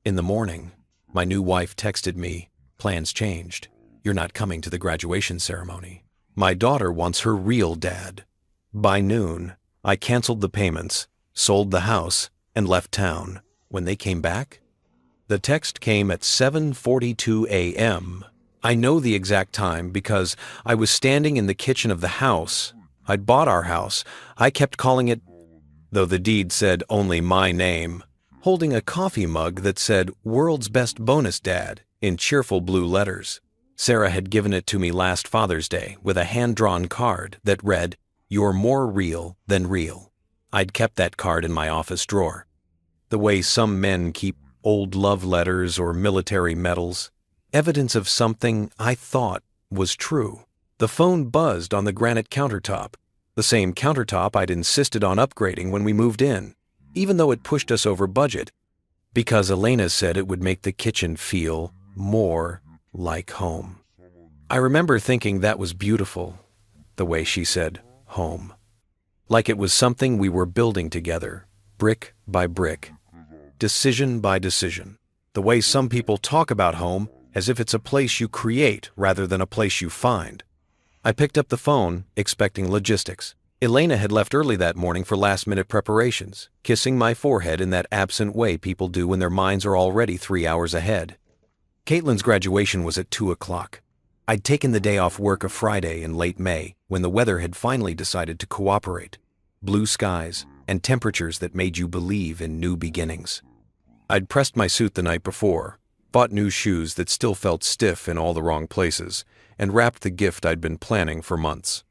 In the morning, my new wife texted me, "Plans changed. You're not coming to the graduation ceremony. My daughter wants her real dad." By noon, I canceled the payments, sold the house, and left town. When they came back, the text came at 7:42 a.m. I know the exact time because I was standing in the kitchen of the house. I'd bought our house. I kept calling it, though the deed said only my name, holding a coffee mug that said "World's Best Bonus Dad" in cheerful blue letters. Sarah had given it to me last Father's Day with a hand-drawn card that read, "You're more real than real." I'd kept that card in my office drawer, the way some men keep old love letters or military medals, evidence of something I thought was true. The phone buzzed on the granite countertop, the same countertop I'd insisted on upgrading when we moved in, even though it pushed us over budget, because Elena said it would make the kitchen feel more like home. I remember thinking that was beautiful, the way she said home. Like it was something we were building together, brick by brick, decision by decision. The way some people talk about home as if it's a place you create rather than a place you find. I picked up the phone, expecting logistics. Elena had left early that morning for last-minute preparations, kissing my forehead in that absent way people do when their minds are already 3 hours ahead. Caitlin's graduation was at 2 o'clock. I'd taken the day off work a Friday in late May when the weather had finally decided to cooperate. Blue skies and temperatures that made you believe in new beginnings. I'd pressed my suit the night before, bought new shoes that still felt stiff in all the wrong places, and wrapped the gift I'd been planning for months.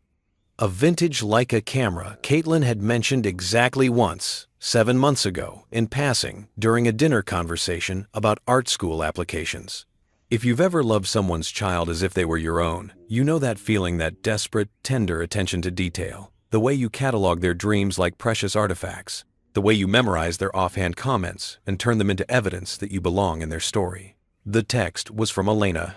A vintage Leica camera Caitlin had mentioned exactly once, 7 months ago, in passing, during a dinner conversation about art school applications. If you've ever loved someone's child as if they were your own, you know that feeling, that desperate, tender attention to detail, the way you catalog their dreams like precious artifacts, the way you memorize their offhand comments and turn them into evidence that you belong in their story. The text was from Elena.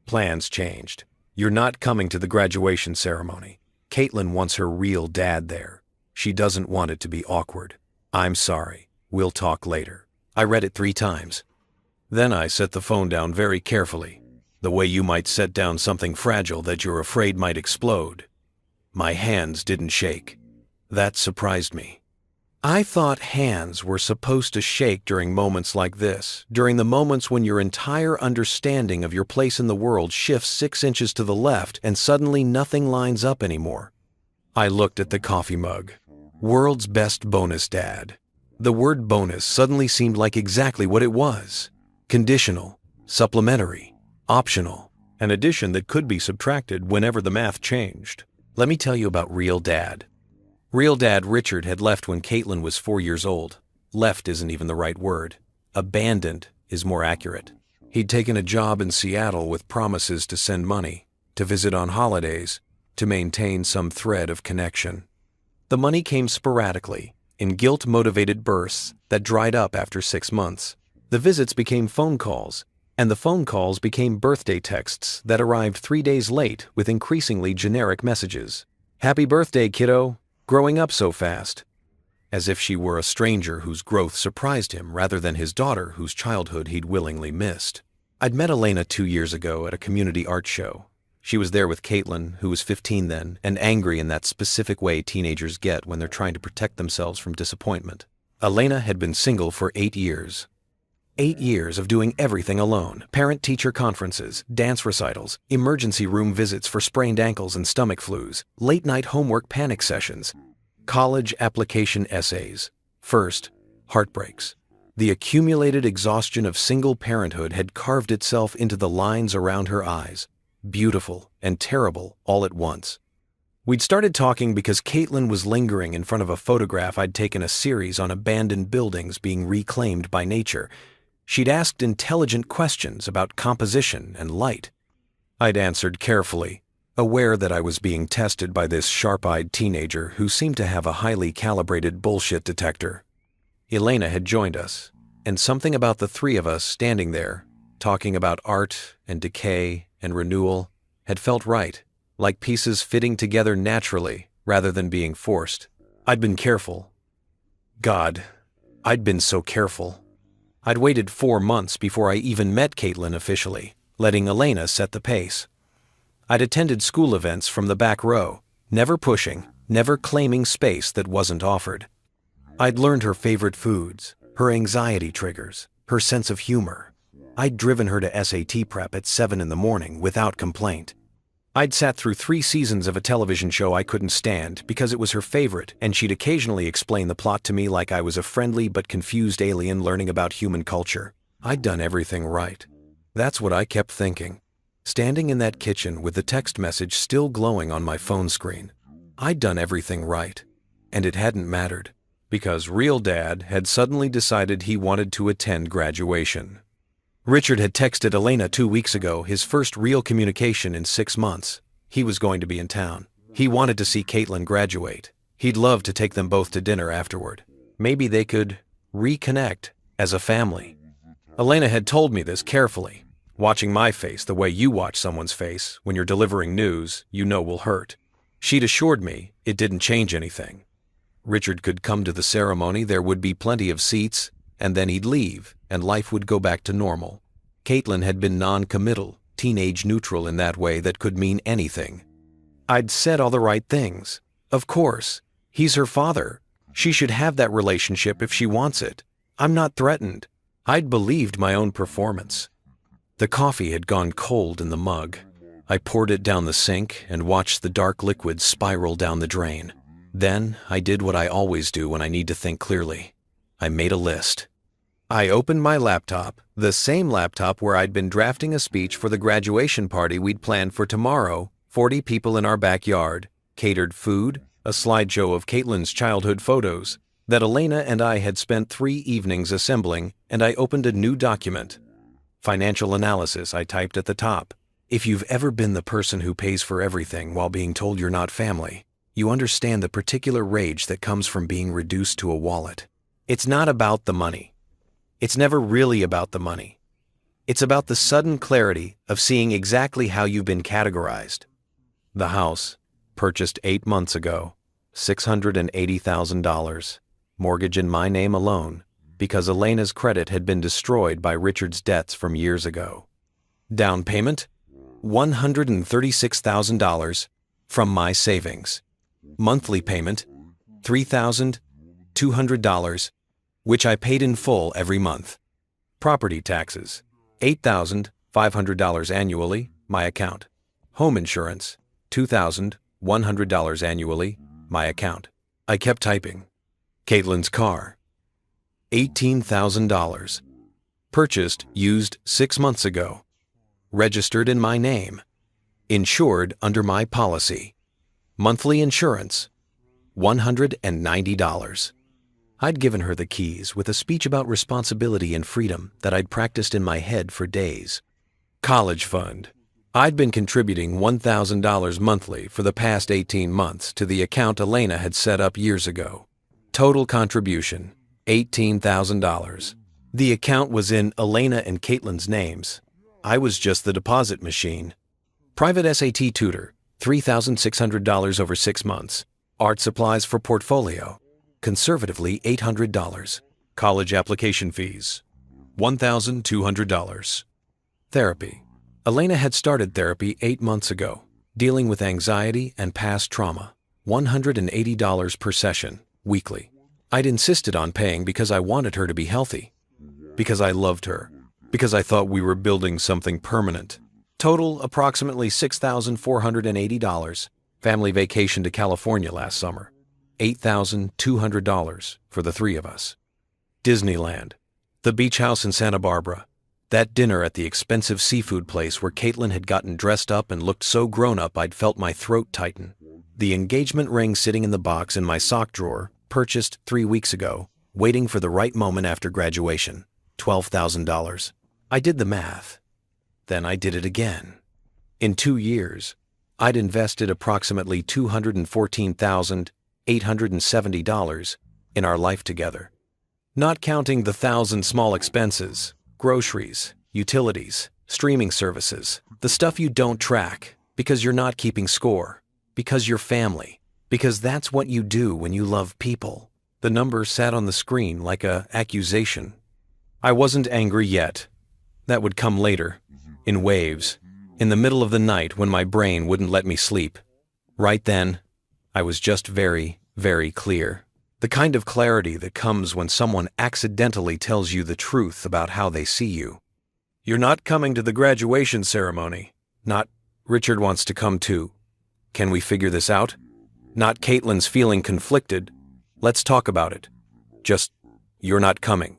"Plans changed. You're not coming to the graduation ceremony. Caitlin wants her real dad there. She doesn't want it to be awkward. I'm sorry. We'll talk later." I read it 3 times. Then I set the phone down very carefully, the way you might set down something fragile that you're afraid might explode. My hands didn't shake. That surprised me. I thought hands were supposed to shake during moments like this, during the moments when your entire understanding of your place in the world shifts 6 inches to the left and suddenly nothing lines up anymore. I looked at the coffee mug. "World's Best Bonus Dad." The word bonus suddenly seemed like exactly what it was. Conditional, supplementary, optional, an addition that could be subtracted whenever the math changed. Let me tell you about Real Dad. Real Dad Richard had left when Caitlin was 4 years old. Left isn't even the right word. Abandoned is more accurate. He'd taken a job in Seattle with promises to send money, to visit on holidays, to maintain some thread of connection. The money came sporadically, in guilt-motivated bursts that dried up after 6 months. The visits became phone calls, and the phone calls became birthday texts that arrived 3 days late with increasingly generic messages. "Happy birthday, kiddo. Growing up so fast." As if she were a stranger whose growth surprised him rather than his daughter whose childhood he'd willingly missed. I'd met Elena 2 years ago at a community art show. She was there with Caitlin, who was 15 then, and angry in that specific way teenagers get when they're trying to protect themselves from disappointment. Elena had been single for 8 years. 8 years of doing everything alone. Parent-teacher conferences, dance recitals, emergency room visits for sprained ankles and stomach flus, late-night homework panic sessions, college application essays. First, heartbreaks. The accumulated exhaustion of single parenthood had carved itself into the lines around her eyes, beautiful and terrible all at once. We'd started talking because Caitlin was lingering in front of a photograph I'd taken, a series on abandoned buildings being reclaimed by nature. She'd asked intelligent questions about composition and light. I'd answered carefully, aware that I was being tested by this sharp-eyed teenager who seemed to have a highly calibrated bullshit detector. Elena had joined us, and something about the 3 of us standing there, talking about art and decay and renewal, had felt right, like pieces fitting together naturally rather than being forced. I'd been careful. God, I'd been so careful. I'd waited 4 months before I even met Caitlin officially, letting Elena set the pace. I'd attended school events from the back row, never pushing, never claiming space that wasn't offered. I'd learned her favorite foods, her anxiety triggers, her sense of humor. I'd driven her to SAT prep at 7 in the morning without complaint. I'd sat through 3 seasons of a television show I couldn't stand because it was her favorite, and she'd occasionally explain the plot to me like I was a friendly but confused alien learning about human culture. I'd done everything right. That's what I kept thinking, standing in that kitchen with the text message still glowing on my phone screen. I'd done everything right, and it hadn't mattered, because real Dad had suddenly decided he wanted to attend graduation. Richard had texted Elena 2 weeks ago, his first real communication in 6 months. He was going to be in town. He wanted to see Caitlin graduate. He'd love to take them both to dinner afterward. Maybe they could reconnect as a family. Elena had told me this carefully, watching my face the way you watch someone's face when you're delivering news you know will hurt. She'd assured me it didn't change anything. Richard could come to the ceremony, there would be plenty of seats, and then he'd leave, and life would go back to normal. Caitlin had been non-committal, teenage neutral in that way that could mean anything. I'd said all the right things. Of course, he's her father. She should have that relationship if she wants it. I'm not threatened. I'd believed my own performance. The coffee had gone cold in the mug. I poured it down the sink and watched the dark liquid spiral down the drain. Then I did what I always do when I need to think clearly. I made a list. I opened my laptop, the same laptop where I'd been drafting a speech for the graduation party we'd planned for tomorrow, 40 people in our backyard, catered food, a slideshow of Caitlin's childhood photos that Elena and I had spent 3 evenings assembling, and I opened a new document. Financial analysis, I typed at the top. If you've ever been the person who pays for everything while being told you're not family, you understand the particular rage that comes from being reduced to a wallet. It's not about the money. It's never really about the money. It's about the sudden clarity of seeing exactly how you've been categorized. The house, purchased 8 months ago, $680,000, mortgage in my name alone, because Elena's credit had been destroyed by Richard's debts from years ago. Down payment, $136,000 from my savings. Monthly payment, $3,200, which I paid in full every month. Property taxes, $8,500 annually, my account. Home insurance, $2,100 annually, my account. I kept typing. Caitlin's car, $18,000. Purchased used 6 months ago. Registered in my name. Insured under my policy. Monthly insurance, $190. I'd given her the keys with a speech about responsibility and freedom that I'd practiced in my head for days. College fund. I'd been contributing $1,000 monthly for the past 18 months to the account Elena had set up years ago. Total contribution, $18,000. The account was in Elena and Caitlin's names. I was just the deposit machine. Private SAT tutor, $3,600 over 6 months. Art supplies for portfolio, conservatively $800. College application fees, $1,200. Therapy. Elena had started therapy 8 months ago, dealing with anxiety and past trauma, $180 per session, weekly. I'd insisted on paying because I wanted her to be healthy, because I loved her, because I thought we were building something permanent. Total approximately $6,480. Family vacation to California last summer. $8,200 for the 3 of us. Disneyland. The beach house in Santa Barbara. That dinner at the expensive seafood place where Caitlin had gotten dressed up and looked so grown up I'd felt my throat tighten. The engagement ring sitting in the box in my sock drawer, purchased 3 weeks ago, waiting for the right moment after graduation. $12,000. I did the math. Then I did it again. In 2 years, I'd invested approximately $214,870 in our life together. Not counting the 1,000 small expenses, groceries, utilities, streaming services, the stuff you don't track because you're not keeping score, because you're family, because that's what you do when you love people. The number sat on the screen like an accusation. I wasn't angry yet. That would come later, in waves, in the middle of the night when my brain wouldn't let me sleep. Right then, I was just very, very clear. The kind of clarity that comes when someone accidentally tells you the truth about how they see you. You're not coming to the graduation ceremony. Not, Richard wants to come too. Can we figure this out? Not Caitlin's feeling conflicted. Let's talk about it. Just, you're not coming.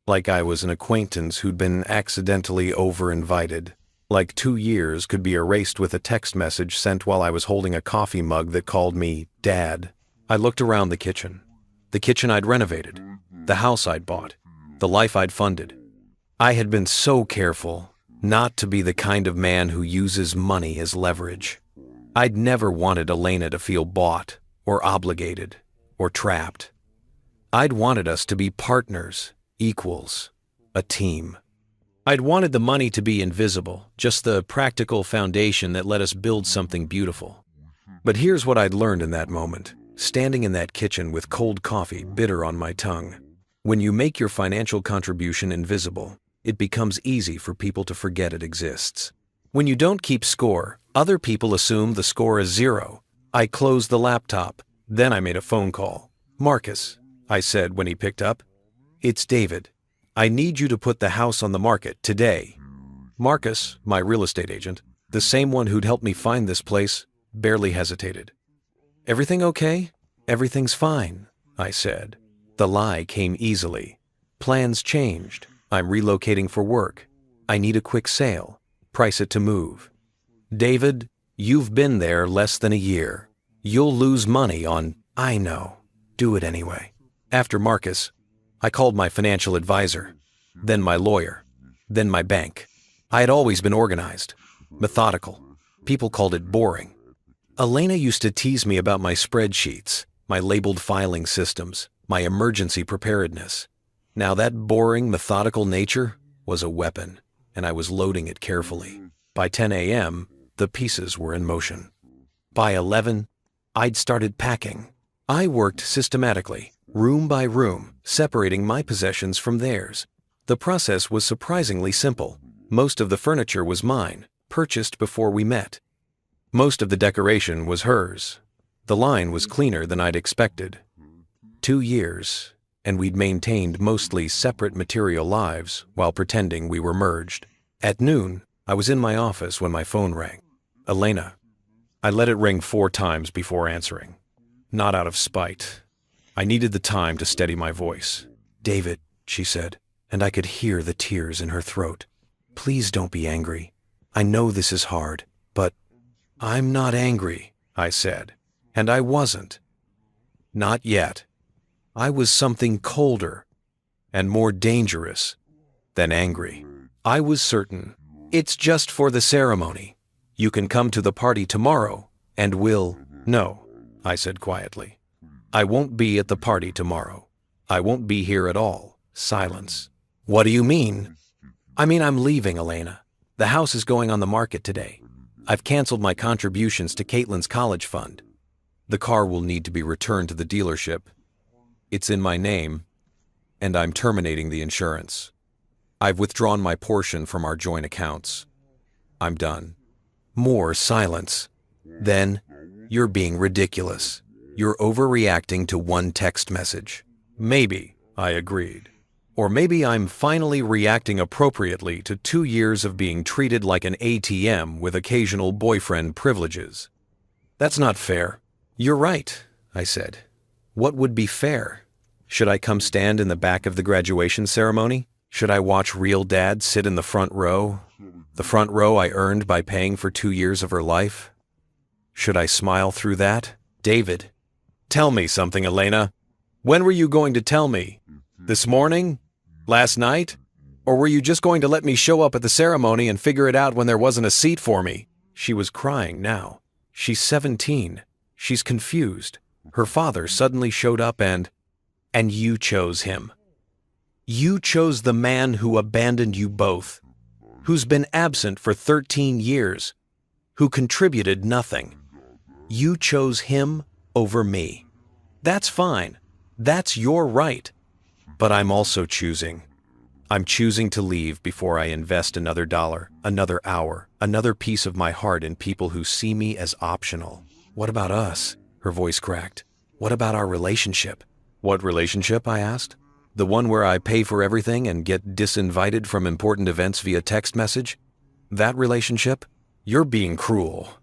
Like I was an acquaintance who'd been accidentally over-invited. Like 2 years could be erased with a text message sent while I was holding a coffee mug that called me Dad. I looked around the kitchen. The kitchen I'd renovated. The house I'd bought. The life I'd funded. I had been so careful not to be the kind of man who uses money as leverage. I'd never wanted Elena to feel bought, or obligated, or trapped. I'd wanted us to be partners, equals, a team. I'd wanted the money to be invisible, just the practical foundation that let us build something beautiful. But here's what I'd learned in that moment, standing in that kitchen with cold coffee bitter on my tongue. When you make your financial contribution invisible, it becomes easy for people to forget it exists. When you don't keep score, other people assume the score is 0. I closed the laptop. Then I made a phone call. Marcus, I said when he picked up. It's David. I need you to put the house on the market today. Marcus, my real estate agent, the same one who'd helped me find this place, barely hesitated. Everything okay? Everything's fine, I said. The lie came easily. Plans changed. I'm relocating for work. I need a quick sale. Price it to move. David, you've been there less than a year. You'll lose money on, I know. Do it anyway. After Marcus, I called my financial advisor, then my lawyer, then my bank. I had always been organized, methodical. People called it boring. Elena used to tease me about my spreadsheets, my labeled filing systems, my emergency preparedness. Now that boring, methodical nature was a weapon, and I was loading it carefully. By 10 a.m., the pieces were in motion. By 11, I'd started packing. I worked systematically, room by room, separating my possessions from theirs. The process was surprisingly simple. Most of the furniture was mine, purchased before we met. Most of the decoration was hers. The line was cleaner than I'd expected. 2 years, and we'd maintained mostly separate material lives while pretending we were merged. At noon, I was in my office when my phone rang. Elena. I let it ring 4 times before answering. Not out of spite. I needed the time to steady my voice. David, she said, and I could hear the tears in her throat. Please don't be angry. I know this is hard, but I'm not angry, I said. And I wasn't. Not yet. I was something colder and more dangerous than angry. I was certain. It's just for the ceremony. You can come to the party tomorrow, and we'll... No, I said quietly. I won't be at the party tomorrow. I won't be here at all. Silence. What do you mean? I mean, I'm leaving, Elena. The house is going on the market today. I've canceled my contributions to Caitlin's college fund. The car will need to be returned to the dealership. It's in my name, and I'm terminating the insurance. I've withdrawn my portion from our joint accounts. I'm done. More silence. Then, you're being ridiculous. You're overreacting to one text message. Maybe, I agreed. Or maybe I'm finally reacting appropriately to 2 years of being treated like an ATM with occasional boyfriend privileges. That's not fair. You're right, I said. What would be fair? Should I come stand in the back of the graduation ceremony? Should I watch real dad sit in the front row? The front row I earned by paying for 2 years of her life? Should I smile through that? David, tell me something, Elena. When were you going to tell me? This morning? Last night? Or were you just going to let me show up at the ceremony and figure it out when there wasn't a seat for me? She was crying now. She's 17. She's confused. Her father suddenly showed up and you chose him. You chose the man who abandoned you both, who's been absent for 13 years, who contributed nothing. You chose him over me. That's fine. That's your right. But I'm also choosing. I'm choosing to leave before I invest another dollar, another hour, another piece of my heart in people who see me as optional. What about us? Her voice cracked. What about our relationship? What relationship? I asked. The one where I pay for everything and get disinvited from important events via text message? That relationship? You're being cruel.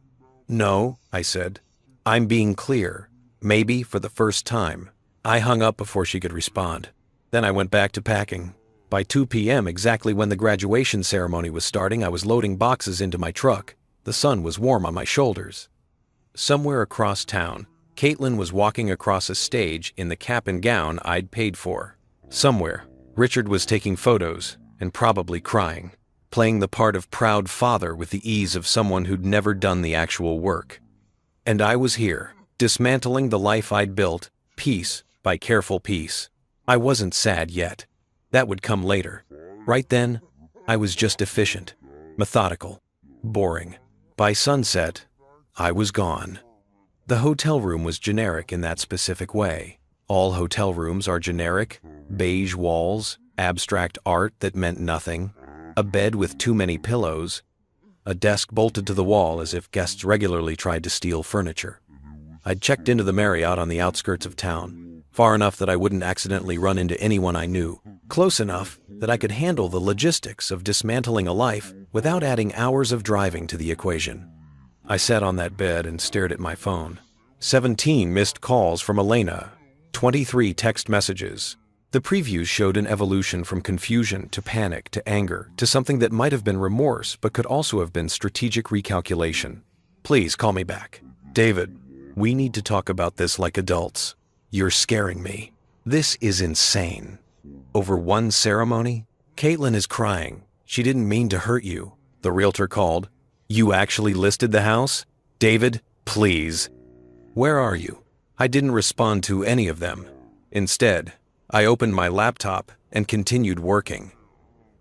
No, I said. I'm being clear. Maybe for the first time. I hung up before she could respond. Then I went back to packing. By 2 p.m., exactly when the graduation ceremony was starting, I was loading boxes into my truck. The sun was warm on my shoulders. Somewhere across town, Caitlin was walking across a stage in the cap and gown I'd paid for. Somewhere, Richard was taking photos and probably crying, playing the part of proud father with the ease of someone who'd never done the actual work. And I was here, dismantling the life I'd built, piece by careful piece. I wasn't sad yet. That would come later. Right then, I was just efficient, methodical, boring. By sunset, I was gone. The hotel room was generic in that specific way. All hotel rooms are generic, beige walls, abstract art that meant nothing, a bed with too many pillows, a desk bolted to the wall as if guests regularly tried to steal furniture. I'd checked into the Marriott on the outskirts of town, far enough that I wouldn't accidentally run into anyone I knew, close enough that I could handle the logistics of dismantling a life without adding hours of driving to the equation. I sat on that bed and stared at my phone. 17 missed calls from Elena, 23 text messages. The previews showed an evolution from confusion to panic to anger to something that might have been remorse but could also have been strategic recalculation. Please call me back. David, we need to talk about this like adults. You're scaring me. This is insane. Over one ceremony? Caitlin is crying. She didn't mean to hurt you. The realtor called. You actually listed the house? David, please. Where are you? I didn't respond to any of them. Instead, I opened my laptop and continued working.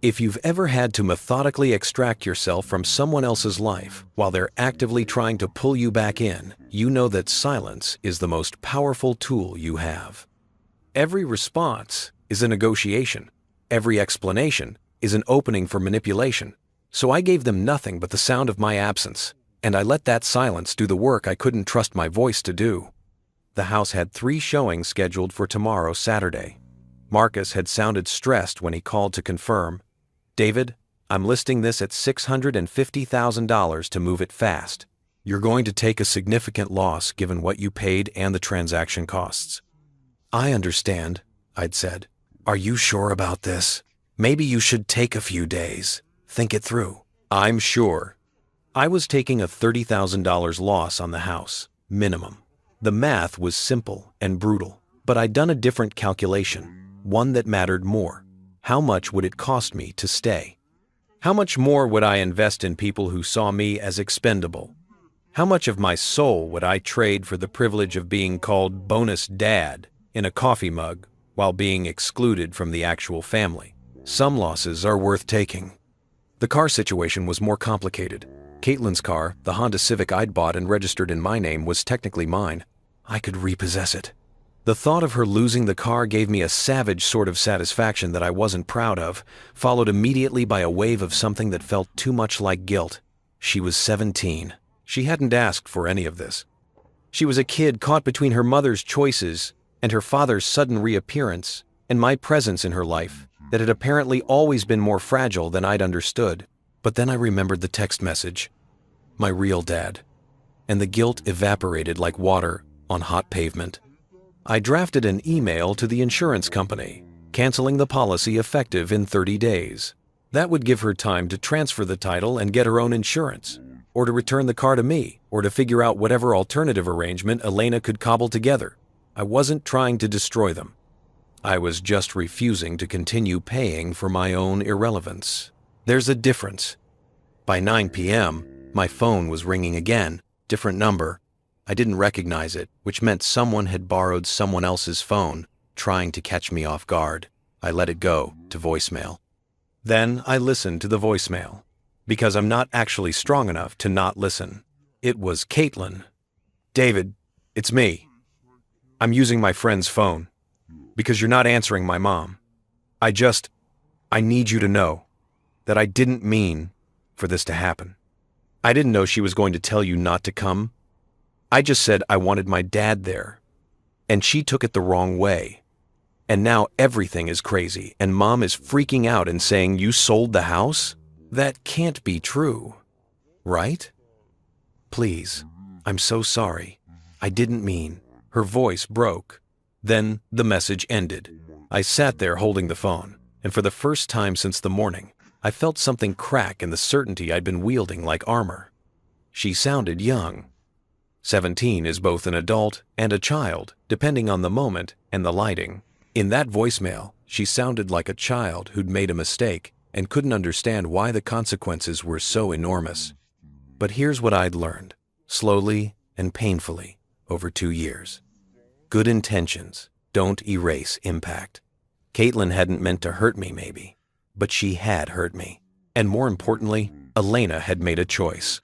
If you've ever had to methodically extract yourself from someone else's life while they're actively trying to pull you back in, you know that silence is the most powerful tool you have. Every response is a negotiation. Every explanation is an opening for manipulation. So I gave them nothing but the sound of my absence, and I let that silence do the work I couldn't trust my voice to do. The house had 3 showings scheduled for tomorrow, Saturday. Marcus had sounded stressed when he called to confirm. David, I'm listing this at $650,000 to move it fast. You're going to take a significant loss given what you paid and the transaction costs. I understand, I'd said. Are you sure about this? Maybe you should take a few days. Think it through. I'm sure. I was taking a $30,000 loss on the house, minimum. The math was simple and brutal, but I'd done a different calculation, one that mattered more. How much would it cost me to stay? How much more would I invest in people who saw me as expendable? How much of my soul would I trade for the privilege of being called bonus dad in a coffee mug while being excluded from the actual family? Some losses are worth taking. The car situation was more complicated. Caitlin's car, the Honda Civic I'd bought and registered in my name, was technically mine. I could repossess it. The thought of her losing the car gave me a savage sort of satisfaction that I wasn't proud of, followed immediately by a wave of something that felt too much like guilt. She was 17. She hadn't asked for any of this. She was a kid caught between her mother's choices and her father's sudden reappearance and my presence in her life that had apparently always been more fragile than I'd understood. But then I remembered the text message. My real dad. And the guilt evaporated like water on hot pavement. I drafted an email to the insurance company, canceling the policy effective in 30 days. That would give her time to transfer the title and get her own insurance, or to return the car to me, or to figure out whatever alternative arrangement Elena could cobble together. I wasn't trying to destroy them. I was just refusing to continue paying for my own irrelevance. There's a difference. By 9 p.m., my phone was ringing again, different number. I didn't recognize it, which meant someone had borrowed someone else's phone, trying to catch me off guard. I let it go to voicemail. Then I listened to the voicemail, because I'm not actually strong enough to not listen. It was Caitlin. David, it's me. I'm using my friend's phone, because you're not answering my mom. I need you to know that I didn't mean for this to happen. I didn't know she was going to tell you not to come. I just said I wanted my dad there, and she took it the wrong way. And now everything is crazy, and Mom is freaking out and saying you sold the house? That can't be true, right? Please, I'm so sorry. I didn't mean. Her voice broke. Then the message ended. I sat there holding the phone, and for the first time since the morning, I felt something crack in the certainty I'd been wielding like armor. She sounded young. 17 is both an adult and a child, depending on the moment and the lighting. In that voicemail, she sounded like a child who'd made a mistake and couldn't understand why the consequences were so enormous. But here's what I'd learned, slowly and painfully, over 2 years. Good intentions don't erase impact. Caitlin hadn't meant to hurt me, maybe, but she had hurt me. And more importantly, Elena had made a choice.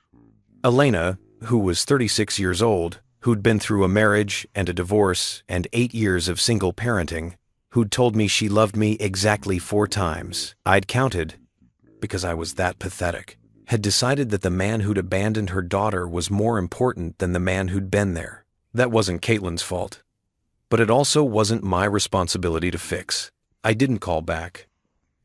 Elena, who was 36 years old, who'd been through a marriage and a divorce and 8 years of single parenting, who'd told me she loved me exactly 4 times. I'd counted, because I was that pathetic, had decided that the man who'd abandoned her daughter was more important than the man who'd been there. That wasn't Caitlin's fault. But it also wasn't my responsibility to fix. I didn't call back.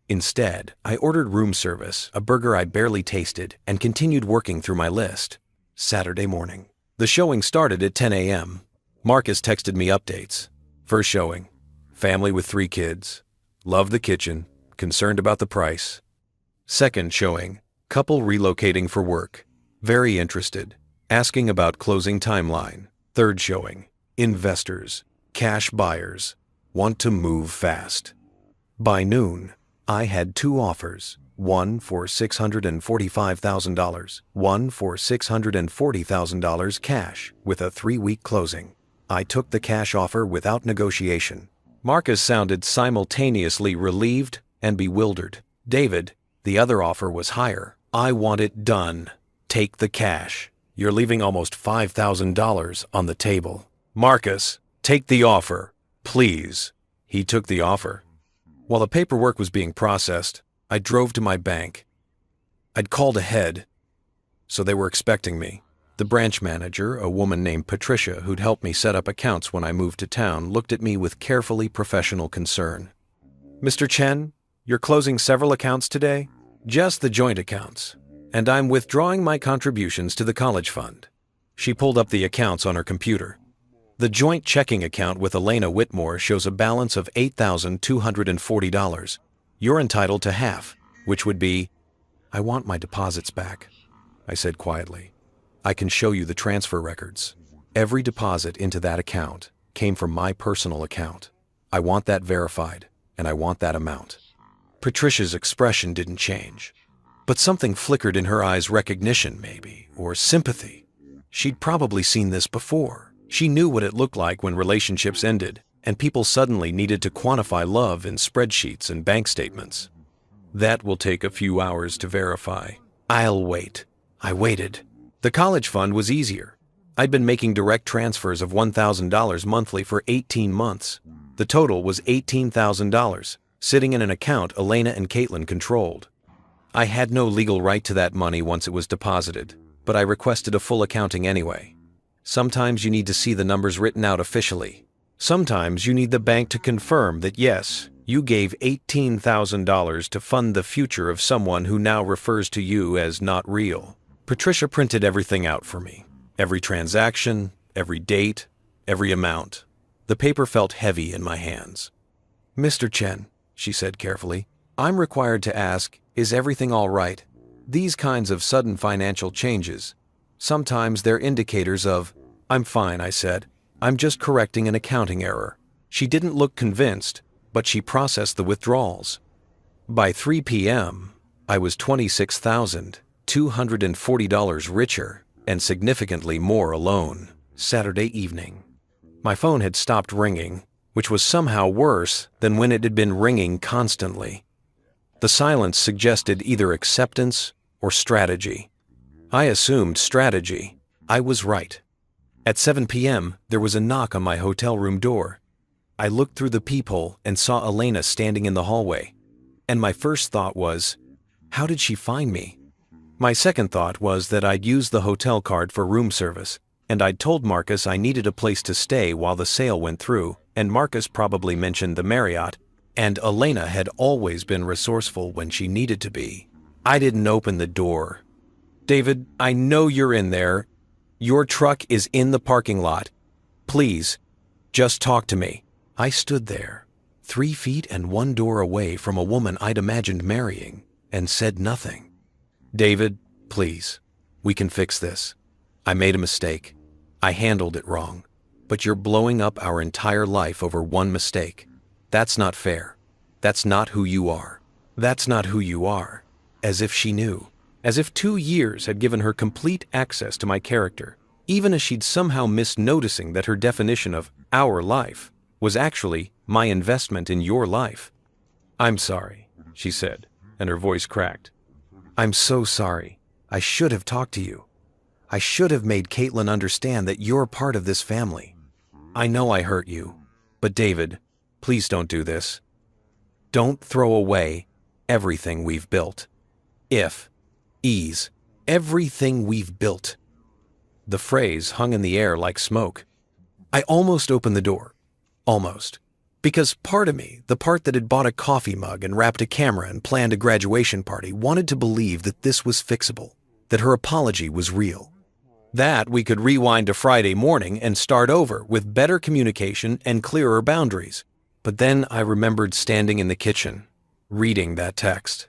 Instead, I ordered room service, a burger I barely tasted, and continued working through my list. Saturday morning. The showing started at 10 a.m. Marcus texted me updates. First showing. Family with 3 kids. Love the kitchen. Concerned about the price. Second showing. Couple relocating for work. Very interested. Asking about closing timeline. Third showing. Investors. Cash buyers. Want to move fast. By noon, I had 2 offers. One for $645,000, one for $640,000 cash with a 3-week closing. I took the cash offer without negotiation. Marcus sounded simultaneously relieved and bewildered. David, the other offer was higher. I want it done. Take the cash. You're leaving almost $5,000 on the table. Marcus, take the offer, please. He took the offer. While the paperwork was being processed, I drove to my bank. I'd called ahead, so they were expecting me. The branch manager, a woman named Patricia who'd helped me set up accounts when I moved to town, looked at me with carefully professional concern. Mr. Chen, you're closing several accounts today? Just the joint accounts. And I'm withdrawing my contributions to the college fund. She pulled up the accounts on her computer. The joint checking account with Elena Whitmore shows a balance of $8,240. You're entitled to half, which would be, I want my deposits back, I said quietly. I can show you the transfer records. Every deposit into that account came from my personal account. I want that verified, and I want that amount. Patricia's expression didn't change, but something flickered in her eyes, recognition maybe, or sympathy. She'd probably seen this before. She knew what it looked like when relationships ended, and people suddenly needed to quantify love in spreadsheets and bank statements. That will take a few hours to verify. I'll wait. I waited. The college fund was easier. I'd been making direct transfers of $1,000 monthly for 18 months. The total was $18,000, sitting in an account Elena and Caitlin controlled. I had no legal right to that money once it was deposited, but I requested a full accounting anyway. Sometimes you need to see the numbers written out officially. Sometimes you need the bank to confirm that yes, you gave $18,000 to fund the future of someone who now refers to you as not real. Patricia printed everything out for me. Every transaction, every date, every amount. The paper felt heavy in my hands. Mr. Chen, she said carefully, I'm required to ask, is everything all right? These kinds of sudden financial changes, sometimes they're indicators of, I'm fine, I said. I'm just correcting an accounting error. She didn't look convinced, but she processed the withdrawals. By 3 p.m., I was $26,240 richer and significantly more alone. Saturday evening. My phone had stopped ringing, which was somehow worse than when it had been ringing constantly. The silence suggested either acceptance or strategy. I assumed strategy. I was right. At 7 p.m., there was a knock on my hotel room door. I looked through the peephole and saw Elena standing in the hallway. And my first thought was, how did she find me? My second thought was that I'd used the hotel card for room service, and I'd told Marcus I needed a place to stay while the sale went through, and Marcus probably mentioned the Marriott, and Elena had always been resourceful when she needed to be. I didn't open the door. David, I know you're in there. Your truck is in the parking lot. Please, just talk to me. I stood there, 3 feet and 1 door away from a woman I'd imagined marrying, and said nothing. David, please, we can fix this. I made a mistake. I handled it wrong. But you're blowing up our entire life over one mistake. That's not fair. That's not who you are. That's not who you are. As if she knew. As if 2 years had given her complete access to my character, even as she'd somehow missed noticing that her definition of our life was actually my investment in your life. I'm sorry, she said, and her voice cracked. I'm so sorry. I should have talked to you. I should have made Caitlin understand that you're part of this family. I know I hurt you, but David, please don't do this. Don't throw away everything we've built. Everything we've built. The phrase hung in the air like smoke. I almost opened the door. Almost. Because part of me, the part that had bought a coffee mug and wrapped a camera and planned a graduation party, wanted to believe that this was fixable, that her apology was real. That we could rewind to Friday morning and start over with better communication and clearer boundaries. But then I remembered standing in the kitchen, reading that text.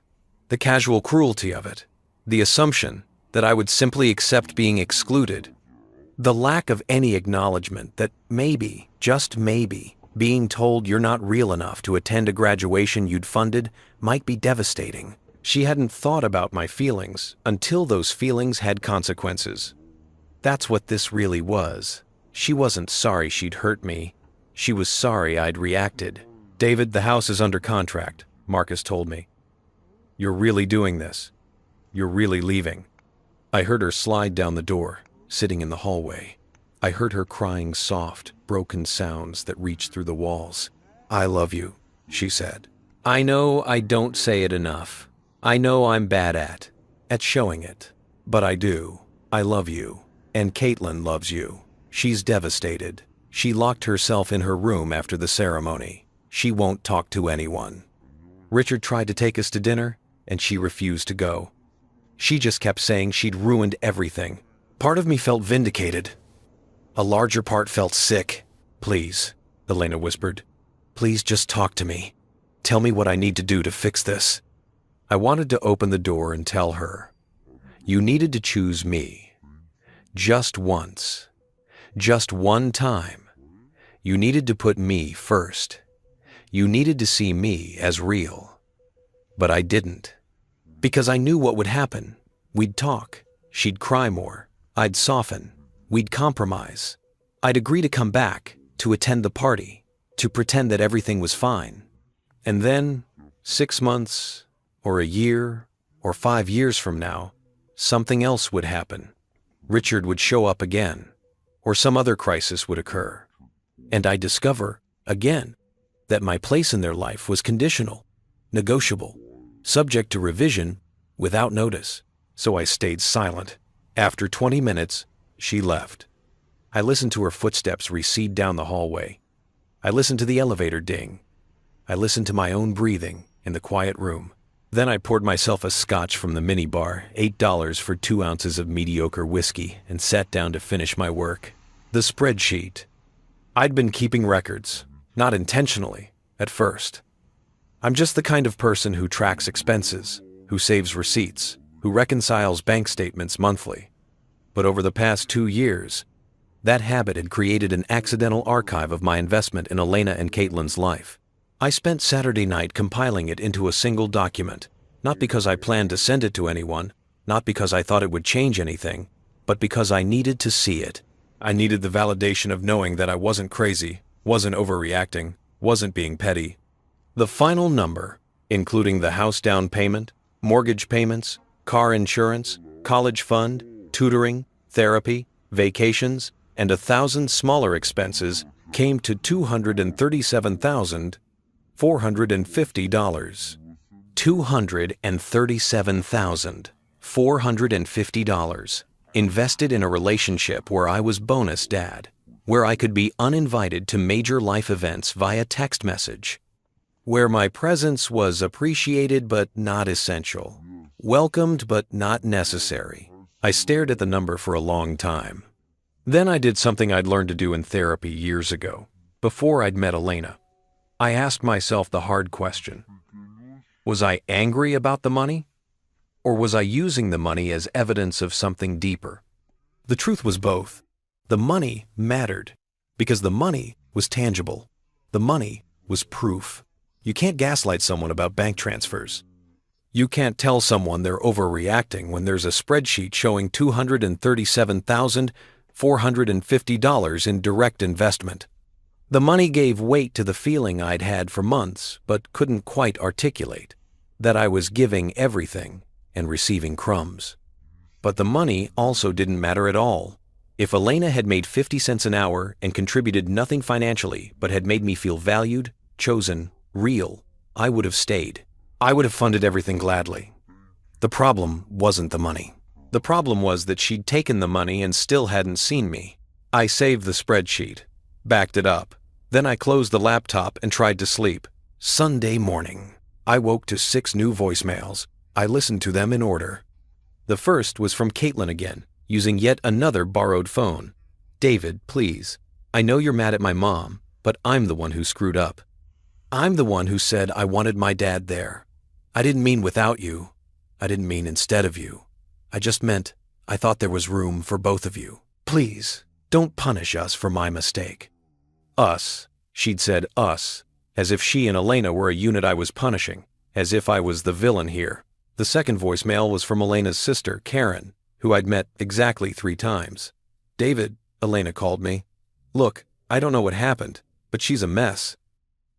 The casual cruelty of it. The assumption that I would simply accept being excluded. The lack of any acknowledgement that maybe, just maybe, being told you're not real enough to attend a graduation you'd funded might be devastating. She hadn't thought about my feelings until those feelings had consequences. That's what this really was. She wasn't sorry she'd hurt me. She was sorry I'd reacted. David, the house is under contract, Marcus told me. You're really doing this. You're really leaving. I heard her slide down the door, sitting in the hallway. I heard her crying soft, broken sounds that reached through the walls. I love you, she said. I know I don't say it enough. I know I'm bad at showing it. But I do. I love you. And Caitlin loves you. She's devastated. She locked herself in her room after the ceremony. She won't talk to anyone. Richard tried to take us to dinner, and she refused to go. She just kept saying she'd ruined everything. Part of me felt vindicated. A larger part felt sick. Please, Elena whispered. Please just talk to me. Tell me what I need to do to fix this. I wanted to open the door and tell her. You needed to choose me. Just once. Just one time. You needed to put me first. You needed to see me as real. But I didn't. Because I knew what would happen. We'd talk. She'd cry more. I'd soften. We'd compromise. I'd agree to come back, to attend the party, to pretend that everything was fine. And then, 6 months, or a year, or 5 years from now, something else would happen. Richard would show up again, or some other crisis would occur. And I'd discover, again, that my place in their life was conditional, negotiable, subject to revision without notice. So I stayed silent. After 20 minutes, she left. I listened to her footsteps recede down the hallway. I listened to the elevator ding. I listened to my own breathing in the quiet room. Then I poured myself a scotch from the minibar, $8 for 2 ounces of mediocre whiskey, and sat down to finish my work. The spreadsheet. I'd been keeping records, not intentionally, at first. I'm just the kind of person who tracks expenses, who saves receipts, who reconciles bank statements monthly. But over the past 2 years, that habit had created an accidental archive of my investment in Elena and Caitlin's life. I spent Saturday night compiling it into a single document, not because I planned to send it to anyone, not because I thought it would change anything, but because I needed to see it. I needed the validation of knowing that I wasn't crazy, wasn't overreacting, wasn't being petty. The final number, including the house down payment, mortgage payments, car insurance, college fund, tutoring, therapy, vacations, and 1,000 smaller expenses, came to $237,450. $237,450 invested in a relationship where I was bonus dad, where I could be uninvited to major life events via text message, where my presence was appreciated but not essential, welcomed but not necessary. I stared at the number for a long time. Then I did something I'd learned to do in therapy years ago, before I'd met Elena. I asked myself the hard question. Was I angry about the money? Or was I using the money as evidence of something deeper? The truth was both. The money mattered because the money was tangible. The money was proof. You can't gaslight someone about bank transfers. You can't tell someone they're overreacting when there's a spreadsheet showing $237,450 in direct investment. The money gave weight to the feeling I'd had for months but couldn't quite articulate, that I was giving everything and receiving crumbs. But the money also didn't matter at all. If Elena had made 50 cents an hour and contributed nothing financially but had made me feel valued, chosen, real, I would have stayed. I would have funded everything gladly. The problem wasn't the money. The problem was that she'd taken the money and still hadn't seen me. I saved the spreadsheet, backed it up. Then I closed the laptop and tried to sleep. Sunday morning, I woke to 6 new voicemails. I listened to them in order. The first was from Caitlin again, using yet another borrowed phone. David, please. I know you're mad at my mom, but I'm the one who screwed up. I'm the one who said I wanted my dad there. I didn't mean without you. I didn't mean instead of you. I just meant I thought there was room for both of you. Please, don't punish us for my mistake. Us. She'd said us, as if she and Elena were a unit I was punishing, as if I was the villain here. The second voicemail was from Elena's sister, Karen, who I'd met exactly 3 times. David, Elena called me. Look, I don't know what happened, but she's a mess.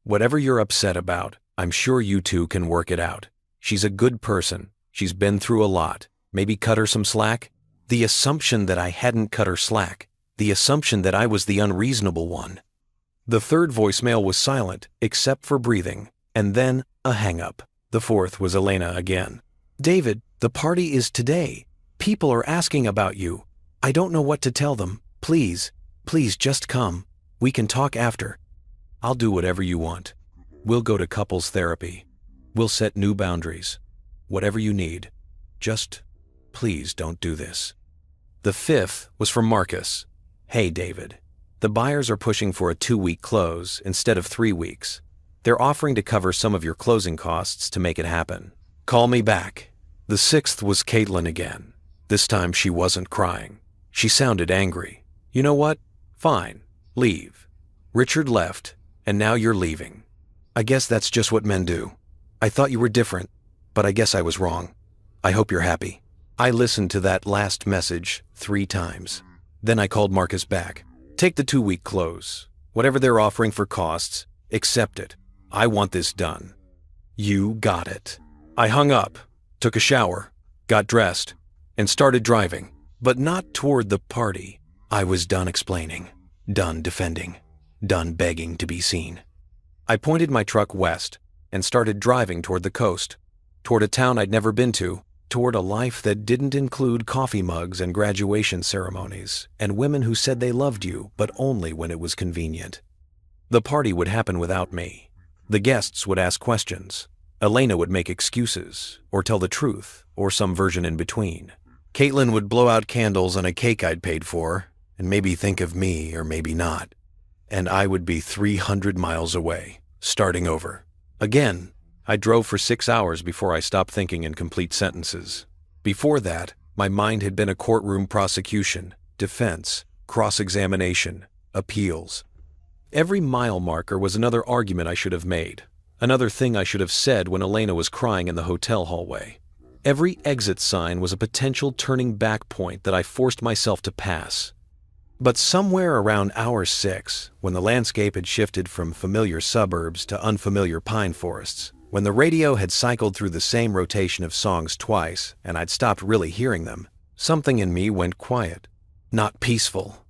Whatever you're upset about, I'm sure you two can work it out. She's a good person. She's been through a lot. Maybe cut her some slack? The assumption that I hadn't cut her slack. The assumption that I was the unreasonable one. The third voicemail was silent, except for breathing, and then a hang-up. The fourth was Elena again. David, the party is today. People are asking about you. I don't know what to tell them. Please, please just come. We can talk after. I'll do whatever you want. We'll go to couples therapy. We'll set new boundaries. Whatever you need. Just, please don't do this. The fifth was from Marcus. Hey, David. The buyers are pushing for a 2-week close instead of 3 weeks. They're offering to cover some of your closing costs to make it happen. Call me back. The sixth was Caitlin again. This time she wasn't crying. She sounded angry. You know what? Fine. Leave. Richard left, and now you're leaving. I guess that's just what men do. I thought you were different, but I guess I was wrong. I hope you're happy. I listened to that last message 3 times. Then I called Marcus back. Take the 2-week close. Whatever they're offering for costs, accept it. I want this done. You got it. I hung up, took a shower, got dressed, and started driving, but not toward the party. I was done explaining, done defending, done begging to be seen. I pointed my truck west and started driving toward the coast, toward a town I'd never been to, toward a life that didn't include coffee mugs and graduation ceremonies and women who said they loved you, but only when it was convenient. The party would happen without me. The guests would ask questions. Elena would make excuses, or tell the truth, or some version in between. Caitlin would blow out candles on a cake I'd paid for, and maybe think of me, or maybe not. And I would be 300 miles away, starting over. Again, I drove for 6 hours before I stopped thinking in complete sentences. Before that, my mind had been a courtroom prosecution, defense, cross-examination, appeals. Every mile marker was another argument I should have made, another thing I should have said when Elena was crying in the hotel hallway. Every exit sign was a potential turning back point that I forced myself to pass. But somewhere around hour 6, when the landscape had shifted from familiar suburbs to unfamiliar pine forests, when the radio had cycled through the same rotation of songs twice and I'd stopped really hearing them, something in me went quiet. Not peaceful,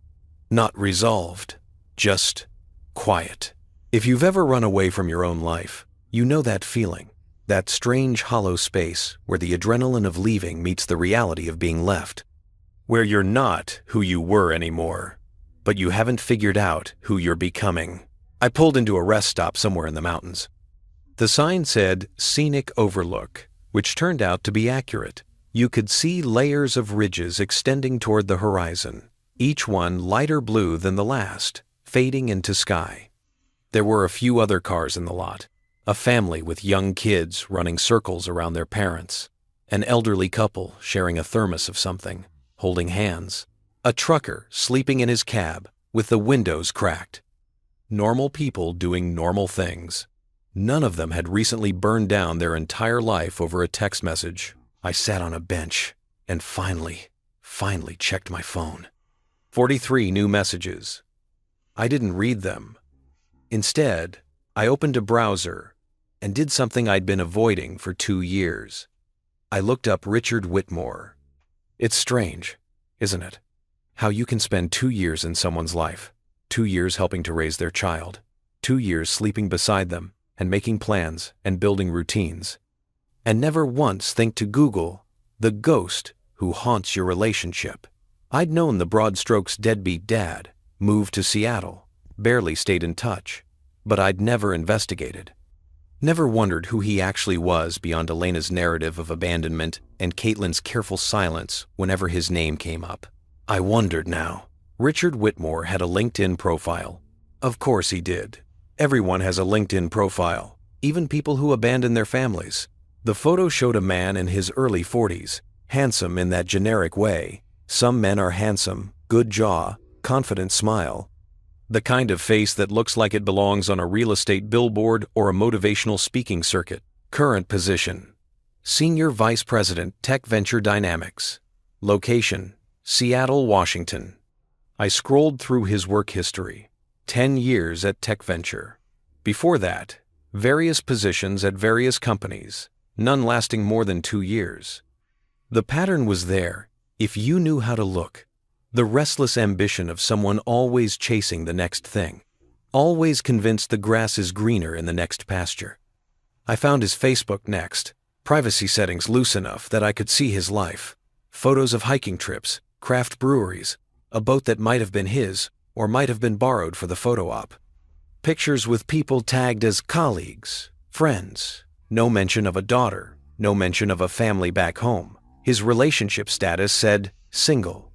not resolved, just quiet. If you've ever run away from your own life, you know that feeling. That strange hollow space where the adrenaline of leaving meets the reality of being left. Where you're not who you were anymore, but you haven't figured out who you're becoming. I pulled into a rest stop somewhere in the mountains. The sign said Scenic Overlook, which turned out to be accurate. You could see layers of ridges extending toward the horizon, each one lighter blue than the last, fading into sky. There were a few other cars in the lot, a family with young kids running circles around their parents, an elderly couple sharing a thermos of something, holding hands, a trucker sleeping in his cab with the windows cracked. Normal people doing normal things. None of them had recently burned down their entire life over a text message. I sat on a bench and finally checked my phone. 43 new messages. I didn't read them. Instead, I opened a browser and did something I'd been avoiding for 2 years. I looked up Richard Whitmore. It's strange, isn't it? How you can spend 2 years in someone's life, 2 years helping to raise their child, 2 years sleeping beside them and making plans and building routines, and never once think to Google the ghost who haunts your relationship. I'd known the broad strokes deadbeat dad, moved to Seattle, barely stayed in touch, but I'd never investigated. Never wondered who he actually was beyond Elena's narrative of abandonment and Caitlin's careful silence whenever his name came up. I wondered now. Richard Whitmore had a LinkedIn profile. Of course he did. Everyone has a LinkedIn profile, even people who abandon their families. The photo showed a man in his early 40s, handsome in that generic way. Some men are handsome, good jaw, confident smile. The kind of face that looks like it belongs on a real estate billboard or a motivational speaking circuit. Current position: Senior Vice President, Tech Venture Dynamics. Location: Seattle, Washington. I scrolled through his work history. 10 years at Tech Venture. Before that, various positions at various companies, none lasting more than 2 years. The pattern was there if you knew how to look. The restless ambition of someone always chasing the next thing, always convinced the grass is greener in the next pasture. I found his Facebook next, privacy settings loose enough that I could see his life. Photos of hiking trips, craft breweries, a boat that might have been his or might have been borrowed for the photo op. Pictures with people tagged as colleagues, friends. No mention of a daughter, no mention of a family back home. His relationship status said single.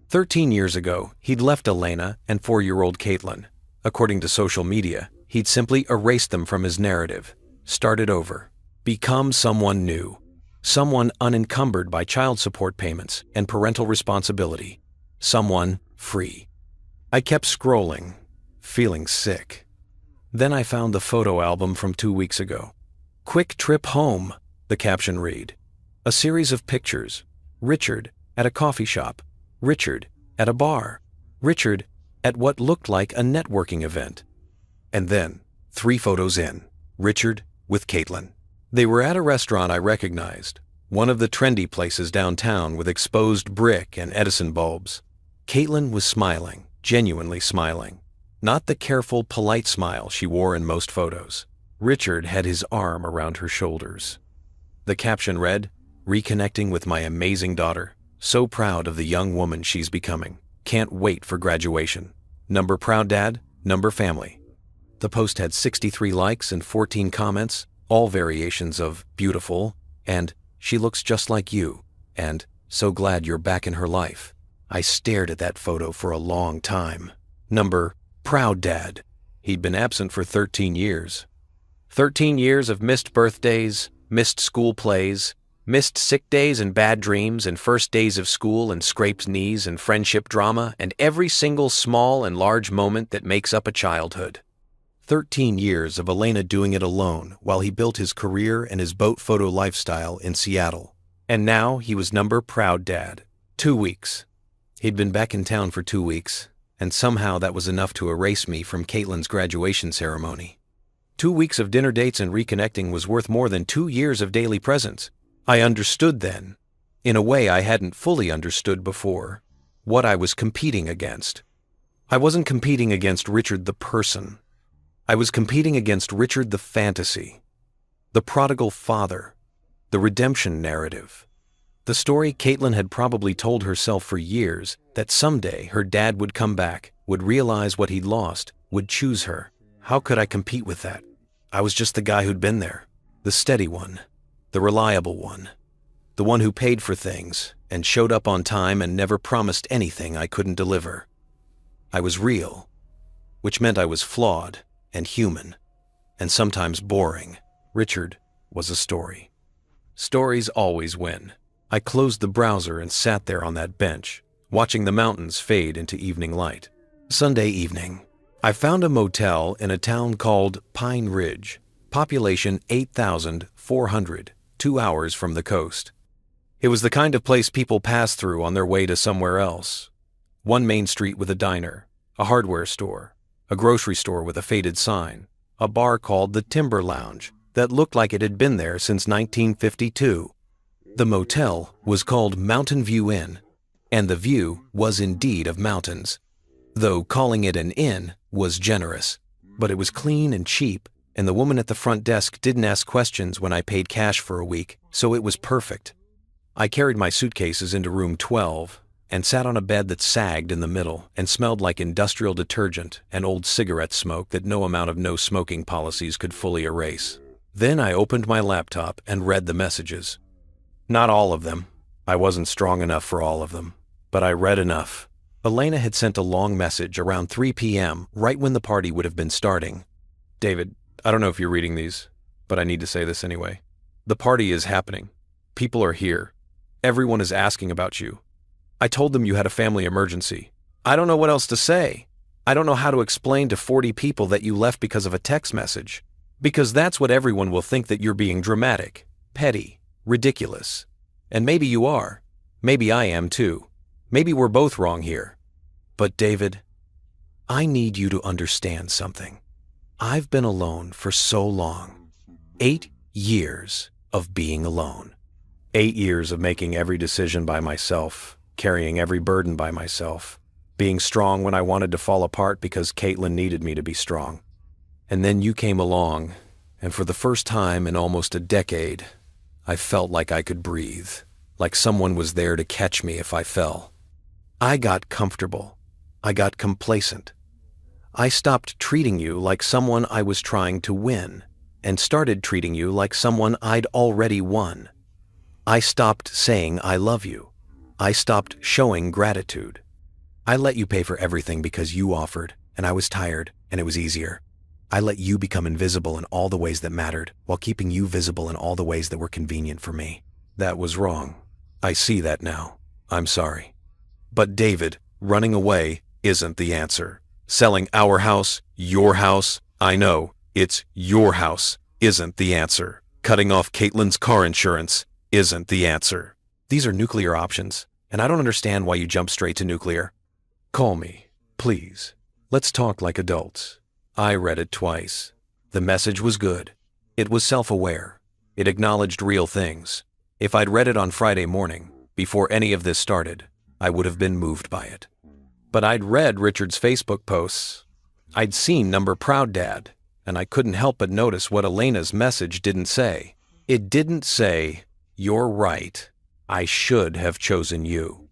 13 years ago, he'd left Elena and 4-year-old Caitlin. According to social media, he'd simply erased them from his narrative, started over, become someone new, someone unencumbered by child support payments and parental responsibility, someone free. I kept scrolling, feeling sick. Then I found the photo album from 2 weeks ago. Quick trip home, the caption read. A series of pictures. Richard at a coffee shop. Richard at a bar. Richard at what looked like a networking event. And then, 3 photos in, Richard with Caitlin. They were at a restaurant I recognized, one of the trendy places downtown with exposed brick and Edison bulbs. Caitlin was smiling, genuinely smiling. Not the careful, polite smile she wore in most photos. Richard had his arm around her shoulders. The caption read, "Reconnecting with my amazing daughter. So proud of the young woman she's becoming. Can't wait for graduation. Number proud dad, number family." The post had 63 likes and 14 comments, all variations of beautiful and she looks just like you and so glad you're back in her life. I stared at that photo for a long time. Number proud dad. He'd been absent for 13 years. 13 years of missed birthdays, missed school plays, missed sick days and bad dreams and first days of school and scraped knees and friendship drama and every single small and large moment that makes up a childhood. 13 years of Elena doing it alone while he built his career and his boat photo lifestyle in Seattle. And now he was number proud dad. 2 weeks. He'd been back in town for 2 weeks, and somehow that was enough to erase me from Caitlin's graduation ceremony. 2 weeks of dinner dates and reconnecting was worth more than 2 years of daily presence. I understood then, in a way I hadn't fully understood before, what I was competing against. I wasn't competing against Richard the person. I was competing against Richard the fantasy. The prodigal father. The redemption narrative. The story Caitlin had probably told herself for years, that someday her dad would come back, would realize what he'd lost, would choose her. How could I compete with that? I was just the guy who'd been there. The steady one. The reliable one. The one who paid for things and showed up on time and never promised anything I couldn't deliver. I was real, which meant I was flawed and human, and sometimes boring. Richard was a story. Stories always win. I closed the browser and sat there on that bench, watching the mountains fade into evening light. Sunday evening. I found a motel in a town called Pine Ridge, population 8,400, 2 hours from the coast. It was the kind of place people pass through on their way to somewhere else. One main street with a diner, a hardware store, a grocery store with a faded sign, a bar called the Timber Lounge that looked like it had been there since 1952. The motel was called Mountain View Inn, and the view was indeed of mountains, though calling it an inn was generous. But it was clean and cheap, and the woman at the front desk didn't ask questions when I paid cash for a week, so it was perfect. I carried my suitcases into room 12 and sat on a bed that sagged in the middle and smelled like industrial detergent and old cigarette smoke that no amount of no smoking policies could fully erase. Then I opened my laptop and read the messages. Not all of them. I wasn't strong enough for all of them, but I read enough. Elena had sent a long message around 3 p.m., right when the party would have been starting. David, I don't know if you're reading these, but I need to say this anyway. The party is happening. People are here. Everyone is asking about you. I told them you had a family emergency. I don't know what else to say. I don't know how to explain to 40 people that you left because of a text message. Because that's what everyone will think, that you're being dramatic, petty, ridiculous. And maybe you are. Maybe I am too. Maybe we're both wrong here. But David, I need you to understand something. I've been alone for so long. 8 years of being alone. 8 years of making every decision by myself, carrying every burden by myself, being strong when I wanted to fall apart because Caitlin needed me to be strong. And then you came along, and for the first time in almost a decade, I felt like I could breathe, like someone was there to catch me if I fell. I got comfortable. I got complacent. I stopped treating you like someone I was trying to win, and started treating you like someone I'd already won. I stopped saying I love you. I stopped showing gratitude. I let you pay for everything because you offered, and I was tired, and it was easier. I let you become invisible in all the ways that mattered, while keeping you visible in all the ways that were convenient for me. That was wrong. I see that now. I'm sorry. But David, running away isn't the answer. Selling our house, your house, I know, it's your house, isn't the answer. Cutting off Caitlin's car insurance isn't the answer. These are nuclear options, and I don't understand why you jump straight to nuclear. Call me, please. Let's talk like adults. I read it twice. The message was good. It was self-aware. It acknowledged real things. If I'd read it on Friday morning, before any of this started, I would have been moved by it. But I'd read Richard's Facebook posts. I'd seen Number Proud Dad, and I couldn't help but notice what Elena's message didn't say. It didn't say, "You're right. I should have chosen you."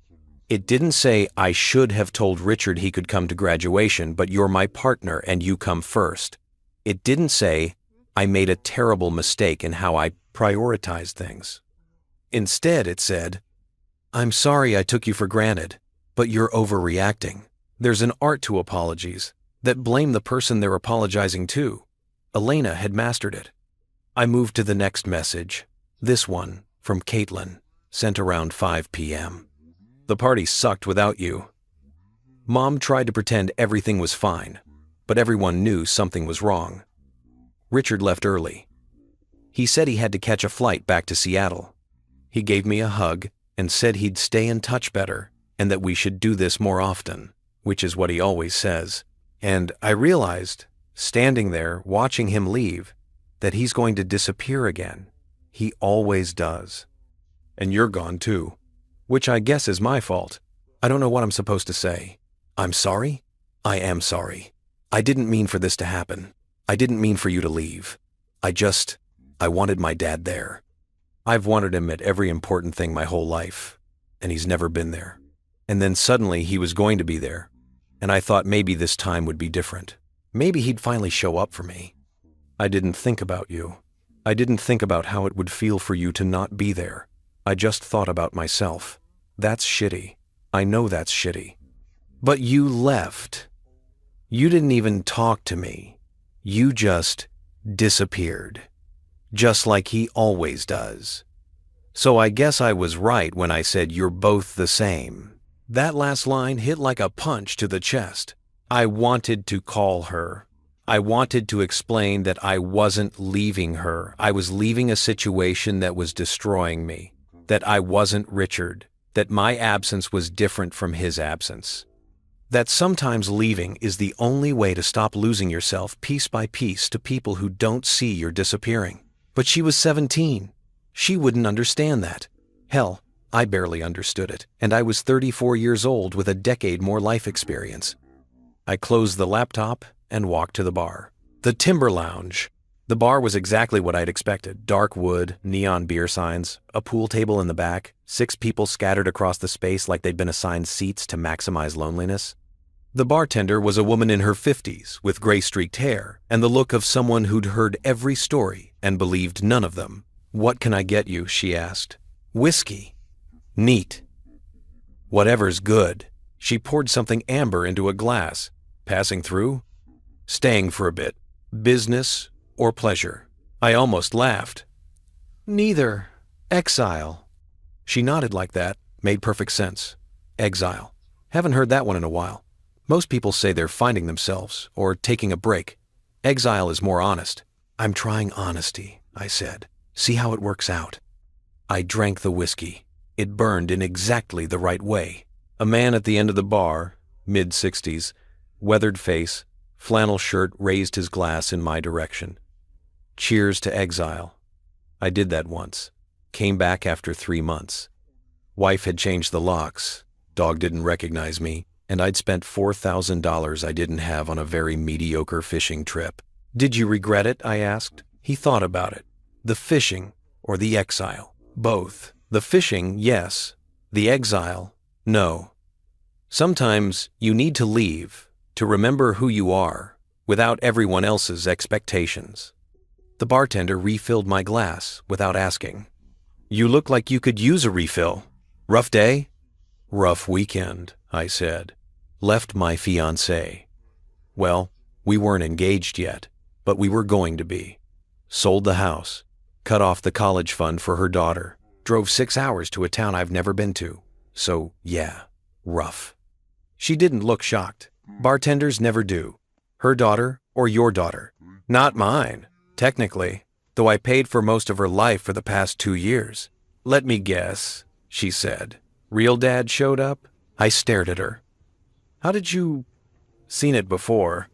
It didn't say, "I should have told Richard he could come to graduation, but you're my partner and you come first." It didn't say, "I made a terrible mistake in how I prioritized things." Instead, it said, "I'm sorry I took you for granted, but you're overreacting. There's an art to apologies that blame the person they're apologizing to." Elena had mastered it. I moved to the next message, this one from Caitlin, sent around 5 p.m. The party sucked without you. Mom tried to pretend everything was fine, but everyone knew something was wrong. Richard left early. He said he had to catch a flight back to Seattle. He gave me a hug and said he'd stay in touch better and that we should do this more often, which is what he always says. And I realized, standing there watching him leave, that he's going to disappear again. He always does. And you're gone too, which I guess is my fault. I don't know what I'm supposed to say. I'm sorry? I am sorry. I didn't mean for this to happen. I didn't mean for you to leave. I I wanted my dad there. I've wanted him at every important thing my whole life, and he's never been there. And then suddenly he was going to be there, and I thought maybe this time would be different. Maybe he'd finally show up for me. I didn't think about you. I didn't think about how it would feel for you to not be there. I just thought about myself. That's shitty. I know that's shitty. But you left. You didn't even talk to me. You just disappeared. Just like he always does. So I guess I was right when I said you're both the same. That last line hit like a punch to the chest. I wanted to call her. I wanted to explain that I wasn't leaving her. I was leaving a situation that was destroying me. That I wasn't Richard. That my absence was different from his absence. That sometimes leaving is the only way to stop losing yourself piece by piece to people who don't see you're disappearing. But she was 17. She wouldn't understand that. Hell, I barely understood it, and I was 34 years old with a decade more life experience. I closed the laptop and walked to the bar. The Timber Lounge. The bar was exactly what I'd expected. Dark wood, neon beer signs, a pool table in the back, 6 people scattered across the space like they'd been assigned seats to maximize loneliness. The bartender was a woman in her 50s with gray-streaked hair and the look of someone who'd heard every story and believed none of them. "What can I get you?" she asked. "Whiskey." "Neat." "Whatever's good." She poured something amber into a glass. "Passing through?" "Staying for a bit. Business or pleasure?" I almost laughed. "Neither. Exile." She nodded like that. Made perfect sense. Exile. Haven't heard that one in a while. Most people say they're finding themselves or taking a break. Exile is more honest. "I'm trying honesty," I said. "See how it works out." I drank the whiskey. It burned in exactly the right way. A man at the end of the bar, mid-60s, weathered face, flannel shirt, raised his glass in my direction. "Cheers to exile." I did that once. Came back after 3 months. Wife had changed the locks. Dog didn't recognize me. And I'd spent $4,000 I didn't have on a very mediocre fishing trip. "Did you regret it?" I asked. He thought about it. "The fishing or the exile?" "Both. The fishing, yes. The exile, no. Sometimes you need to leave, to remember who you are, without everyone else's expectations." The bartender refilled my glass without asking. "You look like you could use a refill. Rough day?" "Rough weekend," I said. "Left my fiancée. Well, we weren't engaged yet, but we were going to be. Sold the house, cut off the college fund for her daughter, drove 6 hours to a town I've never been to. So, yeah, rough." She didn't look shocked. Bartenders never do. "Her daughter or your daughter?" "Not mine, technically, though I paid for most of her life for the past 2 years. "Let me guess," she said. "Real dad showed up?" I stared at her. "How did you—" "Seen it before.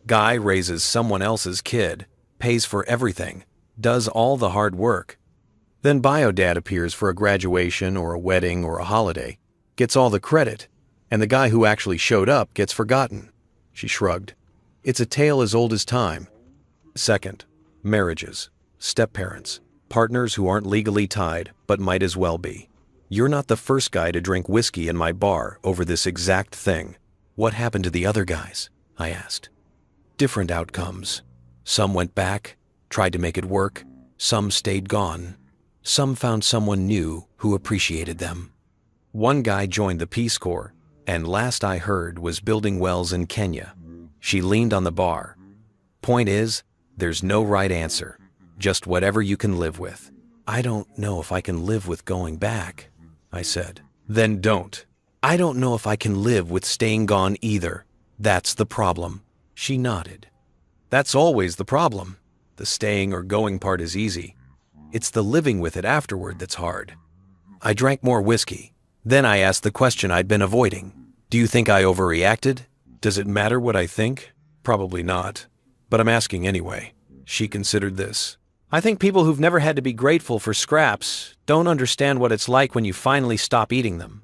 Guy raises someone else's kid, pays for everything, does all the hard work. Then bio-dad appears for a graduation or a wedding or a holiday, gets all the credit, and the guy who actually showed up gets forgotten." She shrugged. "It's a tale as old as time." Second, marriages, step-parents, partners who aren't legally tied but might as well be. You're not the first guy to drink whiskey in my bar over this exact thing. "What happened to the other guys?" I asked. "Different outcomes. Some went back, tried to make it work. Some stayed gone. Some found someone new who appreciated them. One guy joined the Peace Corps, and last I heard was building wells in Kenya." She leaned on the bar. "Point is, there's no right answer. Just whatever you can live with." "I don't know if I can live with going back," I said. "Then don't." "I don't know if I can live with staying gone either. That's the problem." She nodded. "That's always the problem. The staying or going part is easy. It's the living with it afterward that's hard." I drank more whiskey. Then I asked the question I'd been avoiding. "Do you think I overreacted? Does it matter what I think?" "Probably not. But I'm asking anyway." She considered this. "I think people who've never had to be grateful for scraps don't understand what it's like when you finally stop eating them.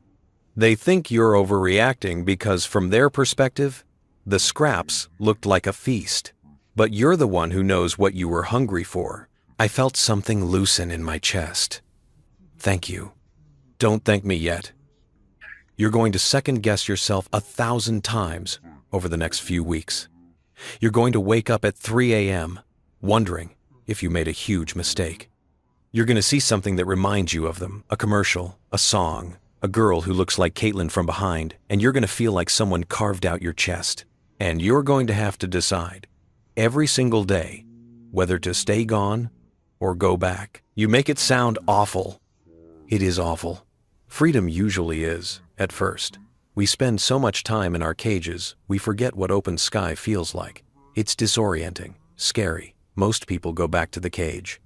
They think you're overreacting because from their perspective, the scraps looked like a feast. But you're the one who knows what you were hungry for. I felt something loosen in my chest. Thank you. Don't thank me yet. You're going to second-guess yourself 1,000 times over the next few weeks. You're going to wake up at 3 a.m. wondering if you made a huge mistake. You're going to see something that reminds you of them, a commercial, a song, a girl who looks like Caitlin from behind, and you're going to feel like someone carved out your chest. And you're going to have to decide, every single day, whether to stay gone or go back. You make it sound awful. It is awful. Freedom usually is, at first. We spend so much time in our cages, we forget what open sky feels like. It's disorienting, scary. Most people go back to the cage.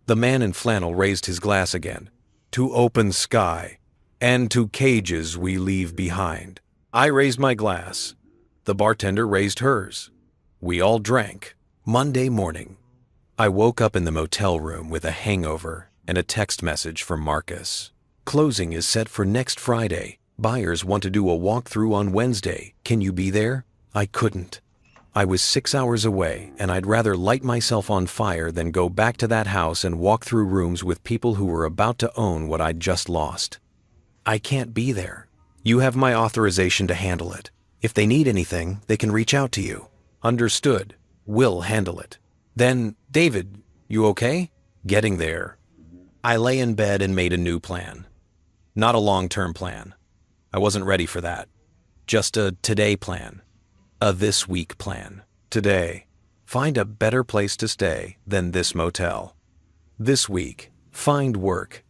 The man in flannel raised his glass again. To open sky, and to cages we leave behind. I raised my glass. The bartender raised hers. We all drank. Monday morning. I woke up in the motel room with a hangover and a text message from Marcus. Closing is set for next Friday. Buyers want to do a walkthrough on Wednesday. Can you be there? I couldn't. I was 6 hours away, and I'd rather light myself on fire than go back to that house and walk through rooms with people who were about to own what I'd just lost. I can't be there. You have my authorization to handle it. If they need anything, they can reach out to you. Understood. We'll handle it. Then, David, you okay? Getting there. I lay in bed and made a new plan. Not a long-term plan. I wasn't ready for that. Just a today plan. A this week plan. Today, find a better place to stay than this motel. This week, find work.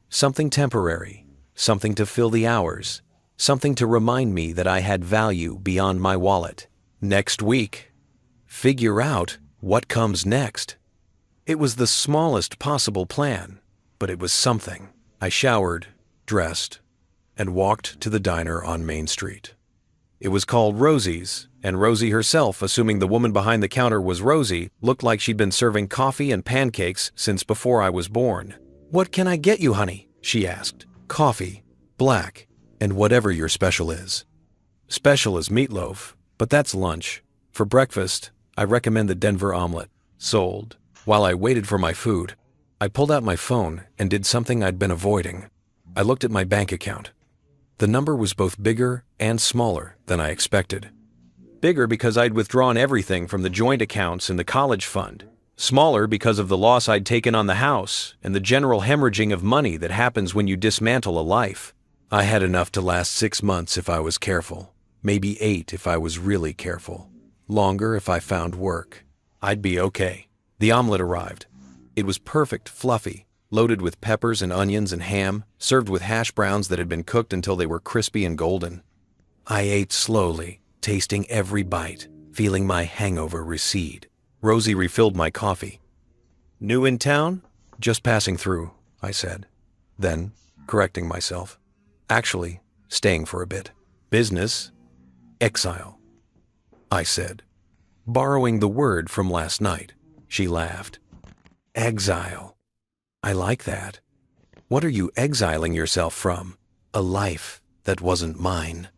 Something temporary. Something to fill the hours. Something to remind me that I had value beyond my wallet. Next week, figure out what comes next. It was the smallest possible plan, but it was something. I showered, dressed, and walked to the diner on Main Street. It was called Rosie's, and Rosie herself, assuming the woman behind the counter was Rosie, looked like she'd been serving coffee and pancakes since before I was born. "What can I get you, honey?" she asked. "Coffee, black, and whatever your special is." Special is meatloaf, but that's lunch. For breakfast, I recommend the Denver omelet. Sold. While I waited for my food, I pulled out my phone and did something I'd been avoiding. I looked at my bank account. The number was both bigger and smaller than I expected. Bigger because I'd withdrawn everything from the joint accounts in the college fund. Smaller because of the loss I'd taken on the house and the general hemorrhaging of money that happens when you dismantle a life. I had enough to last 6 months if I was careful. Maybe 8 if I was really careful. Longer if I found work. I'd be okay. The omelet arrived. It was perfect, fluffy, loaded with peppers and onions and ham, served with hash browns that had been cooked until they were crispy and golden. I ate slowly, tasting every bite, feeling my hangover recede. Rosie refilled my coffee. "New in town?" "Just passing through," I said. Then, correcting myself, "Actually, staying for a bit." "Business?" "Exile," I said, borrowing the word from last night. She laughed. "Exile. I like that. What are you exiling yourself from? A life that wasn't mine."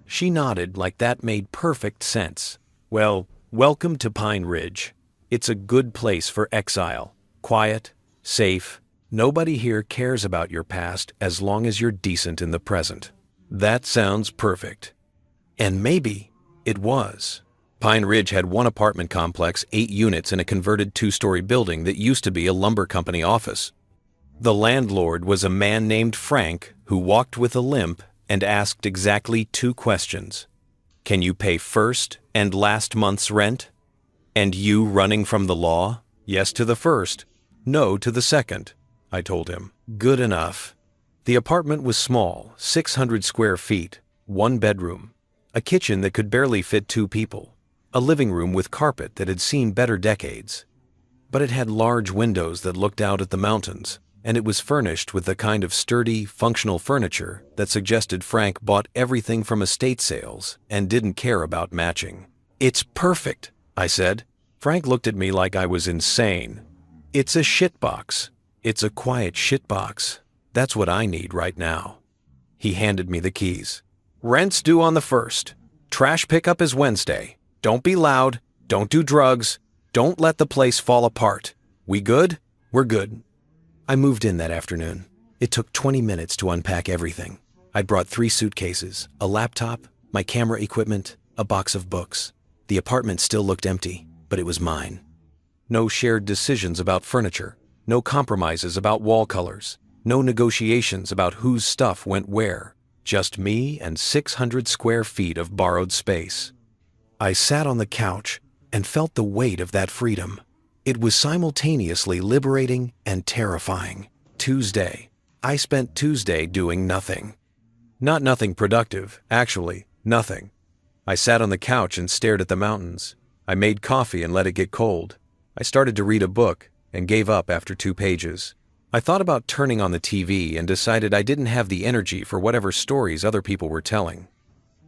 She nodded like that made perfect sense. "Well, welcome to Pine Ridge. It's a good place for exile. Quiet, safe. Nobody here cares about your past as long as you're decent in the present." That sounds perfect. And maybe it was. Pine Ridge had one apartment complex, 8 units in a converted 2-story building that used to be a lumber company office. The landlord was a man named Frank who walked with a limp and asked exactly 2 questions. "Can you pay first and last month's rent?" "And you running from the law?" "Yes to the first, no to the second," I told him. Good enough. The apartment was small, 600 square feet, 1 bedroom, a kitchen that could barely fit 2 people, a living room with carpet that had seen better decades. But it had large windows that looked out at the mountains, and it was furnished with the kind of sturdy, functional furniture that suggested Frank bought everything from estate sales and didn't care about matching. "It's perfect," I said. Frank looked at me like I was insane. "It's a shitbox. It's a quiet shitbox. That's what I need right now." He handed me the keys. "Rent's due on the 1st. Trash pickup is Wednesday. Don't be loud. Don't do drugs. Don't let the place fall apart. We good?" We're good. I moved in that afternoon. It took 20 minutes to unpack everything. I'd brought 3 suitcases, a laptop, my camera equipment, a box of books. The apartment still looked empty, but it was mine. No shared decisions about furniture, no compromises about wall colors, no negotiations about whose stuff went where. Just me and 600 square feet of borrowed space. I sat on the couch and felt the weight of that freedom. It was simultaneously liberating and terrifying. Tuesday. I spent Tuesday doing nothing. Not nothing productive, actually, nothing. I sat on the couch and stared at the mountains. I made coffee and let it get cold. I started to read a book and gave up after 2 pages. I thought about turning on the TV and decided I didn't have the energy for whatever stories other people were telling.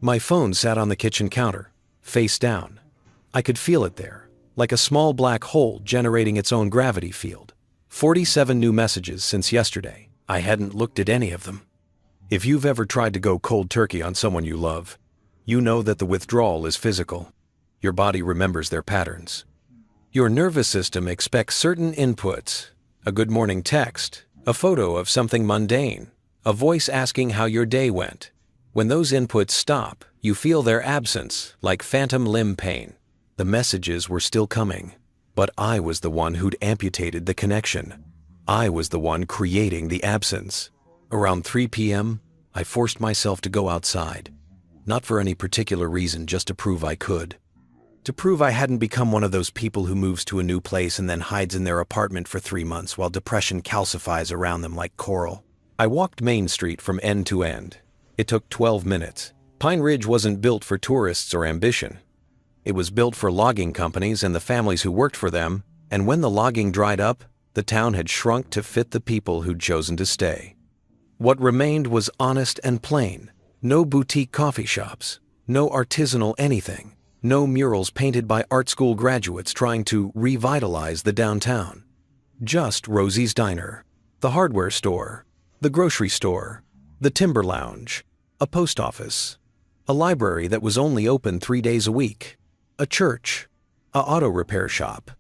My phone sat on the kitchen counter, face down. I could feel it there, like a small black hole generating its own gravity field. 47 new messages since yesterday. I hadn't looked at any of them. If you've ever tried to go cold turkey on someone you love, you know that the withdrawal is physical. Your body remembers their patterns. Your nervous system expects certain inputs, a good morning text, a photo of something mundane, a voice asking how your day went. When those inputs stop, you feel their absence, like phantom limb pain. The messages were still coming, but I was the one who'd amputated the connection. I was the one creating the absence. Around 3 p.m., I forced myself to go outside. Not for any particular reason, just to prove I could. To prove I hadn't become one of those people who moves to a new place and then hides in their apartment for 3 months while depression calcifies around them like coral. I walked Main Street from end to end. It took 12 minutes. Pine Ridge wasn't built for tourists or ambition. It was built for logging companies and the families who worked for them, and when the logging dried up, the town had shrunk to fit the people who'd chosen to stay. What remained was honest and plain. No boutique coffee shops, no artisanal anything, no murals painted by art school graduates trying to revitalize the downtown. Just Rosie's Diner, the hardware store, the grocery store, the timber lounge, a post office, a library that was only open 3 days a week, a church, a auto repair shop,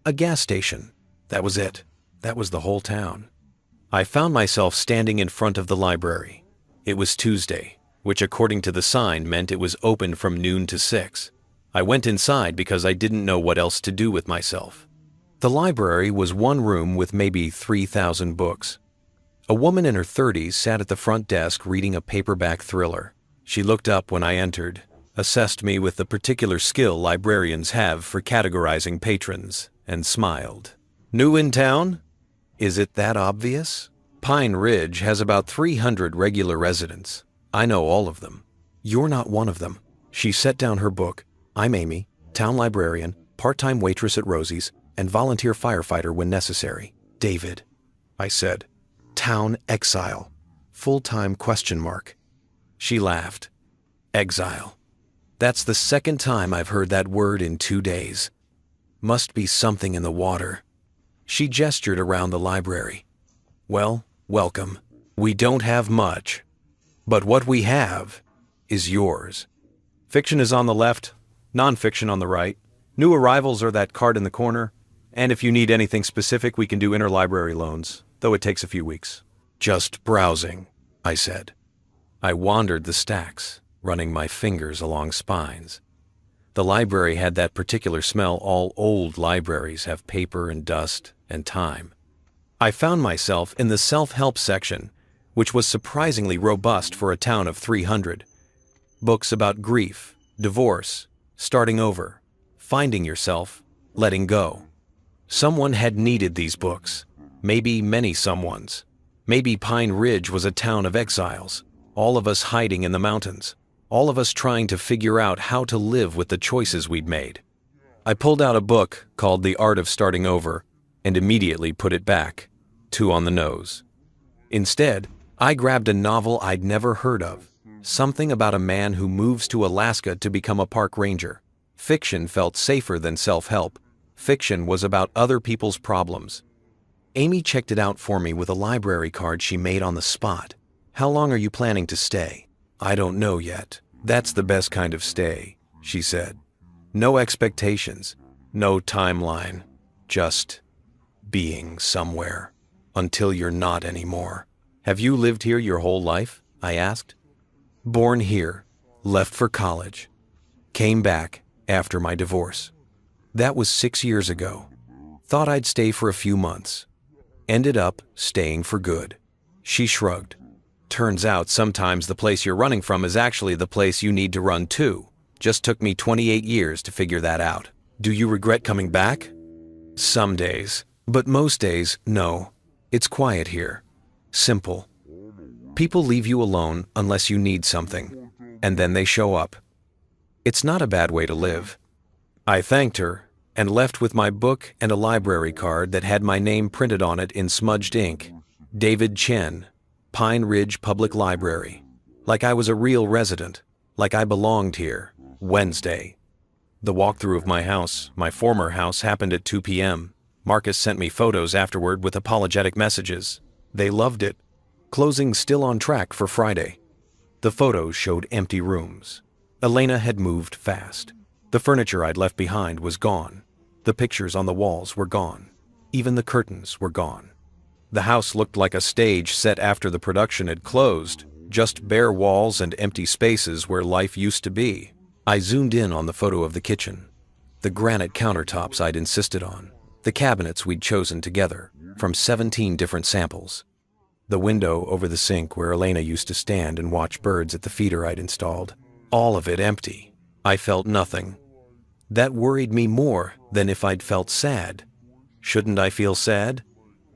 a gas station. That was it. That was the whole town. I found myself standing in front of the library. It was Tuesday, which according to the sign meant it was open from noon to 6. I went inside because I didn't know what else to do with myself. The library was one room with maybe 3,000 books. A woman in her 30s sat at the front desk reading a paperback thriller. She looked up when I entered, assessed me with the particular skill librarians have for categorizing patrons, and smiled. New in town? Is it that obvious? Pine Ridge has about 300 regular residents. I know all of them. You're not one of them. She set down her book. I'm Amy, town librarian, part-time waitress at Rosie's, and volunteer firefighter when necessary. David, I said. Town exile. Full-time ? She laughed. Exile. That's the second time I've heard that word in 2 days. Must be something in the water. She gestured around the library. Well, welcome. We don't have much, but what we have is yours. Fiction is on the left, nonfiction on the right. New arrivals are that card in the corner, and if you need anything specific, we can do interlibrary loans, though it takes a few weeks. Just browsing, I said. I wandered the stacks, running my fingers along spines. The library had that particular smell all old libraries have: paper and dust and time. I found myself in the self-help section, which was surprisingly robust for a town of 300. Books about grief, divorce, starting over, finding yourself, letting go. Someone had needed these books, maybe many someones. Maybe Pine Ridge was a town of exiles, all of us hiding in the mountains, all of us trying to figure out how to live with the choices we'd made. I pulled out a book called The Art of Starting Over and immediately put it back, too on the nose. Instead, I grabbed a novel I'd never heard of, something about a man who moves to Alaska to become a park ranger. Fiction felt safer than self-help. Fiction was about other people's problems. Amy checked it out for me with a library card she made on the spot. How long are you planning to stay? I don't know yet. That's the best kind of stay, she said. No expectations, no timeline, just being somewhere. Until you're not anymore. Have you lived here your whole life? I asked. Born here, left for college, came back after my divorce. That was 6 years ago. Thought I'd stay for a few months. Ended up staying for good. She shrugged. Turns out sometimes the place you're running from is actually the place you need to run to. Just took me 28 years to figure that out. Do you regret coming back? Some days, but most days, no. It's quiet here. Simple. People leave you alone unless you need something, and then they show up. It's not a bad way to live. I thanked her and left with my book and a library card that had my name printed on it in smudged ink. David Chen, Pine Ridge Public Library. Like I was a real resident, like I belonged here. Wednesday. The walkthrough of my house, my former house, happened at 2 p.m. Marcus sent me photos afterward with apologetic messages. They loved it. Closing still on track for Friday. The photos showed empty rooms. Elena had moved fast. The furniture I'd left behind was gone. The pictures on the walls were gone. Even the curtains were gone. The house looked like a stage set after the production had closed, just bare walls and empty spaces where life used to be. I zoomed in on the photo of the kitchen. The granite countertops I'd insisted on. The cabinets we'd chosen together, from 17 different samples. The window over the sink where Elena used to stand and watch birds at the feeder I'd installed. All of it empty. I felt nothing. That worried me more than if I'd felt sad. Shouldn't I feel sad?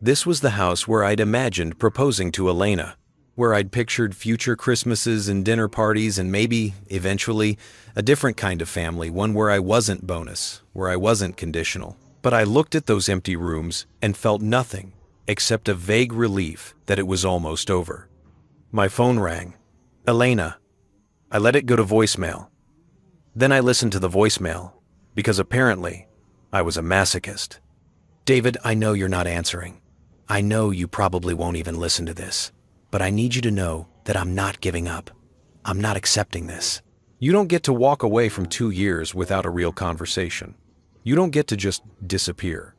This was the house where I'd imagined proposing to Elena, where I'd pictured future Christmases and dinner parties and maybe, eventually, a different kind of family, one where I wasn't bonus, where I wasn't conditional. But I looked at those empty rooms and felt nothing except a vague relief that it was almost over. My phone rang. Elena. I let it go to voicemail. Then I listened to the voicemail, because apparently I was a masochist. David, I know you're not answering. I know you probably won't even listen to this, but I need you to know that I'm not giving up. I'm not accepting this. You don't get to walk away from 2 years without a real conversation. You don't get to just disappear.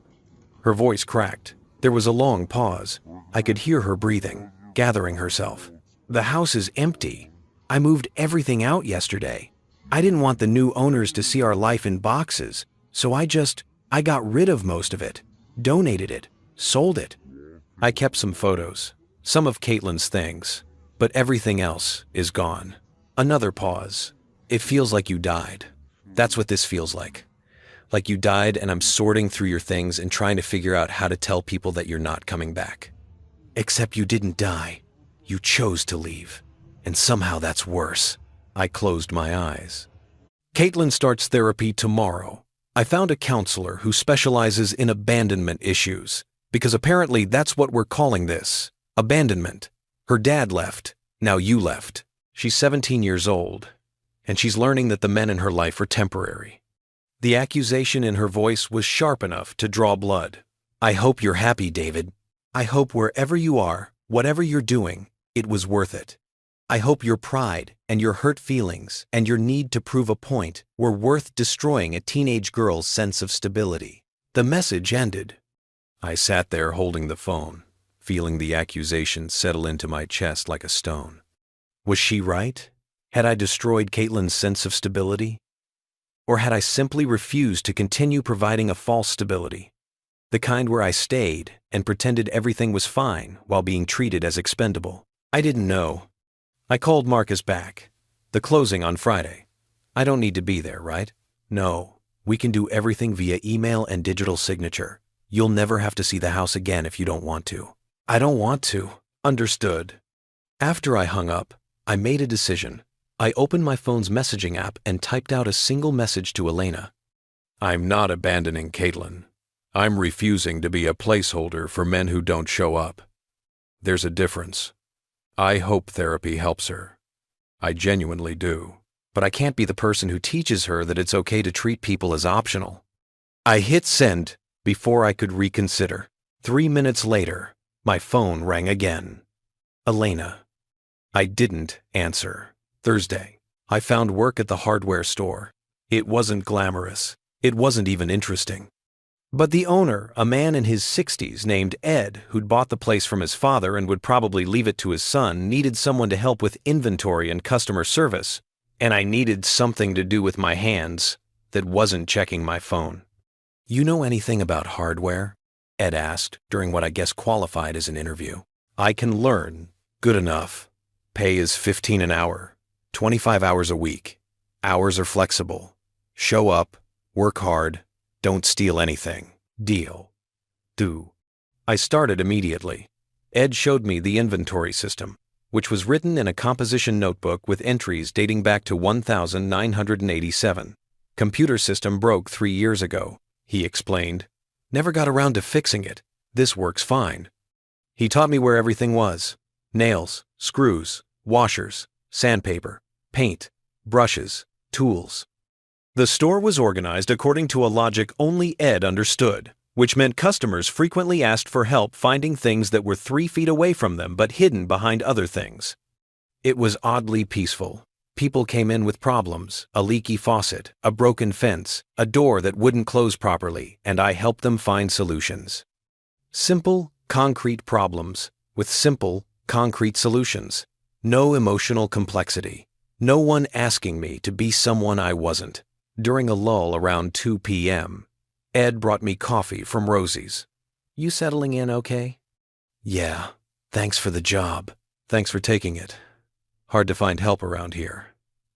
Her voice cracked. There was a long pause. I could hear her breathing, gathering herself. The house is empty. I moved everything out yesterday. I didn't want the new owners to see our life in boxes, so I got rid of most of it, donated it, sold it. I kept some photos, some of Caitlin's things, but everything else is gone. Another pause. It feels like you died. That's what this feels like. Like you died and I'm sorting through your things and trying to figure out how to tell people that you're not coming back. Except you didn't die. You chose to leave. And somehow that's worse. I closed my eyes. Caitlin starts therapy tomorrow. I found a counselor who specializes in abandonment issues, because apparently that's what we're calling this. Abandonment. Her dad left. Now you left. She's 17 years old, and she's learning that the men in her life are temporary. The accusation in her voice was sharp enough to draw blood. I hope you're happy, David. I hope wherever you are, whatever you're doing, it was worth it. I hope your pride and your hurt feelings and your need to prove a point were worth destroying a teenage girl's sense of stability. The message ended. I sat there holding the phone, feeling the accusation settle into my chest like a stone. Was she right? Had I destroyed Caitlin's sense of stability? Or had I simply refused to continue providing a false stability? The kind where I stayed and pretended everything was fine while being treated as expendable. I didn't know. I called Marcus back. The closing on Friday. I don't need to be there, right? No, we can do everything via email and digital signature. You'll never have to see the house again if you don't want to. I don't want to. Understood. After I hung up, I made a decision. I opened my phone's messaging app and typed out a single message to Elena. I'm not abandoning Caitlin. I'm refusing to be a placeholder for men who don't show up. There's a difference. I hope therapy helps her. I genuinely do. But I can't be the person who teaches her that it's okay to treat people as optional. I hit send before I could reconsider. 3 minutes later, my phone rang again. Elena. I didn't answer. Thursday. I found work at the hardware store. It wasn't glamorous. It wasn't even interesting. But the owner, a man in his 60s named Ed, who'd bought the place from his father and would probably leave it to his son, needed someone to help with inventory and customer service, and I needed something to do with my hands that wasn't checking my phone. "You know anything about hardware?" Ed asked during what I guess qualified as an interview. "I can learn. Good enough. Pay is $15 an hour, 25 hours a week. Hours are flexible. Show up, work hard, don't steal anything. Deal." Do. I started immediately. Ed showed me the inventory system, which was written in a composition notebook with entries dating back to 1987. "Computer system broke 3 years ago," he explained. "Never got around to fixing it. This works fine." He taught me where everything was: nails, screws, washers, sandpaper, paint, brushes, tools. The store was organized according to a logic only Ed understood, which meant customers frequently asked for help finding things that were 3 feet away from them but hidden behind other things. It was oddly peaceful. People came in with problems: a leaky faucet, a broken fence, a door that wouldn't close properly, and I helped them find solutions. Simple, concrete problems with simple, concrete solutions. No emotional complexity. No one asking me to be someone I wasn't. During a lull around 2 p.m., Ed brought me coffee from Rosie's. "You settling in okay?" "Yeah, thanks for the job. Thanks for taking it. Hard to find help around here.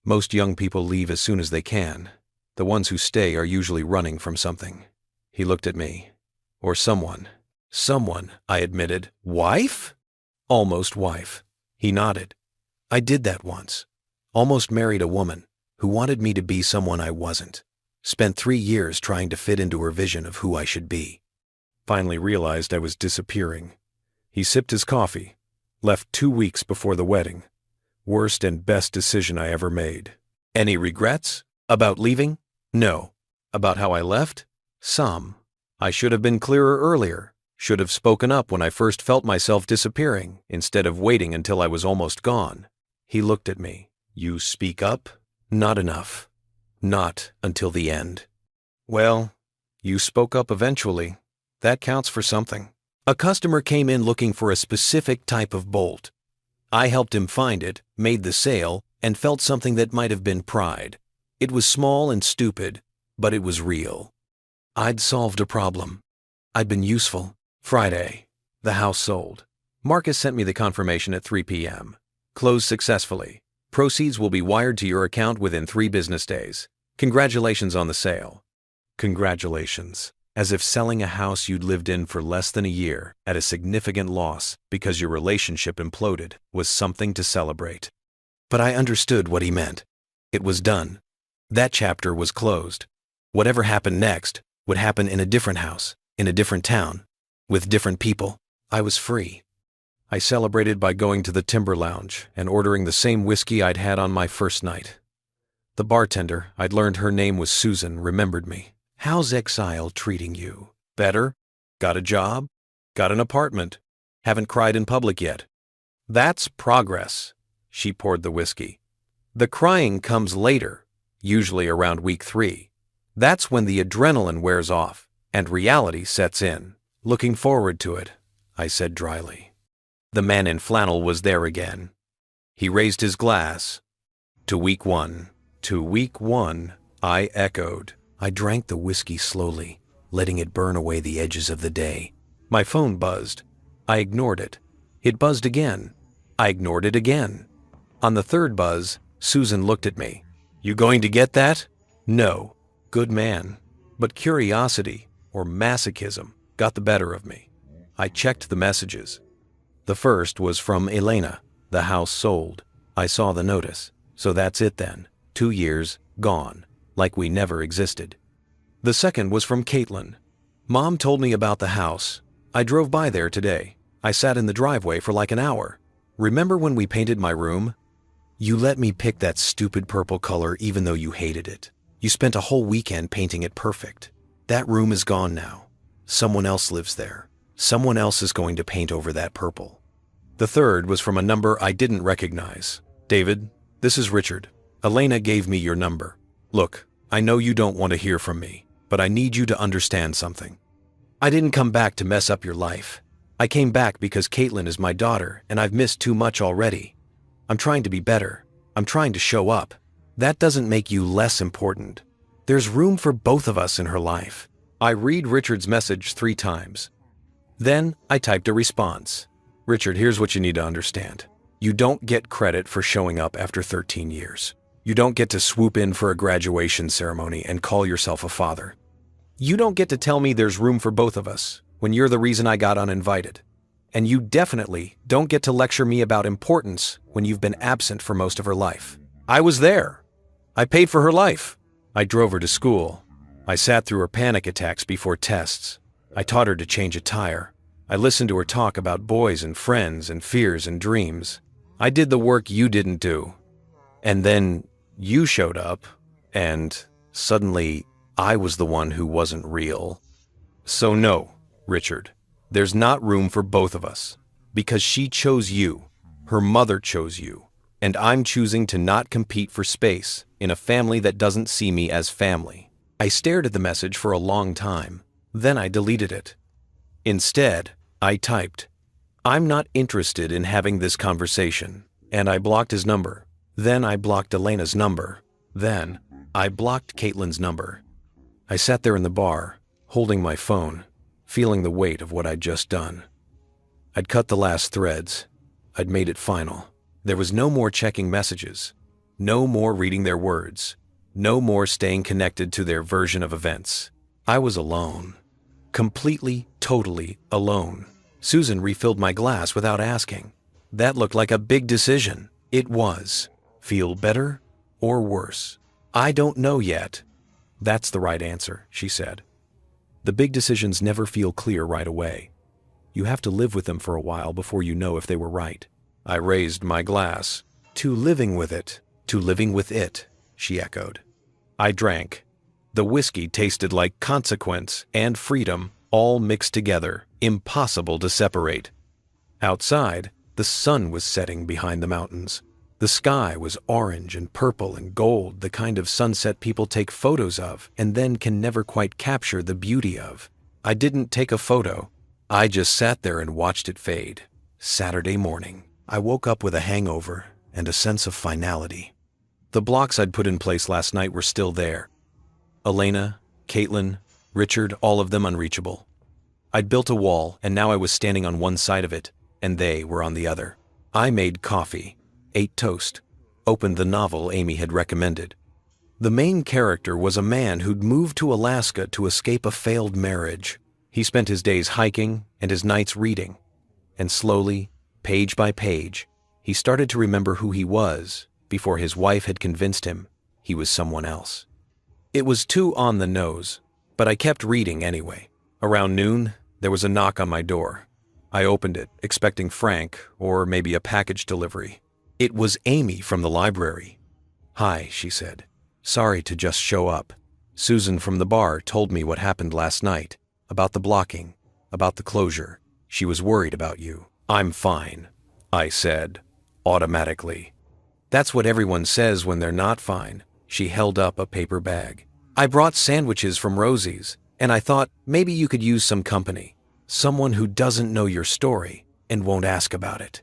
Most young people leave as soon as they can. The ones who stay are usually running from something." He looked at me. "Or someone." "Someone," I admitted. "Wife?" "Almost wife." He nodded. "I did that once. Almost married a woman who wanted me to be someone I wasn't. Spent 3 years trying to fit into her vision of who I should be. Finally realized I was disappearing." He sipped his coffee. "Left 2 weeks before the wedding. Worst and best decision I ever made." "Any regrets? About leaving?" "No." "About how I left?" "Some. I should have been clearer earlier. Should have spoken up when I first felt myself disappearing, instead of waiting until I was almost gone." He looked at me. "You speak up?" "Not enough. Not until the end." "Well, you spoke up eventually. That counts for something." A customer came in looking for a specific type of bolt. I helped him find it, made the sale, and felt something that might have been pride. It was small and stupid, but it was real. I'd solved a problem. I'd been useful. Friday. The house sold. Marcus sent me the confirmation at 3 p.m. "Closed successfully. Proceeds will be wired to your account within 3 business days. Congratulations on the sale." Congratulations. As if selling a house you'd lived in for less than a year at a significant loss because your relationship imploded was something to celebrate. But I understood what he meant. It was done. That chapter was closed. Whatever happened next would happen in a different house, in a different town, with different people. I was free. I celebrated by going to the Timber Lounge and ordering the same whiskey I'd had on my first night. The bartender, I'd learned her name was Susan, remembered me. "How's exile treating you?" "Better. Got a job. Got an apartment. Haven't cried in public yet." "That's progress." She poured the whiskey. "The crying comes later, usually around week 3. That's when the adrenaline wears off and reality sets in." "Looking forward to it," I said dryly. The man in flannel was there again. He raised his glass. "To week 1. To week 1, I echoed. I drank the whiskey slowly, letting it burn away the edges of the day. My phone buzzed. I ignored it. It buzzed again. I ignored it again. On the 3rd buzz, Susan looked at me. "You going to get that?" "No." Good man. But curiosity, or masochism, got the better of me. I checked the messages. The first was from Elena. "The house sold." I saw the notice. So that's it then. 2 years, gone. Like we never existed. The second was from Caitlin. "Mom told me about the house. I drove by there today. I sat in the driveway for like an hour. Remember when we painted my room? You let me pick that stupid purple color even though you hated it. You spent a whole weekend painting it perfect. That room is gone now. Someone else lives there. Someone else is going to paint over that purple." The third was from a number I didn't recognize. "David, this is Richard. Elena gave me your number. Look, I know you don't want to hear from me, but I need you to understand something. I didn't come back to mess up your life. I came back because Caitlin is my daughter and I've missed too much already. I'm trying to be better. I'm trying to show up. That doesn't make you less important. There's room for both of us in her life. I read Richard's message 3 times. Then I typed a response. Richard, here's what you need to understand. You don't get credit for showing up after 13 years. You don't get to swoop in for a graduation ceremony and call yourself a father. You don't get to tell me there's room for both of us when you're the reason I got uninvited. And you definitely don't get to lecture me about importance when you've been absent for most of her life. I was there. I paid for her life. I drove her to school. I sat through her panic attacks before tests. I taught her to change a tire. I listened to her talk about boys and friends and fears and dreams. I did the work you didn't do. And then you showed up, and suddenly I was the one who wasn't real. So no, Richard, there's not room for both of us. Because she chose you, her mother chose you, and I'm choosing to not compete for space in a family that doesn't see me as family. I stared at the message for a long time. Then I deleted it. Instead, I typed, I'm not interested in having this conversation, and I blocked his number. Then I blocked Elena's number. Then I blocked Caitlin's number. I sat there in the bar, holding my phone, feeling the weight of what I'd just done. I'd cut the last threads. I'd made it final. There was no more checking messages, no more reading their words, no more staying connected to their version of events. I was alone. Completely, totally alone. Susan refilled my glass without asking. That looked like a big decision. It was. Feel better or worse? I don't know yet. That's the right answer, she said. The big decisions never feel clear right away. You have to live with them for a while before you know if they were right. I raised my glass. To living with it, to living with it, she echoed. I drank. The whiskey tasted like consequence and freedom all mixed together, impossible to separate. Outside, the sun was setting behind the mountains. The sky was orange and purple and gold, the kind of sunset people take photos of and then can never quite capture the beauty of. I didn't take a photo. I just sat there and watched it fade. Saturday morning, I woke up with a hangover and a sense of finality. The blocks I'd put in place last night were still there. Elena, Caitlin, Richard, all of them unreachable. I'd built a wall, and now I was standing on one side of it, and they were on the other. I made coffee, ate toast, opened the novel Amy had recommended. The main character was a man who'd moved to Alaska to escape a failed marriage. He spent his days hiking and his nights reading. And slowly, page by page, he started to remember who he was before his wife had convinced him he was someone else. It was too on the nose, but I kept reading anyway. Around noon, there was a knock on my door. I opened it, expecting Frank or maybe a package delivery. It was Amy from the library. "Hi," she said. "Sorry to just show up. Susan from the bar told me what happened last night, about the blocking, about the closure. She was worried about you." "I'm fine," I said, automatically. That's what everyone says when they're not fine. She held up a paper bag. "I brought sandwiches from Rosie's, and I thought maybe you could use some company. Someone who doesn't know your story and won't ask about it."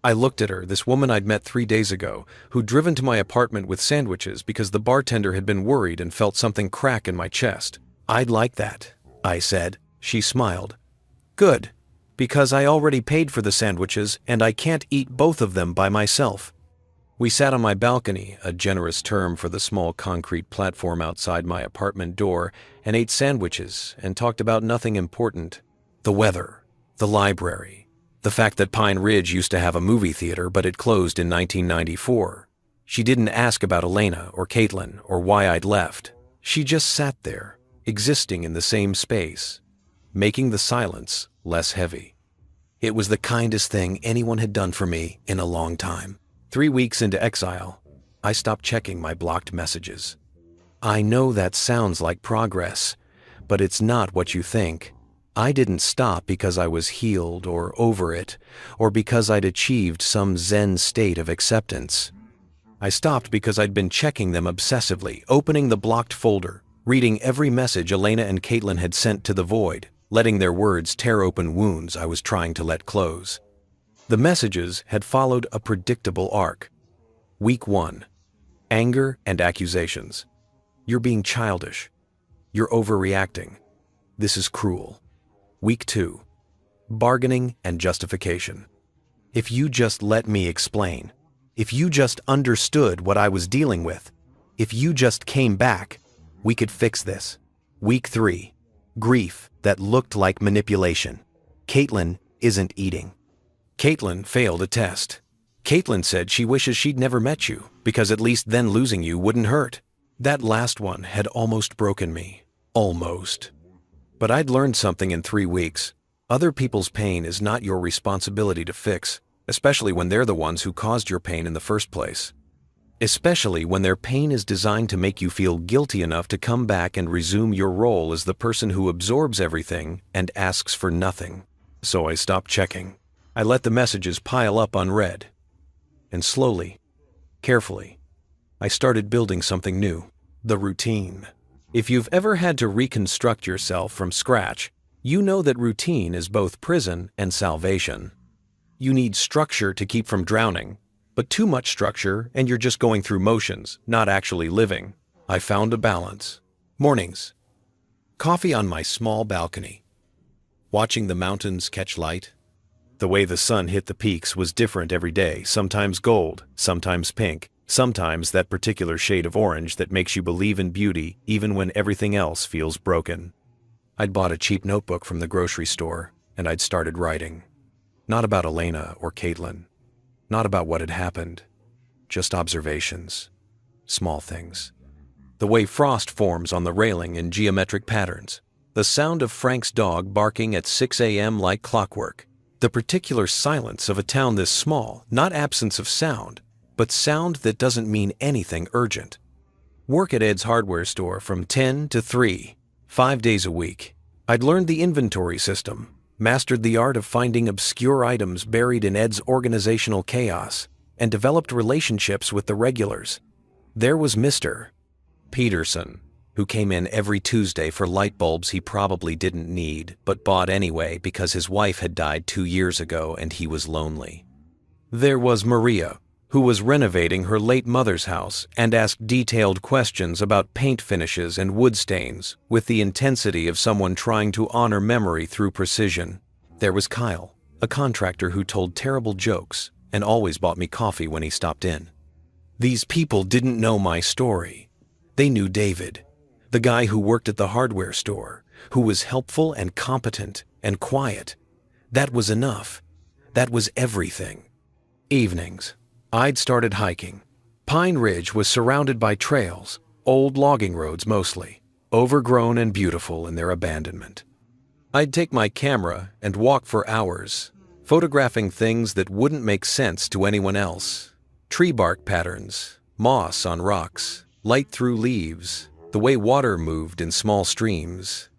I looked at her, this woman I'd met 3 days ago, who'd driven to my apartment with sandwiches because the bartender had been worried and felt something crack in my chest. "I'd like that," I said. She smiled. "Good, because I already paid for the sandwiches and I can't eat both of them by myself." We sat on my balcony, a generous term for the small concrete platform outside my apartment door, and ate sandwiches and talked about nothing important. The weather, the library, the fact that Pine Ridge used to have a movie theater but it closed in 1994. She didn't ask about Elena or Caitlin or why I'd left. She just sat there, existing in the same space, making the silence less heavy. It was the kindest thing anyone had done for me in a long time. 3 weeks into exile, I stopped checking my blocked messages. I know that sounds like progress, but it's not what you think. I didn't stop because I was healed or over it, or because I'd achieved some Zen state of acceptance. I stopped because I'd been checking them obsessively, opening the blocked folder, reading every message Elena and Caitlin had sent to the void, letting their words tear open wounds I was trying to let close. The messages had followed a predictable arc. Week 1. Anger and accusations. You're being childish. You're overreacting. This is cruel. Week 2. Bargaining and justification. If you just let me explain, if you just understood what I was dealing with, if you just came back, we could fix this. Week 3. Grief that looked like manipulation. Caitlin isn't eating. Caitlin failed a test. Caitlin said she wishes she'd never met you, because at least then losing you wouldn't hurt. That last one had almost broken me. Almost. But I'd learned something in 3 weeks. Other people's pain is not your responsibility to fix, especially when they're the ones who caused your pain in the first place. Especially when their pain is designed to make you feel guilty enough to come back and resume your role as the person who absorbs everything and asks for nothing. So I stopped checking. I let the messages pile up unread. And slowly, carefully, I started building something new. The routine. If you've ever had to reconstruct yourself from scratch, you know that routine is both prison and salvation. You need structure to keep from drowning, but too much structure and you're just going through motions, not actually living. I found a balance. Mornings. Coffee on my small balcony. Watching the mountains catch light. The way the sun hit the peaks was different every day, sometimes gold, sometimes pink, sometimes that particular shade of orange that makes you believe in beauty even when everything else feels broken. I'd bought a cheap notebook from the grocery store, and I'd started writing. Not about Elena or Caitlin. Not about what had happened. Just observations. Small things. The way frost forms on the railing in geometric patterns. The sound of Frank's dog barking at 6 a.m. like clockwork. The particular silence of a town this small, not absence of sound, but sound that doesn't mean anything urgent. Work at Ed's hardware store from 10 to 3, 5 days a week. I'd learned the inventory system, mastered the art of finding obscure items buried in Ed's organizational chaos, and developed relationships with the regulars. There was Mr. Peterson, who came in every Tuesday for light bulbs he probably didn't need, but bought anyway because his wife had died 2 years ago and he was lonely. There was Maria, who was renovating her late mother's house and asked detailed questions about paint finishes and wood stains with the intensity of someone trying to honor memory through precision. There was Kyle, a contractor who told terrible jokes and always bought me coffee when he stopped in. These people didn't know my story. They knew David, the guy who worked at the hardware store, who was helpful and competent and quiet. That was enough. That was everything. Evenings. I'd started hiking. Pine Ridge was surrounded by trails, old logging roads mostly, overgrown and beautiful in their abandonment. I'd take my camera and walk for hours, photographing things that wouldn't make sense to anyone else. Tree bark patterns, moss on rocks, light through leaves, the way water moved in small streams.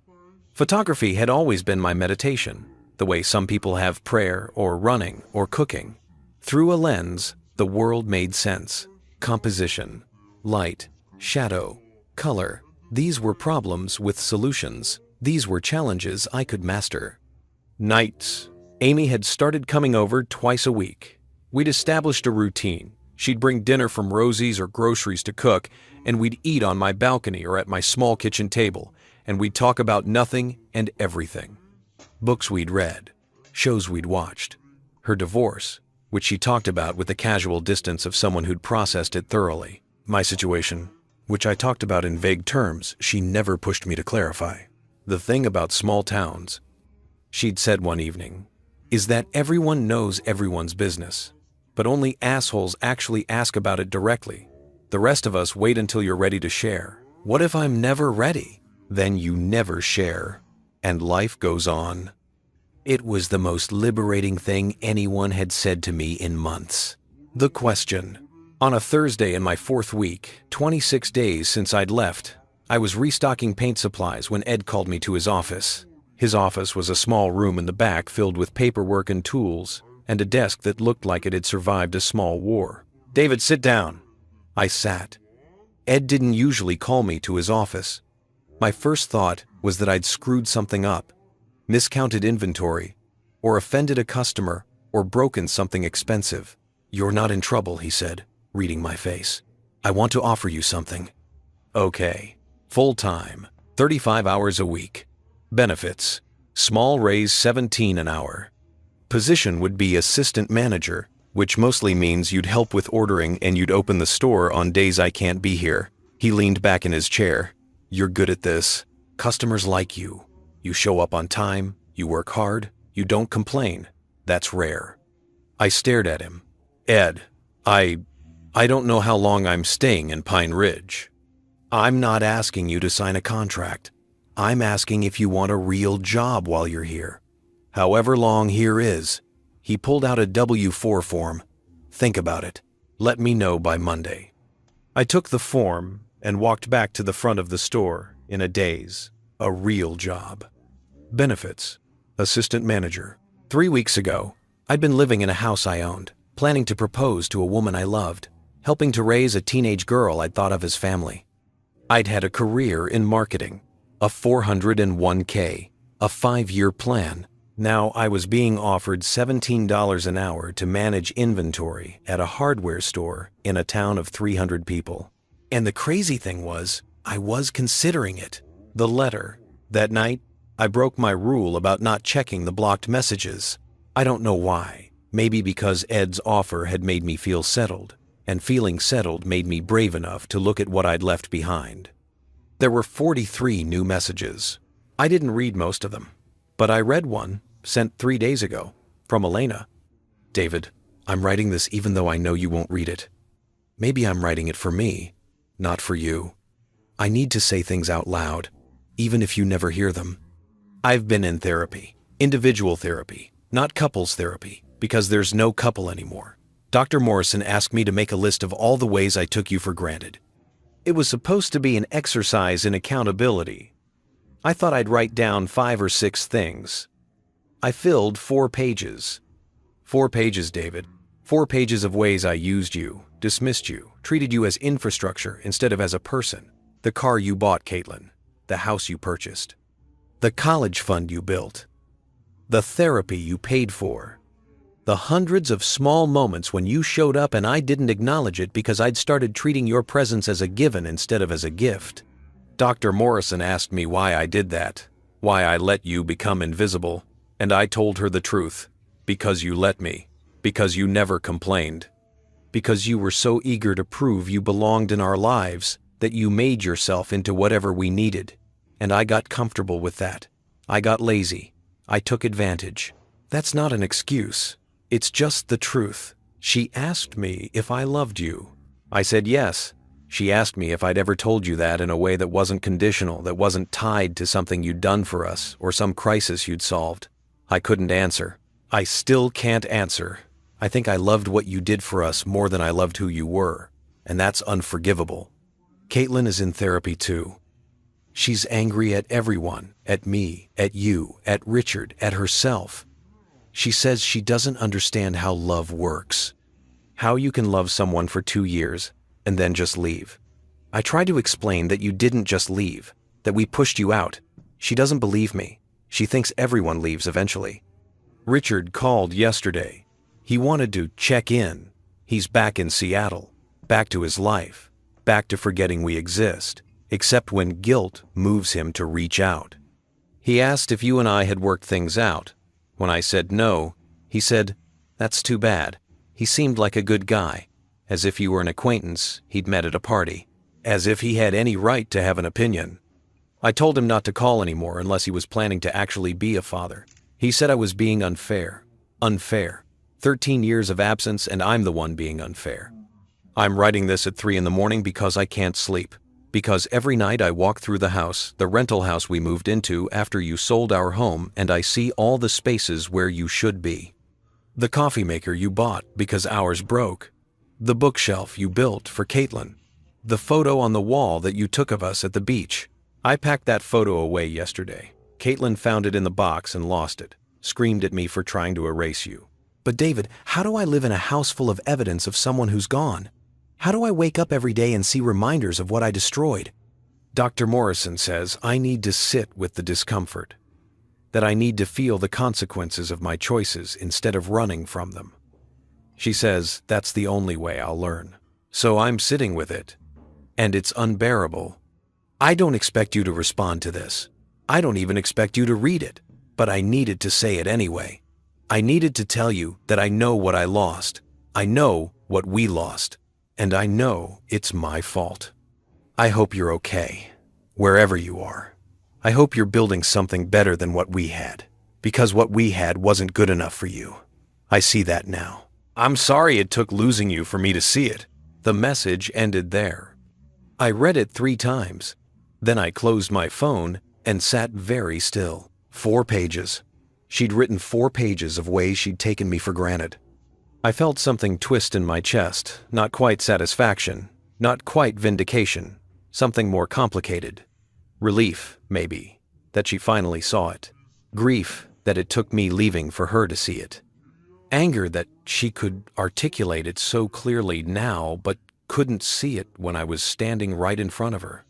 Photography had always been my meditation, the way some people have prayer or running or cooking. Through a lens, the world made sense. Composition, light, shadow, color. These were problems with solutions. These were challenges I could master. Nights. Amy had started coming over twice a week. We'd established a routine. She'd bring dinner from Rosie's or groceries to cook, and we'd eat on my balcony or at my small kitchen table, and we'd talk about nothing and everything. Books we'd read, shows we'd watched, her divorce, which she talked about with the casual distance of someone who'd processed it thoroughly. My situation, which I talked about in vague terms, she never pushed me to clarify. The thing about small towns, she'd said one evening, is that everyone knows everyone's business, but only assholes actually ask about it directly. The rest of us wait until you're ready to share. What if I'm never ready? Then you never share, and life goes on. It was the most liberating thing anyone had said to me in months. The question. On a Thursday in my 4th week, 26 days since I'd left, I was restocking paint supplies when Ed called me to his office. His office was a small room in the back filled with paperwork and tools, and a desk that looked like it had survived a small war. "David, sit down." I sat. Ed didn't usually call me to his office. My first thought was that I'd screwed something up. miscounted inventory, or offended a customer, or broken something expensive. You're not in trouble, he said, reading my face. I want to offer you something. Okay. Full-time, 35 hours a week. Benefits. Small raise 17 an hour. Position would be assistant manager, which mostly means you'd help with ordering and you'd open the store on days I can't be here. He leaned back in his chair. You're good at this. Customers like you. You show up on time, you work hard, you don't complain. That's rare. I stared at him. Ed, I don't know how long I'm staying in Pine Ridge. I'm not asking you to sign a contract. I'm asking if you want a real job while you're here. However long here is. He pulled out a W-4 form. Think about it. Let me know by Monday. I took the form and walked back to the front of the store in a daze. A real job. Benefits. Assistant manager. 3 weeks ago, I'd been living in a house I owned, planning to propose to a woman I loved, helping to raise a teenage girl I'd thought of as family. I'd had a career in marketing, a 401k, a 5-year plan. Now I was being offered $17 an hour to manage inventory at a hardware store in a town of 300 people. And the crazy thing was, I was considering it. The letter. That night, I broke my rule about not checking the blocked messages. I don't know why. Maybe because Ed's offer had made me feel settled, and feeling settled made me brave enough to look at what I'd left behind. There were 43 new messages. I didn't read most of them, but I read one, sent 3 days ago, from Elena. David, I'm writing this even though I know you won't read it. Maybe I'm writing it for me, not for you. I need to say things out loud, even if you never hear them. I've been in therapy, individual therapy, not couples therapy, because there's no couple anymore. Dr. Morrison asked me to make a list of all the ways I took you for granted. It was supposed to be an exercise in accountability. I thought I'd write down 5 or 6 things. I filled 4 pages. 4 pages, David. 4 pages of ways I used you, dismissed you, treated you as infrastructure instead of as a person. The car you bought, Caitlin. The house you purchased. The college fund you built. The therapy you paid for. The hundreds of small moments when you showed up and I didn't acknowledge it because I'd started treating your presence as a given instead of as a gift. Dr. Morrison asked me why I did that, why I let you become invisible, and I told her the truth. Because you let me. Because you never complained. Because you were so eager to prove you belonged in our lives that you made yourself into whatever we needed. And I got comfortable with that. I got lazy. I took advantage. That's not an excuse. It's just the truth. She asked me if I loved you. I said yes. She asked me if I'd ever told you that in a way that wasn't conditional, that wasn't tied to something you'd done for us or some crisis you'd solved. I couldn't answer. I still can't answer. I think I loved what you did for us more than I loved who you were, and that's unforgivable. Caitlin is in therapy too. She's angry at everyone, at me, at you, at Richard, at herself. She says she doesn't understand how love works. How you can love someone for 2 years and then just leave. I tried to explain that you didn't just leave, that we pushed you out. She doesn't believe me. She thinks everyone leaves eventually. Richard called yesterday. He wanted to check in. He's back in Seattle, back to his life, back to forgetting we exist, except when guilt moves him to reach out. He asked if you and I had worked things out. When I said no, he said, "That's too bad." He seemed like a good guy, as if you were an acquaintance he'd met at a party, as if he had any right to have an opinion. I told him not to call anymore unless he was planning to actually be a father. He said I was being unfair. Unfair. 13 years of absence and I'm the one being unfair. I'm writing this at 3 a.m. because I can't sleep. Because every night I walk through the house, the rental house we moved into after you sold our home, and I see all the spaces where you should be. The coffee maker you bought because ours broke. The bookshelf you built for Caitlin. The photo on the wall that you took of us at the beach. I packed that photo away yesterday. Caitlin found it in the box and lost it, screamed at me for trying to erase you. But David, how do I live in a house full of evidence of someone who's gone? How do I wake up every day and see reminders of what I destroyed? Dr. Morrison says I need to sit with the discomfort. that I need to feel the consequences of my choices instead of running from them. She says that's the only way I'll learn. So I'm sitting with it. And it's unbearable. I don't expect you to respond to this. I don't even expect you to read it. But I needed to say it anyway. I needed to tell you that I know what I lost. I know what we lost. And I know it's my fault. I hope you're okay, wherever you are. I hope you're building something better than what we had, because what we had wasn't good enough for you. I see that now. I'm sorry it took losing you for me to see it. The message ended there. I read it 3 times. Then I closed my phone and sat very still. 4 pages. She'd written 4 pages of ways she'd taken me for granted. I felt something twist in my chest, not quite satisfaction, not quite vindication, something more complicated. Relief, maybe, that she finally saw it. Grief that it took me leaving for her to see it. Anger that she could articulate it so clearly now, but couldn't see it when I was standing right in front of her.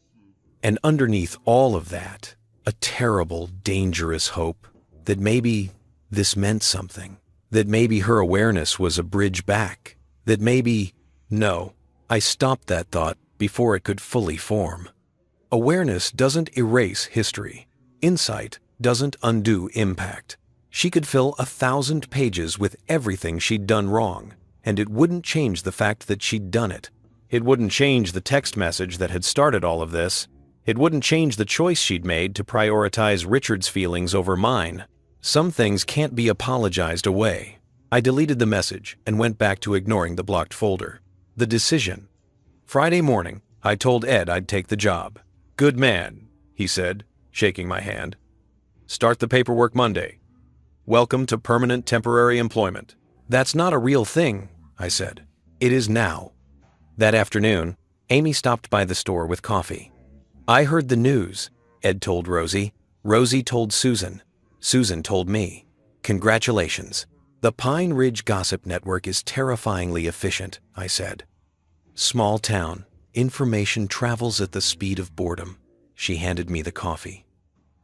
And underneath all of that, a terrible, dangerous hope that maybe this meant something, that maybe her awareness was a bridge back, that maybe... No, I stopped that thought before it could fully form. Awareness doesn't erase history. Insight doesn't undo impact. She could fill 1,000 pages with everything she'd done wrong, and it wouldn't change the fact that she'd done it. It wouldn't change the text message that had started all of this. It wouldn't change the choice she'd made to prioritize Richard's feelings over mine. Some things can't be apologized away. I deleted the message and went back to ignoring the blocked folder. The decision. Friday morning, I told Ed I'd take the job. "Good man," he said, shaking my hand. "Start the paperwork Monday. Welcome to permanent temporary employment." "That's not a real thing," I said. "It is now." That afternoon, Amy stopped by the store with coffee. "I heard the news," Ed told Rosie. Rosie told Susan. Susan told me. "Congratulations. The Pine Ridge Gossip Network is terrifyingly efficient," I said. "Small town. Information travels at the speed of boredom." She handed me the coffee.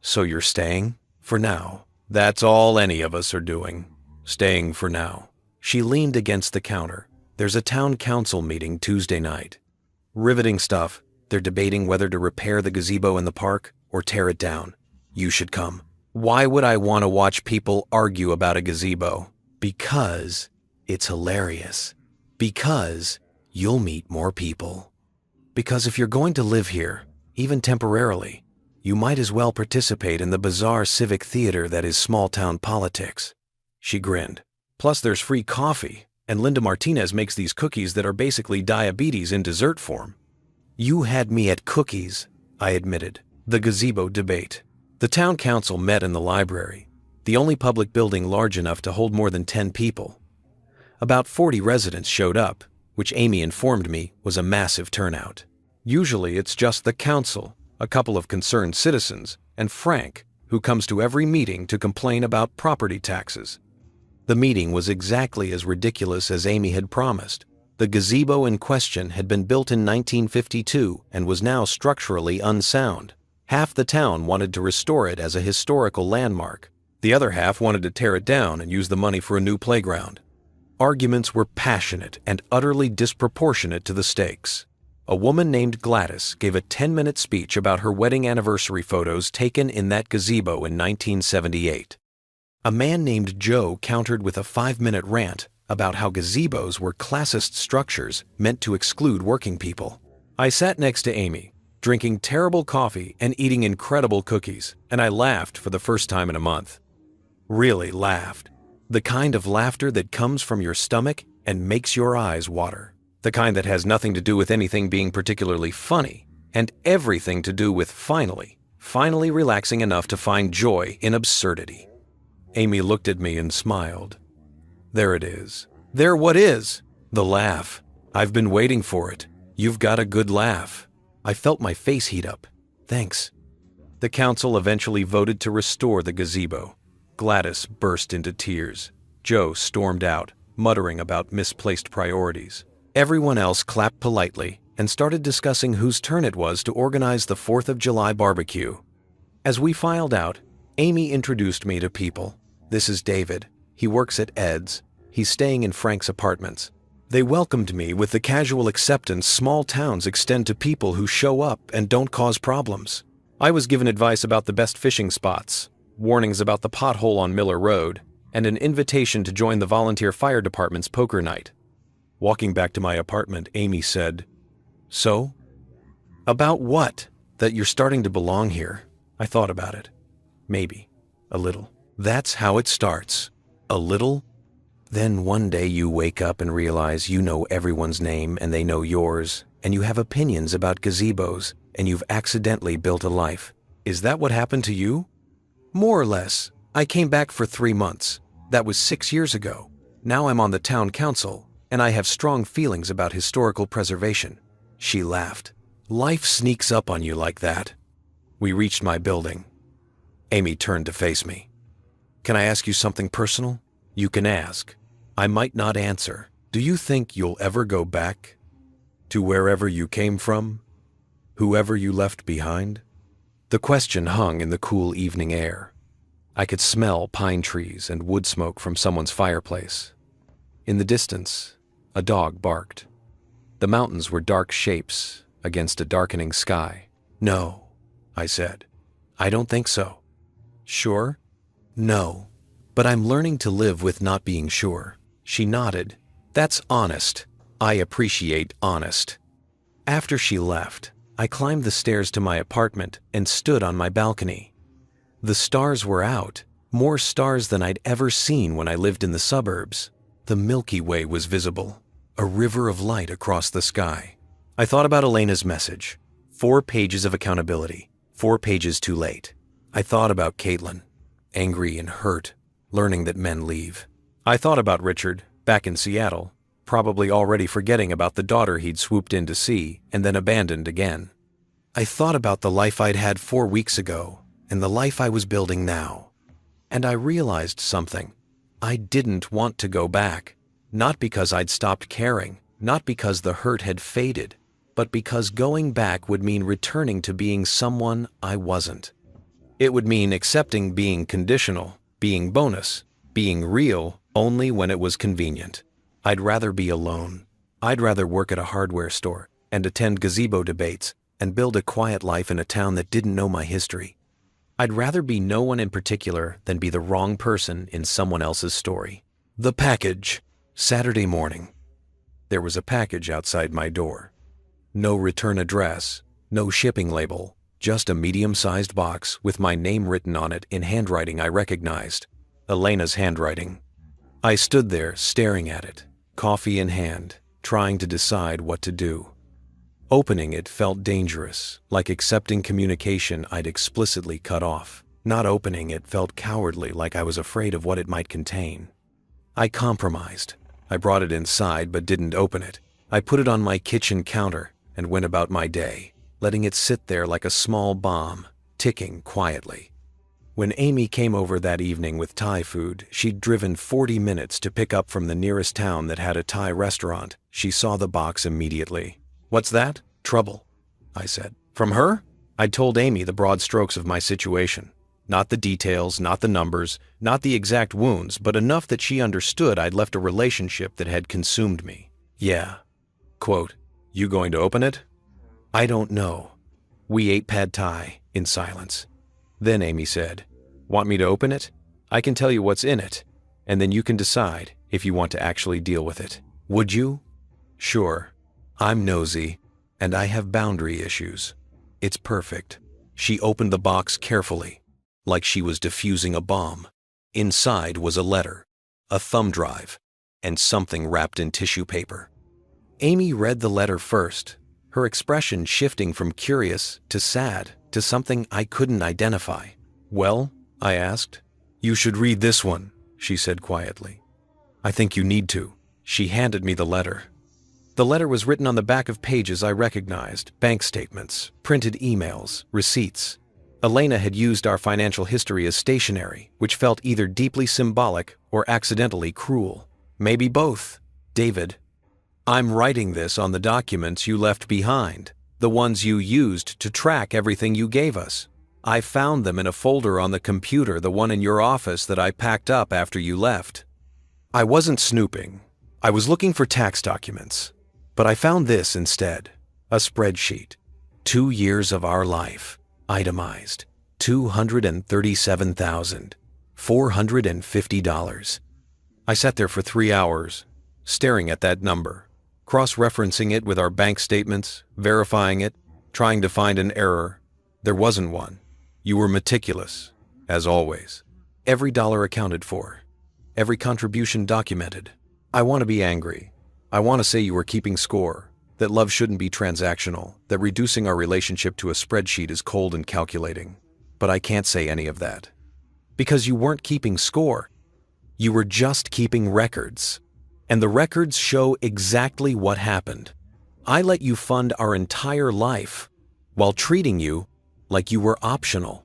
"So you're staying? For now." "That's all any of us are doing. Staying for now." She leaned against the counter. "There's a town council meeting Tuesday night. Riveting stuff. They're debating whether to repair the gazebo in the park or tear it down. You should come." "Why would I want to watch people argue about a gazebo?" "Because it's hilarious. Because you'll meet more people. Because if you're going to live here, even temporarily, you might as well participate in the bizarre civic theater that is small-town politics." She grinned. "Plus there's free coffee, and Linda Martinez makes these cookies that are basically diabetes in dessert form." "You had me at cookies," I admitted. The gazebo debate. The town council met in the library, the only public building large enough to hold more than 10 people. About 40 residents showed up, which Amy informed me was a massive turnout. Usually it's just the council, a couple of concerned citizens, and Frank, who comes to every meeting to complain about property taxes. The meeting was exactly as ridiculous as Amy had promised. The gazebo in question had been built in 1952 and was now structurally unsound. Half the town wanted to restore it as a historical landmark. The other half wanted to tear it down and use the money for a new playground. Arguments were passionate and utterly disproportionate to the stakes. A woman named Gladys gave a 10-minute speech about her wedding anniversary photos taken in that gazebo in 1978. A man named Joe countered with a 5-minute rant about how gazebos were classist structures meant to exclude working people. I sat next to Amy, drinking terrible coffee and eating incredible cookies, and I laughed for the first time in a month. Really laughed. The kind of laughter that comes from your stomach and makes your eyes water. The kind that has nothing to do with anything being particularly funny, and everything to do with finally relaxing enough to find joy in absurdity. Amy looked at me and smiled. "There it is." "There what is?" "The laugh. I've been waiting for it. You've got a good laugh." I felt my face heat up. "Thanks." The council eventually voted to restore the gazebo. Gladys burst into tears. Joe stormed out, muttering about misplaced priorities. Everyone else clapped politely and started discussing whose turn it was to organize the 4th of July barbecue. As we filed out, Amy introduced me to people. This is David. He works at Ed's. He's staying in Frank's apartments. They welcomed me with the casual acceptance small towns extend to people who show up and don't cause problems. I was given advice about the best fishing spots, warnings about the pothole on Miller Road, and an invitation to join the volunteer fire department's poker night. Walking back to my apartment, Amy said, "So? About what? That you're starting to belong here." I thought about it. Maybe. A little. That's how it starts. A little. Then one day you wake up and realize you know everyone's name and they know yours, and you have opinions about gazebos, and you've accidentally built a life. Is that what happened to you? More or less. I came back for 3 months. That was 6 years ago. Now I'm on the town council, and I have strong feelings about historical preservation. She laughed. Life sneaks up on you like that. We reached my building. Amy turned to face me. Can I ask you something personal? You can ask. I might not answer. Do you think you'll ever go back to wherever you came from? Whoever you left behind? The question hung in the cool evening air. I could smell pine trees and wood smoke from someone's fireplace. In the distance, a dog barked. The mountains were dark shapes against a darkening sky. No, I said. I don't think so. Sure? No, but I'm learning to live with not being sure. She nodded. That's honest. I appreciate honest. After she left, I climbed the stairs to my apartment and stood on my balcony. The stars were out, more stars than I'd ever seen when I lived in the suburbs. The Milky Way was visible, a river of light across the sky. I thought about Elena's message. 4 pages of accountability, 4 pages too late. I thought about Caitlin, angry and hurt, learning that men leave. I thought about Richard, back in Seattle, probably already forgetting about the daughter he'd swooped in to see and then abandoned again. I thought about the life I'd had 4 weeks ago and the life I was building now. And I realized something. I didn't want to go back, not because I'd stopped caring, not because the hurt had faded, but because going back would mean returning to being someone I wasn't. It would mean accepting being conditional, being bonus, being real only when it was convenient. I'd rather be alone. I'd rather work at a hardware store and attend gazebo debates and build a quiet life in a town that didn't know my history. I'd rather be no one in particular than be the wrong person in someone else's story. The package. Saturday morning. There was a package outside my door. No return address, no shipping label, just a medium-sized box with my name written on it in handwriting I recognized. Elena's handwriting. I stood there staring at it, coffee in hand, trying to decide what to do. Opening it felt dangerous, like accepting communication I'd explicitly cut off. Not opening it felt cowardly, like I was afraid of what it might contain. I compromised. I brought it inside but didn't open it. I put it on my kitchen counter and went about my day, letting it sit there like a small bomb, ticking quietly. When Amy came over that evening with Thai food, she'd driven 40 minutes to pick up from the nearest town that had a Thai restaurant. She saw the box immediately. What's that? Trouble, I said. From her? I'd told Amy the broad strokes of my situation. Not the details, not the numbers, not the exact wounds, but enough that she understood I'd left a relationship that had consumed me. Yeah. Quote, you going to open it? I don't know. We ate pad thai in silence. Then Amy said, want me to open it? I can tell you what's in it, and then you can decide if you want to actually deal with it. Would you? Sure. I'm nosy, and I have boundary issues. It's perfect. She opened the box carefully, like she was defusing a bomb. Inside was a letter, a thumb drive, and something wrapped in tissue paper. Amy read the letter first, her expression shifting from curious to sad to something I couldn't identify. Well, I asked. You should read this one, she said quietly. I think you need to. She handed me the letter. The letter was written on the back of pages I recognized, bank statements, printed emails, receipts. Elena had used our financial history as stationery, which felt either deeply symbolic or accidentally cruel. Maybe both. David, I'm writing this on the documents you left behind, the ones you used to track everything you gave us. I found them in a folder on the computer, the one in your office that I packed up after you left. I wasn't snooping. I was looking for tax documents. But I found this instead, a spreadsheet. 2 years of our life, itemized, $237,450. I sat there for 3 hours, staring at that number, cross-referencing it with our bank statements, verifying it, trying to find an error. There wasn't one. You were meticulous, as always. Every dollar accounted for, every contribution documented. I want to be angry. I want to say you were keeping score, that love shouldn't be transactional, that reducing our relationship to a spreadsheet is cold and calculating. But I can't say any of that. Because you weren't keeping score. You were just keeping records. And the records show exactly what happened. I let you fund our entire life, while treating you like you were optional.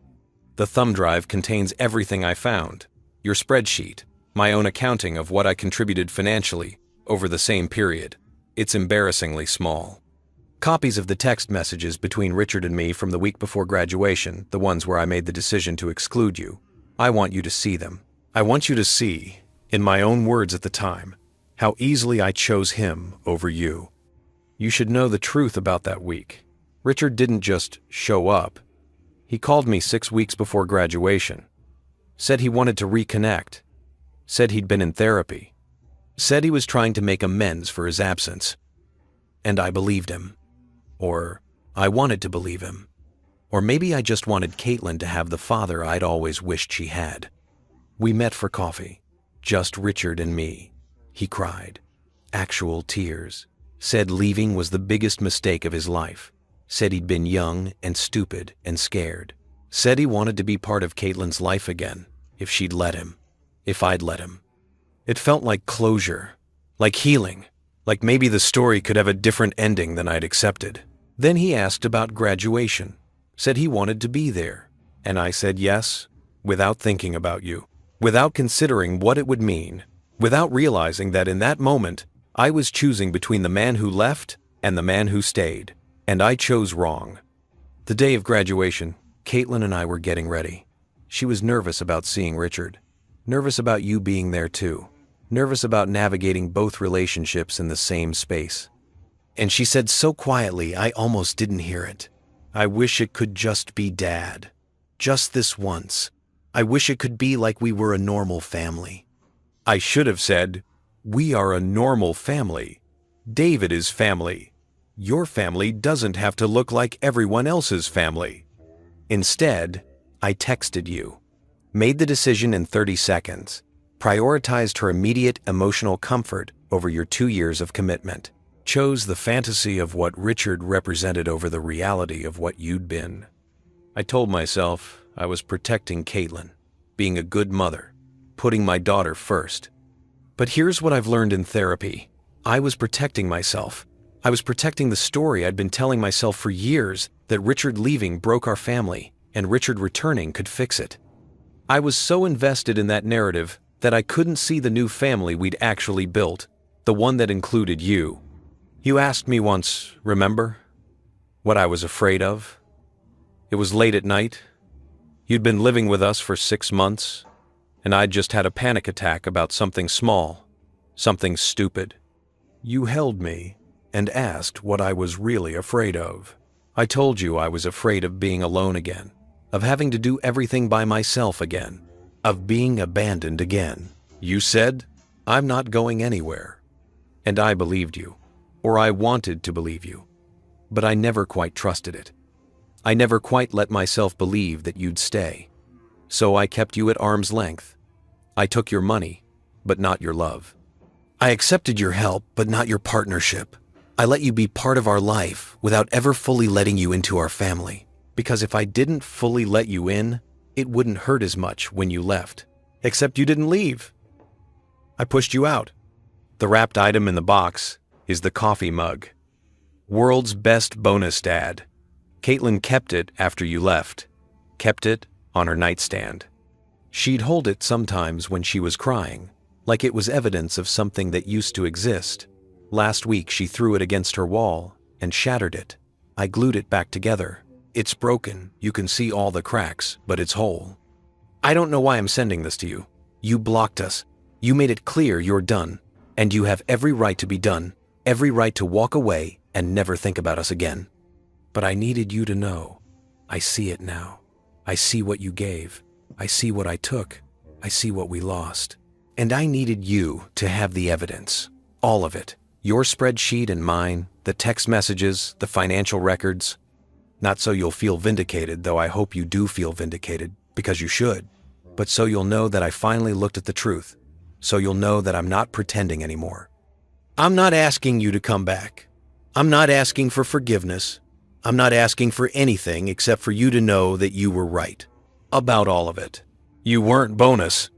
The thumb drive contains everything I found. Your spreadsheet, my own accounting of what I contributed financially over the same period. It's embarrassingly small. Copies of the text messages between Richard and me from the week before graduation, the ones where I made the decision to exclude you. I want you to see them. I want you to see, in my own words at the time, how easily I chose him over you. You should know the truth about that week. Richard didn't just show up. He called me 6 weeks before graduation. Said he wanted to reconnect. Said he'd been in therapy. Said he was trying to make amends for his absence. And I believed him. Or I wanted to believe him. Or maybe I just wanted Caitlin to have the father I'd always wished she had. We met for coffee. Just Richard and me. He cried. Actual tears. Said leaving was the biggest mistake of his life. Said he'd been young and stupid and scared. Said he wanted to be part of Caitlin's life again, if she'd let him. If I'd let him. It felt like closure, like healing, like maybe the story could have a different ending than I'd accepted. Then he asked about graduation, said he wanted to be there, and I said yes, without thinking about you, without considering what it would mean, without realizing that in that moment, I was choosing between the man who left and the man who stayed, and I chose wrong. The day of graduation, Caitlin and I were getting ready. She was nervous about seeing Richard, nervous about you being there too. Nervous about navigating both relationships in the same space. And she said so quietly I almost didn't hear it. I wish it could just be Dad. Just this once. I wish it could be like we were a normal family. I should have said, we are a normal family. David is family. Your family doesn't have to look like everyone else's family. Instead, I texted you. Made the decision in 30 seconds. Prioritized her immediate emotional comfort over your 2 years of commitment. Chose the fantasy of what Richard represented over the reality of what you'd been. I told myself I was protecting Caitlin, being a good mother, putting my daughter first. But here's what I've learned in therapy. I was protecting myself. I was protecting the story I'd been telling myself for years that Richard leaving broke our family and Richard returning could fix it. I was so invested in that narrative that I couldn't see the new family we'd actually built, the one that included you. You asked me once, remember, what I was afraid of? It was late at night. You'd been living with us for 6 months, and I'd just had a panic attack about something small, something stupid. You held me and asked what I was really afraid of. I told you I was afraid of being alone again, of having to do everything by myself again, of being abandoned again. You said, I'm not going anywhere. And I believed you, or I wanted to believe you, but I never quite trusted it. I never quite let myself believe that you'd stay. So I kept you at arm's length. I took your money, but not your love. I accepted your help, but not your partnership. I let you be part of our life without ever fully letting you into our family. Because if I didn't fully let you in, it wouldn't hurt as much when you left. Except you didn't leave. I pushed you out. The wrapped item in the box is the coffee mug. World's best bonus, Dad. Caitlin kept it after you left. Kept it on her nightstand. She'd hold it sometimes when she was crying, like it was evidence of something that used to exist. Last week she threw it against her wall and shattered it. I glued it back together. It's broken, you can see all the cracks, but it's whole. I don't know why I'm sending this to you. You blocked us. You made it clear you're done. And you have every right to be done, every right to walk away and never think about us again. But I needed you to know. I see it now. I see what you gave. I see what I took. I see what we lost. And I needed you to have the evidence. All of it. Your spreadsheet and mine, the text messages, the financial records. Not so you'll feel vindicated, though I hope you do feel vindicated, because you should. But so you'll know that I finally looked at the truth. So you'll know that I'm not pretending anymore. I'm not asking you to come back. I'm not asking for forgiveness. I'm not asking for anything except for you to know that you were right. About all of it. You weren't bonus.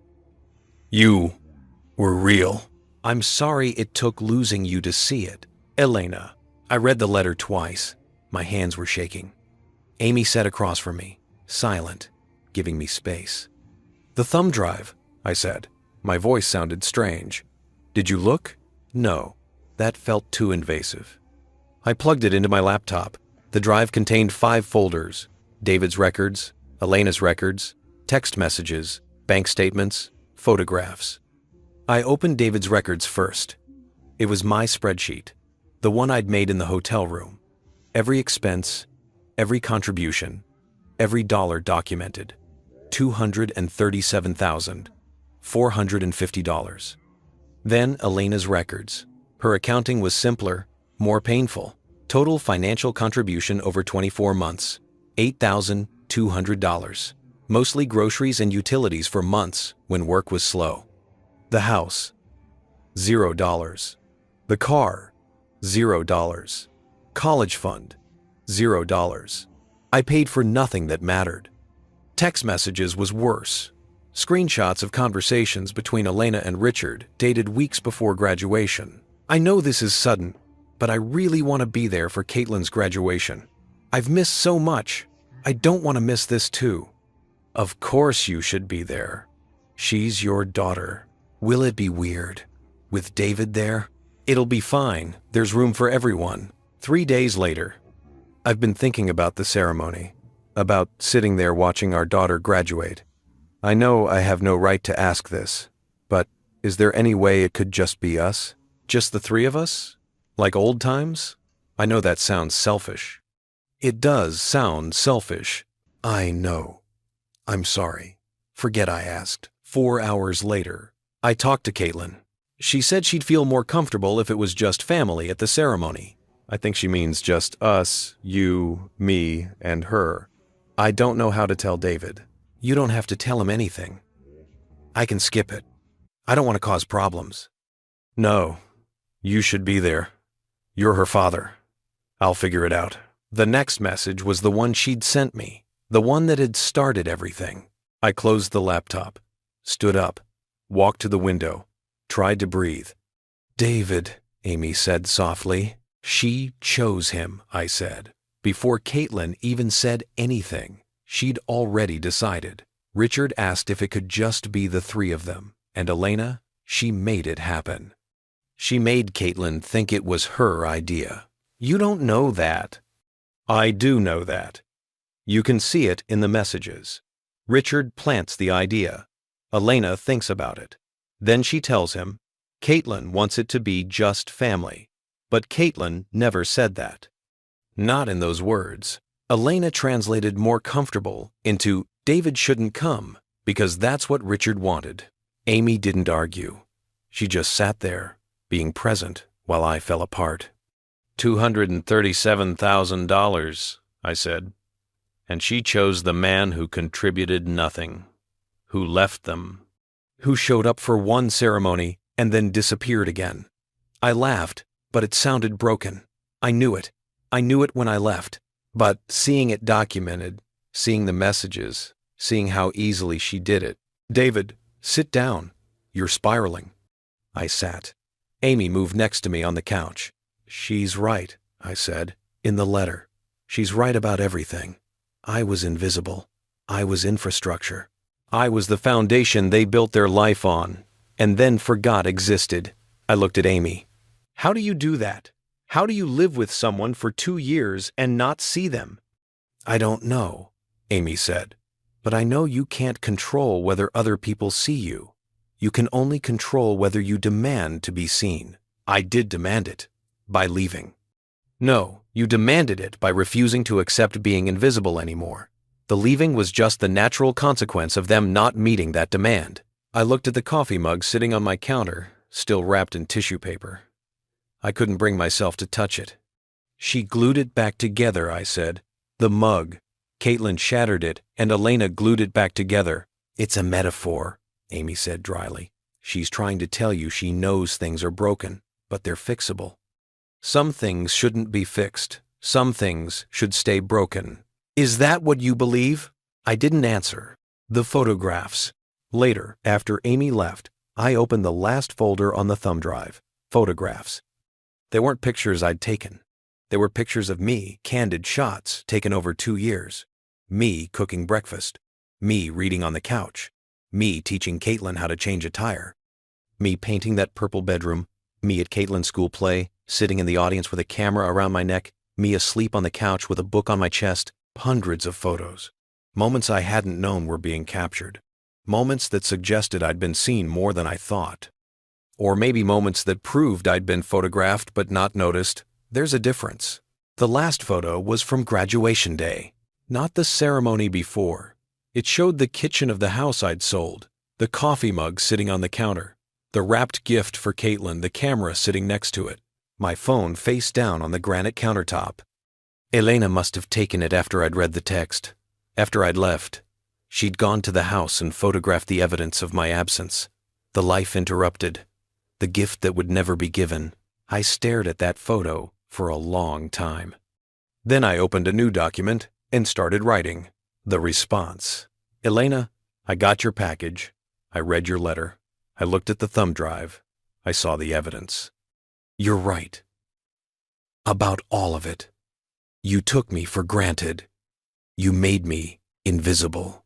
You were real. I'm sorry it took losing you to see it. Elena. I read the letter twice. My hands were shaking. Amy sat across from me, silent, giving me space. The thumb drive, I said. My voice sounded strange. Did you look? No. That felt too invasive. I plugged it into my laptop. The drive contained 5 folders: David's records, Elena's records, text messages, bank statements, photographs. I opened David's records first. It was my spreadsheet, the one I'd made in the hotel room. Every expense, every contribution, every dollar documented. $237,450. Then Elena's records. Her accounting was simpler, more painful. Total financial contribution over 24 months, $8,200. Mostly groceries and utilities for months when work was slow. The house, $0. The car, $0. College fund, $0. I paid for nothing that mattered. Text messages was worse. Screenshots of conversations between Elena and Richard dated weeks before graduation. I know this is sudden, but I really want to be there for Caitlin's graduation. I've missed so much. I don't want to miss this too. Of course you should be there. She's your daughter. Will it be weird? With David there? It'll be fine. There's room for everyone. 3 days later. I've been thinking about the ceremony, about sitting there watching our daughter graduate. I know I have no right to ask this, but is there any way it could just be us? Just the 3 of us? Like old times? I know that sounds selfish. It does sound selfish. I know. I'm sorry. Forget I asked. 4 hours later, I talked to Caitlin. She said she'd feel more comfortable if it was just family at the ceremony. I think she means just us, you, me, and her. I don't know how to tell David. You don't have to tell him anything. I can skip it. I don't want to cause problems. No, you should be there. You're her father. I'll figure it out. The next message was the one she'd sent me, the one that had started everything. I closed the laptop, stood up, walked to the window, tried to breathe. David, Amy said softly. She chose him, I said. Before Caitlin even said anything, she'd already decided. Richard asked if it could just be the 3 of them, and Elena, she made it happen. She made Caitlin think it was her idea. You don't know that. I do know that. You can see it in the messages. Richard plants the idea. Elena thinks about it. Then she tells him, Caitlin wants it to be just family. But Caitlin never said that. Not in those words. Elena translated more comfortable into David shouldn't come because that's what Richard wanted. Amy didn't argue. She just sat there, being present while I fell apart. $237,000, I said. And she chose the man who contributed nothing, who left them, who showed up for one ceremony and then disappeared again. I laughed, but it sounded broken. I knew it. I knew it when I left. But seeing it documented, seeing the messages, seeing how easily she did it. David, sit down. You're spiraling. I sat. Amy moved next to me on the couch. She's right, I said, in the letter. She's right about everything. I was invisible. I was infrastructure. I was the foundation they built their life on, and then forgot existed. I looked at Amy. How do you do that? How do you live with someone for 2 years and not see them? I don't know, Amy said. But I know you can't control whether other people see you. You can only control whether you demand to be seen. I did demand it. By leaving. No, you demanded it by refusing to accept being invisible anymore. The leaving was just the natural consequence of them not meeting that demand. I looked at the coffee mug sitting on my counter, still wrapped in tissue paper. I couldn't bring myself to touch it. She glued it back together, I said. The mug. Caitlin shattered it, and Elena glued it back together. It's a metaphor, Amy said dryly. She's trying to tell you she knows things are broken, but they're fixable. Some things shouldn't be fixed. Some things should stay broken. Is that what you believe? I didn't answer. The photographs. Later, after Amy left, I opened the last folder on the thumb drive. Photographs. They weren't pictures I'd taken. They were pictures of me, candid shots taken over 2 years. Me cooking breakfast. Me reading on the couch. Me teaching Caitlin how to change a tire. Me painting that purple bedroom. Me at Caitlin's school play, sitting in the audience with a camera around my neck. Me asleep on the couch with a book on my chest. Hundreds of photos. Moments I hadn't known were being captured. Moments that suggested I'd been seen more than I thought. Or maybe moments that proved I'd been photographed but not noticed. There's a difference. The last photo was from graduation day, not the ceremony before. It showed the kitchen of the house I'd sold, the coffee mug sitting on the counter, the wrapped gift for Caitlin, the camera sitting next to it, my phone face down on the granite countertop. Elena must have taken it after I'd read the text, after I'd left. She'd gone to the house and photographed the evidence of my absence, the life interrupted, the gift that would never be given. I stared at that photo for a long time. Then I opened a new document and started writing. The response. Elena, I got your package. I read your letter. I looked at the thumb drive. I saw the evidence. You're right. About all of it. You took me for granted. You made me invisible.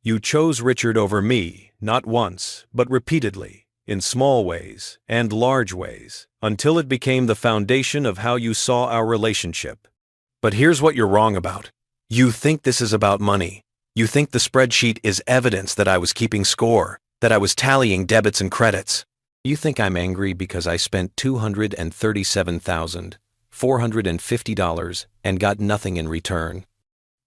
You chose Richard over me, not once, but repeatedly, in small ways and large ways, until it became the foundation of how you saw our relationship. But here's what you're wrong about. You think this is about money. You think the spreadsheet is evidence that I was keeping score, that I was tallying debits and credits. You think I'm angry because I spent $237,450 and got nothing in return.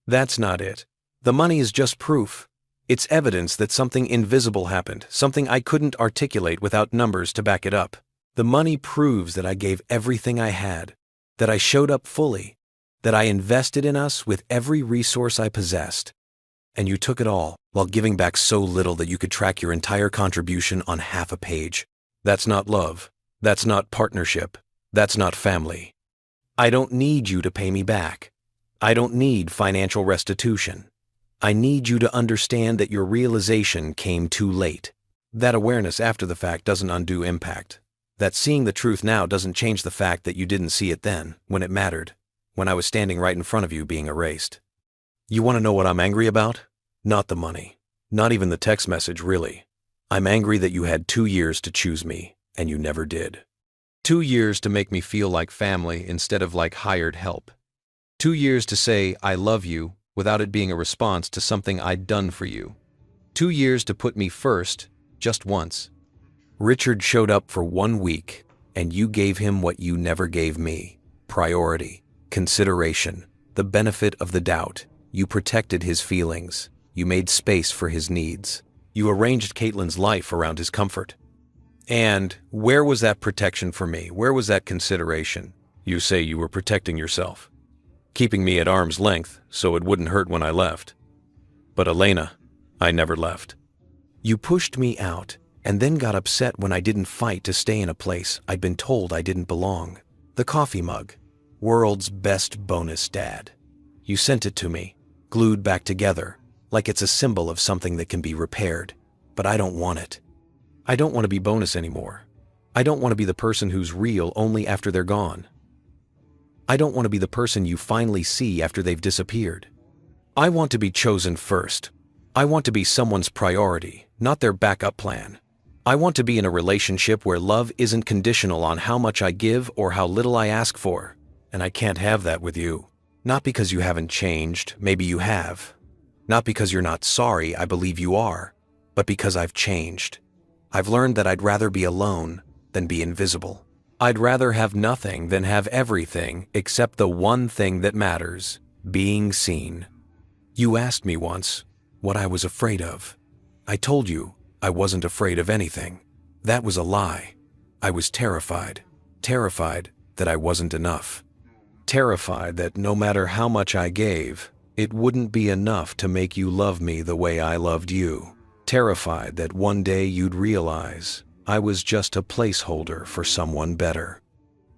That's not it. The money is just proof. It's evidence that something invisible happened, something I couldn't articulate without numbers to back it up. The money proves that I gave everything I had, that I showed up fully, that I invested in us with every resource I possessed. And you took it all while giving back so little that you could track your entire contribution on half a page. That's not love. That's not partnership. That's not family. I don't need you to pay me back. I don't need financial restitution. I need you to understand that your realization came too late. That awareness after the fact doesn't undo impact. That seeing the truth now doesn't change the fact that you didn't see it then, when it mattered, when I was standing right in front of you being erased. You want to know what I'm angry about? Not the money. Not even the text message, really. I'm angry that you had 2 years to choose me, and you never did. 2 years to make me feel like family instead of like hired help. 2 years to say I love you without it being a response to something I'd done for you. 2 years to put me first, just once. Richard showed up for 1 week, and you gave him what you never gave me. Priority, consideration, the benefit of the doubt. You protected his feelings. You made space for his needs. You arranged Caitlin's life around his comfort. And where was that protection for me? Where was that consideration? You say you were protecting yourself, keeping me at arm's length so it wouldn't hurt when I left. But Elena, I never left. You pushed me out and then got upset when I didn't fight to stay in a place I'd been told I didn't belong. The coffee mug. World's best bonus, Dad. You sent it to me, glued back together, like it's a symbol of something that can be repaired. But I don't want it. I don't want to be bonus anymore. I don't want to be the person who's real only after they're gone. I don't want to be the person you finally see after they've disappeared. I want to be chosen first. I want to be someone's priority, not their backup plan. I want to be in a relationship where love isn't conditional on how much I give or how little I ask for, and I can't have that with you. Not because you haven't changed, maybe you have. Not because you're not sorry, I believe you are, but because I've changed. I've learned that I'd rather be alone than be invisible. I'd rather have nothing than have everything except the one thing that matters, being seen. You asked me once what I was afraid of. I told you I wasn't afraid of anything. That was a lie. I was terrified. Terrified that I wasn't enough. Terrified that no matter how much I gave, it wouldn't be enough to make you love me the way I loved you. Terrified that one day you'd realize I was just a placeholder for someone better.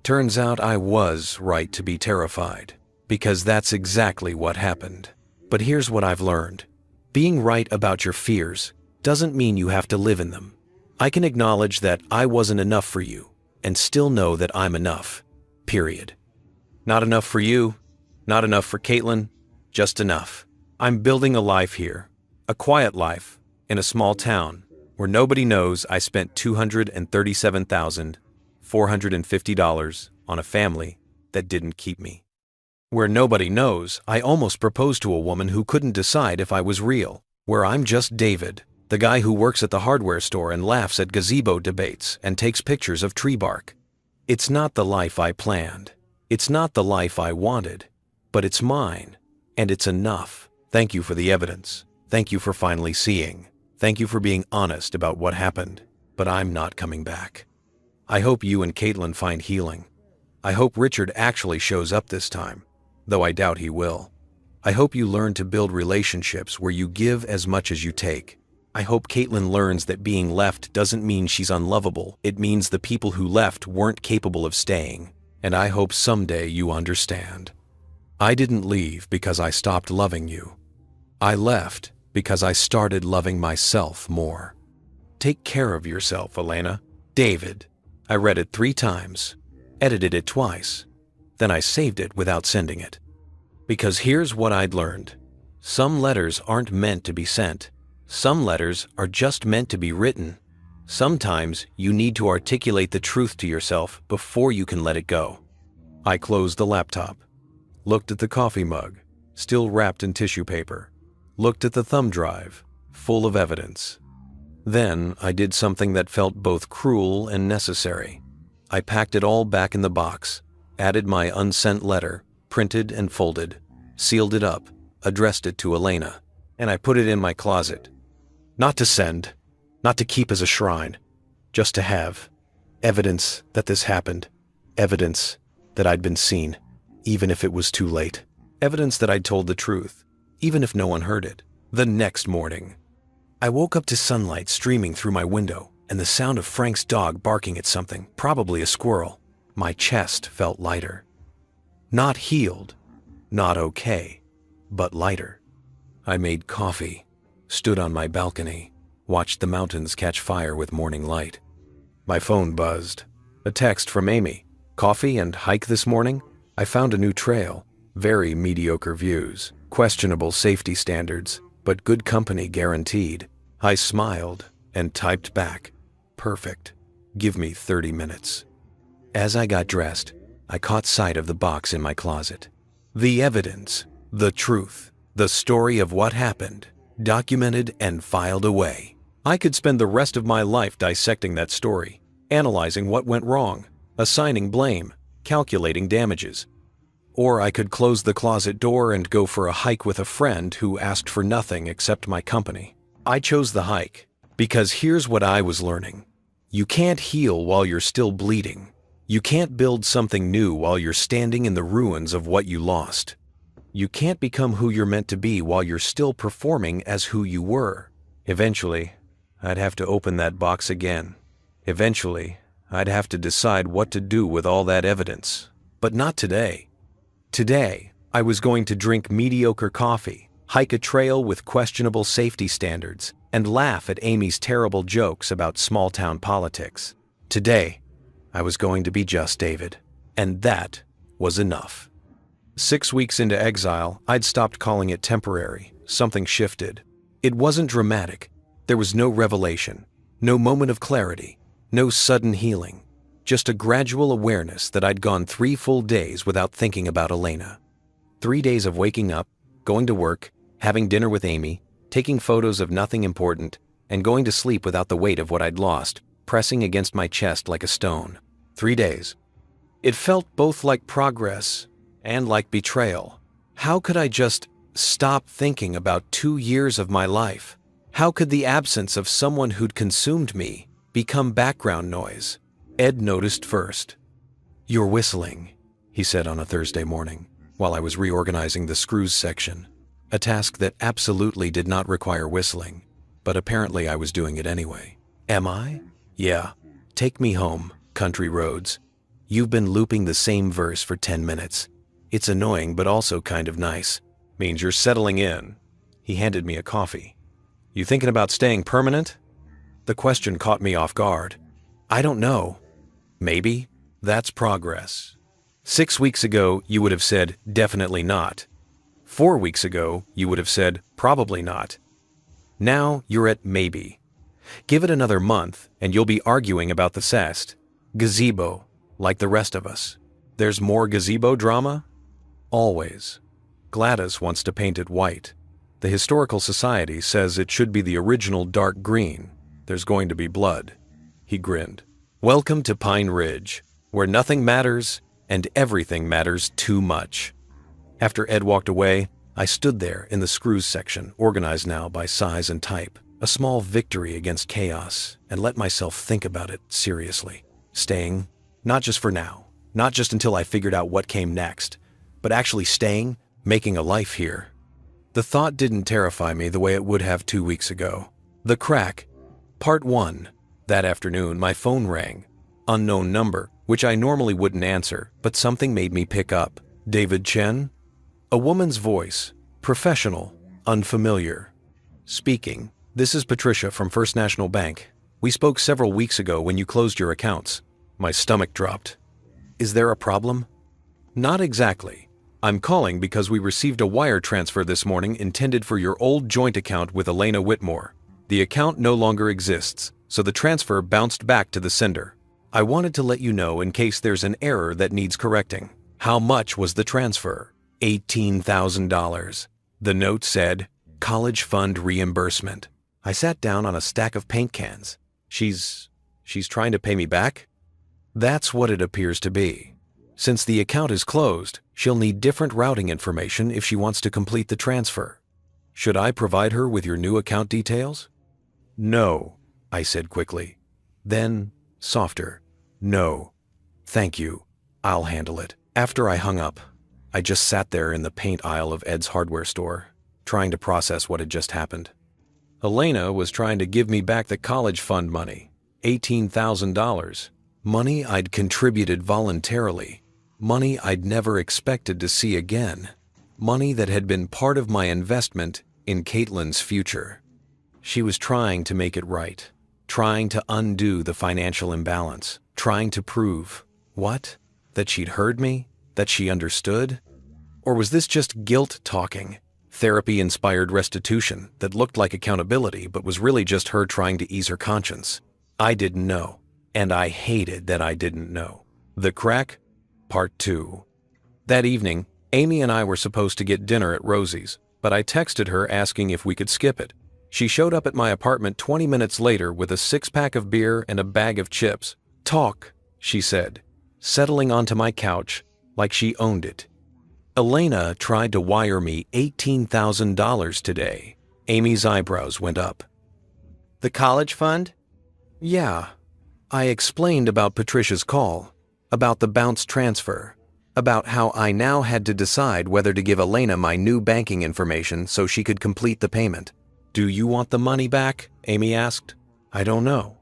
Turns out I was right to be terrified, because that's exactly what happened. But here's what I've learned. Being right about your fears doesn't mean you have to live in them. I can acknowledge that I wasn't enough for you, and still know that I'm enough. Period. Not enough for you, not enough for Caitlin, just enough. I'm building a life here, a quiet life, in a small town, where nobody knows I spent $237,450 on a family that didn't keep me. Where nobody knows I almost proposed to a woman who couldn't decide if I was real. Where I'm just David, the guy who works at the hardware store and laughs at gazebo debates and takes pictures of tree bark. It's not the life I planned. It's not the life I wanted, but it's mine, and it's enough. Thank you for the evidence. Thank you for finally seeing. Thank you for being honest about what happened, but I'm not coming back. I hope you and Caitlin find healing. I hope Richard actually shows up this time, though I doubt he will. I hope you learn to build relationships where you give as much as you take. I hope Caitlin learns that being left doesn't mean she's unlovable. It means the people who left weren't capable of staying. And I hope someday you understand. I didn't leave because I stopped loving you. I left because I started loving myself more. Take care of yourself, Elena. David. I read it 3 times, edited it twice, then I saved it without sending it. Because here's what I'd learned. Some letters aren't meant to be sent. Some letters are just meant to be written. Sometimes you need to articulate the truth to yourself before you can let it go. I closed the laptop, looked at the coffee mug, still wrapped in tissue paper, looked at the thumb drive, full of evidence. Then I did something that felt both cruel and necessary. I packed it all back in the box, added my unsent letter, printed and folded, sealed it up, addressed it to Elena, and I put it in my closet. Not to send, not to keep as a shrine, just to have evidence that this happened, evidence that I'd been seen, even if it was too late, evidence that I'd told the truth, even if no one heard it. The next morning, I woke up to sunlight streaming through my window and the sound of Frank's dog barking at something, probably a squirrel. My chest felt lighter. Not healed, not okay, but lighter. I made coffee, stood on my balcony, watched the mountains catch fire with morning light. My phone buzzed. A text from Amy. Coffee and hike this morning? I found a new trail. Very mediocre views, questionable safety standards, but good company guaranteed. I smiled and typed back. Perfect. Give me 30 minutes. As I got dressed, I caught sight of the box in my closet. The evidence, the truth, the story of what happened, documented and filed away. I could spend the rest of my life dissecting that story, analyzing what went wrong, assigning blame, calculating damages. Or I could close the closet door and go for a hike with a friend who asked for nothing except my company. I chose the hike because here's what I was learning. You can't heal while you're still bleeding. You can't build something new while you're standing in the ruins of what you lost. You can't become who you're meant to be while you're still performing as who you were. Eventually, I'd have to open that box again. Eventually, I'd have to decide what to do with all that evidence. But not today. Today, I was going to drink mediocre coffee, hike a trail with questionable safety standards, and laugh at Amy's terrible jokes about small-town politics. Today, I was going to be just David, and that was enough. 6 weeks into exile, I'd stopped calling it temporary. Something shifted. It wasn't dramatic. There was no revelation, no moment of clarity, no sudden healing, just a gradual awareness that I'd gone 3 full days without thinking about Elena. 3 days of waking up, going to work, having dinner with Amy, taking photos of nothing important, and going to sleep without the weight of what I'd lost, pressing against my chest like a stone. 3 days. It felt both like progress and like betrayal. How could I just stop thinking about 2 years of my life? How could the absence of someone who'd consumed me become background noise? Ed noticed first. "You're whistling," he said on a Thursday morning, while I was reorganizing the screws section, a task that absolutely did not require whistling, but apparently I was doing it anyway. "Am I?" "Yeah. Take me home, country roads. You've been looping the same verse for 10 minutes. It's annoying, but also kind of nice. Means you're settling in." He handed me a coffee. "You thinking about staying permanent?" The question caught me off guard. "I don't know. Maybe. That's progress. 6 weeks ago, you would have said, definitely not. 4 weeks ago, you would have said, probably not. Now, you're at maybe. Give it another month, and you'll be arguing about the cest. Gazebo, like the rest of us. There's more gazebo drama? Always. Gladys wants to paint it white. The Historical Society says it should be the original dark green. There's going to be blood." He grinned. "Welcome to Pine Ridge, where nothing matters and everything matters too much." After Ed walked away, I stood there in the screws section, organized now by size and type, a small victory against chaos, and let myself think about it seriously. Staying, not just for now, not just until I figured out what came next, but actually staying, making a life here. The thought didn't terrify me the way it would have 2 weeks ago. The crack. Part 1. That afternoon, my phone rang. Unknown number, which I normally wouldn't answer, but something made me pick up. "David Chen?" A woman's voice. Professional. Unfamiliar. Speaking. "This is Patricia from First National Bank. We spoke several weeks ago when you closed your accounts." My stomach dropped. "Is there a problem?" "Not exactly. I'm calling because we received a wire transfer this morning intended for your old joint account with Elena Whitmore. The account no longer exists, so the transfer bounced back to the sender. I wanted to let you know in case there's an error that needs correcting." How much was the transfer? $18,000. The note said, "College fund reimbursement." I sat down on a stack of paint cans. She's trying to pay me back? That's what it appears to be. Since the account is closed, she'll need different routing information if she wants to complete the transfer. Should I provide her with your new account details? "No," I said quickly. Then, softer, "No. Thank you. I'll handle it." After I hung up, I just sat there in the paint aisle of Ed's hardware store, trying to process what had just happened. Elena was trying to give me back the college fund money, $18,000. Money I'd contributed voluntarily. Money I'd never expected to see again. Money that had been part of my investment in Caitlin's future. She was trying to make it right, trying to undo the financial imbalance, trying to prove, what? That she'd heard me? That she understood? Or was this just guilt talking, therapy-inspired restitution that looked like accountability but was really just her trying to ease her conscience? I didn't know, and I hated that I didn't know. The crack? Part 2. That evening, Amy and I were supposed to get dinner at Rosie's, but I texted her asking if we could skip it. She showed up at my apartment 20 minutes later with a 6-pack of beer and a bag of chips. "Talk," she said, settling onto my couch like she owned it. "Elena tried to wire me $18,000 today." Amy's eyebrows went up. "The college fund?" "Yeah." I explained about Patricia's call, about the bounce transfer, about how I now had to decide whether to give Elena my new banking information so she could complete the payment. "Do you want the money back?" Amy asked. "I don't know.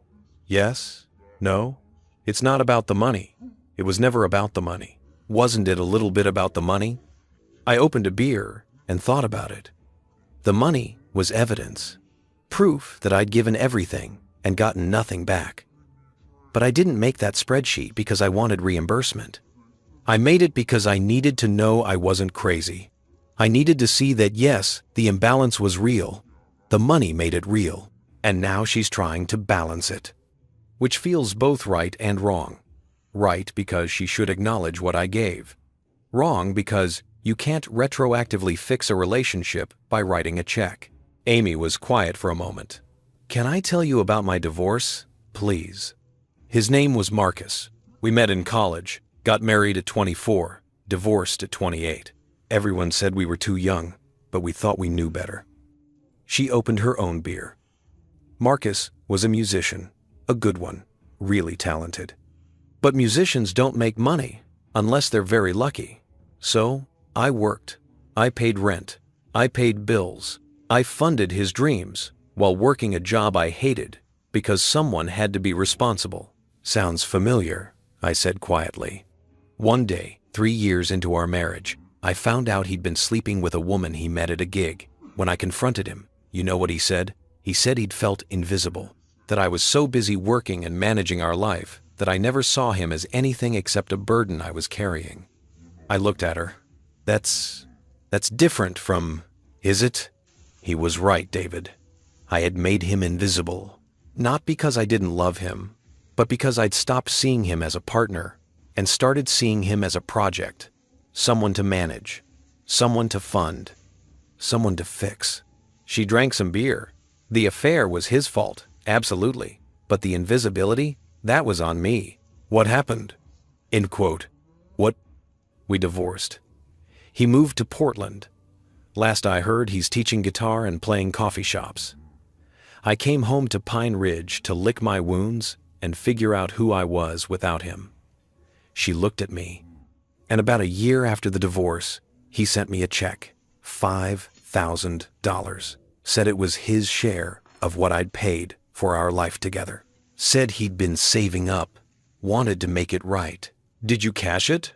Yes? No? It's not about the money. It was never about the money. Wasn't it a little bit about the money?" I opened a beer and thought about it. The money was evidence, proof that I'd given everything and gotten nothing back. But I didn't make that spreadsheet because I wanted reimbursement. I made it because I needed to know I wasn't crazy. I needed to see that yes, the imbalance was real. The money made it real. And now she's trying to balance it. Which feels both right and wrong. Right because she should acknowledge what I gave. Wrong because You can't retroactively fix a relationship by writing a check. Amy was quiet for a moment. Can I tell you about my divorce? Please. His name was Marcus. We met in college, got married at 24, divorced at 28. Everyone said we were too young, but we thought we knew better. She opened her own beer. Marcus was a musician, a good one, really talented. But musicians don't make money unless they're very lucky. So I worked. I paid rent. I paid bills. I funded his dreams while working a job I hated because someone had to be responsible. Sounds familiar, I said quietly. One day, 3 years into our marriage, I found out he'd been sleeping with a woman he met at a gig. When I confronted him, you know what he said? He said he'd felt invisible, that I was so busy working and managing our life that I never saw him as anything except a burden I was carrying. I looked at her. That's different from, is it? He was right, David. I had made him invisible, not because I didn't love him, but because I'd stopped seeing him as a partner and started seeing him as a project, someone to manage, someone to fund, someone to fix. She drank some beer. The affair was his fault, absolutely, but the invisibility, that was on me. What happened? End quote. What? We divorced. He moved to Portland. Last I heard, he's teaching guitar and playing coffee shops. I came home to Pine Ridge to lick my wounds and figure out who I was without him. She looked at me, and about a year after the divorce, he sent me a check, $5,000. Said it was his share of what I'd paid for our life together. Said he'd been saving up, wanted to make it right. Did you cash it?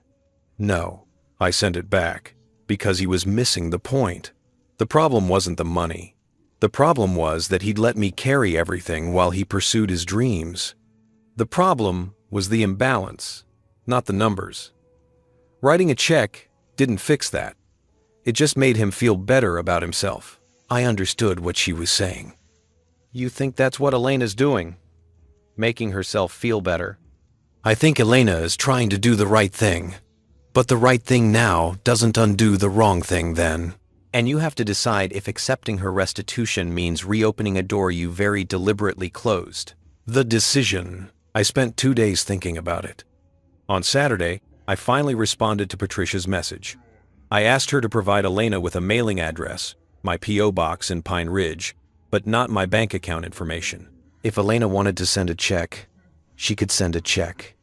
No, I sent it back because he was missing the point. The problem wasn't the money. The problem was that he'd let me carry everything while he pursued his dreams. The problem was the imbalance, not the numbers. Writing a check didn't fix that. It just made him feel better about himself. I understood what she was saying. You think that's what Elena's doing? Making herself feel better? I think Elena is trying to do the right thing. But the right thing now doesn't undo the wrong thing then. And you have to decide if accepting her restitution means reopening a door you very deliberately closed. The decision. I spent 2 days thinking about it. On Saturday, I finally responded to Patricia's message. I asked her to provide Elena with a mailing address, my P.O. box in Pine Ridge, but not my bank account information. If Elena wanted to send a check, she could send a check.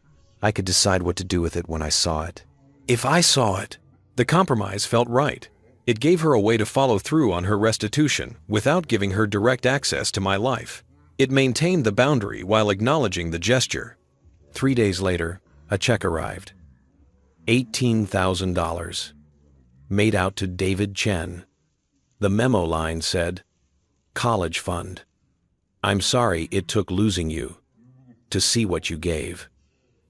I could decide what to do with it when I saw it. If I saw it, the compromise felt right. It gave her a way to follow through on her restitution without giving her direct access to my life. It maintained the boundary while acknowledging the gesture. 3 days later, a check arrived. $18,000. Made out to David Chen. The memo line said, "College fund. I'm sorry it took losing you to see what you gave."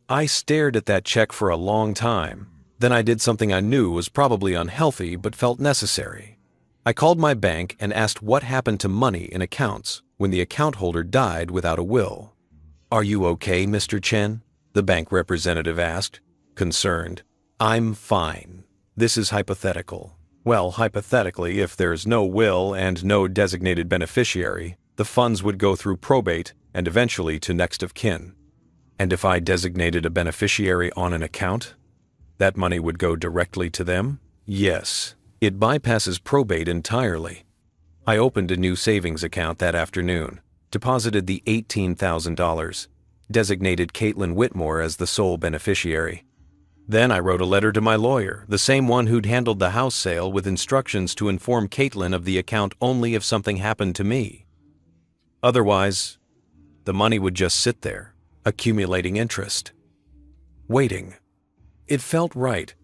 I stared at that check for a long time. Then I did something I knew was probably unhealthy but felt necessary. I called my bank and asked what happened to money in accounts when the account holder died without a will. "Are you okay, Mr. Chen?" the bank representative asked, concerned. "I'm fine. This is hypothetical." Well, hypothetically, if there's no will and no designated beneficiary, the funds would go through probate and eventually to next of kin. And if I designated a beneficiary on an account, that money would go directly to them? Yes, it bypasses probate entirely. I opened a new savings account that afternoon, deposited the $18,000, designated Caitlin Whitmore as the sole beneficiary. Then I wrote a letter to my lawyer, the same one who'd handled the house sale, with instructions to inform Caitlin of the account only if something happened to me. Otherwise, the money would just sit there, accumulating interest. Waiting. It felt right.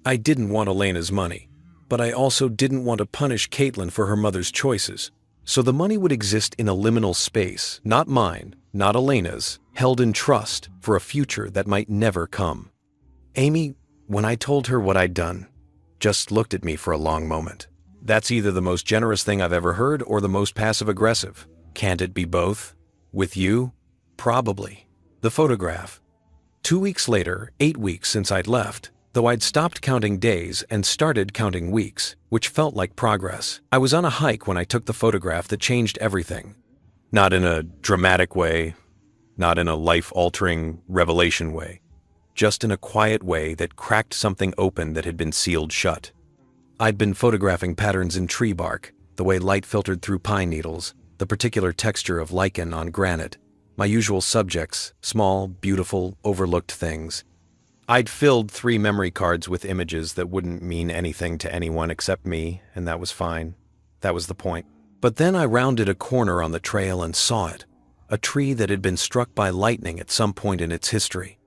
I didn't want Elena's money, but I also didn't want to punish Caitlin for her mother's choices. So the money would exist in a liminal space, not mine, not Elena's, held in trust for a future that might never come. Amy, when I told her what I'd done, just looked at me for a long moment. That's either the most generous thing I've ever heard or the most passive-aggressive. Can't it be both? With you? Probably. The photograph. 2 weeks later, 8 weeks since I'd left, though I'd stopped counting days and started counting weeks, which felt like progress. I was on a hike when I took the photograph that changed everything. Not in a dramatic way, not in a life-altering revelation way, just in a quiet way that cracked something open that had been sealed shut. I'd been photographing patterns in tree bark, the way light filtered through pine needles, the particular texture of lichen on granite, my usual subjects, small, beautiful, overlooked things. I'd filled 3 memory cards with images that wouldn't mean anything to anyone except me, and that was fine. That was the point. But then I rounded a corner on the trail and saw it, a tree that had been struck by lightning at some point in its history.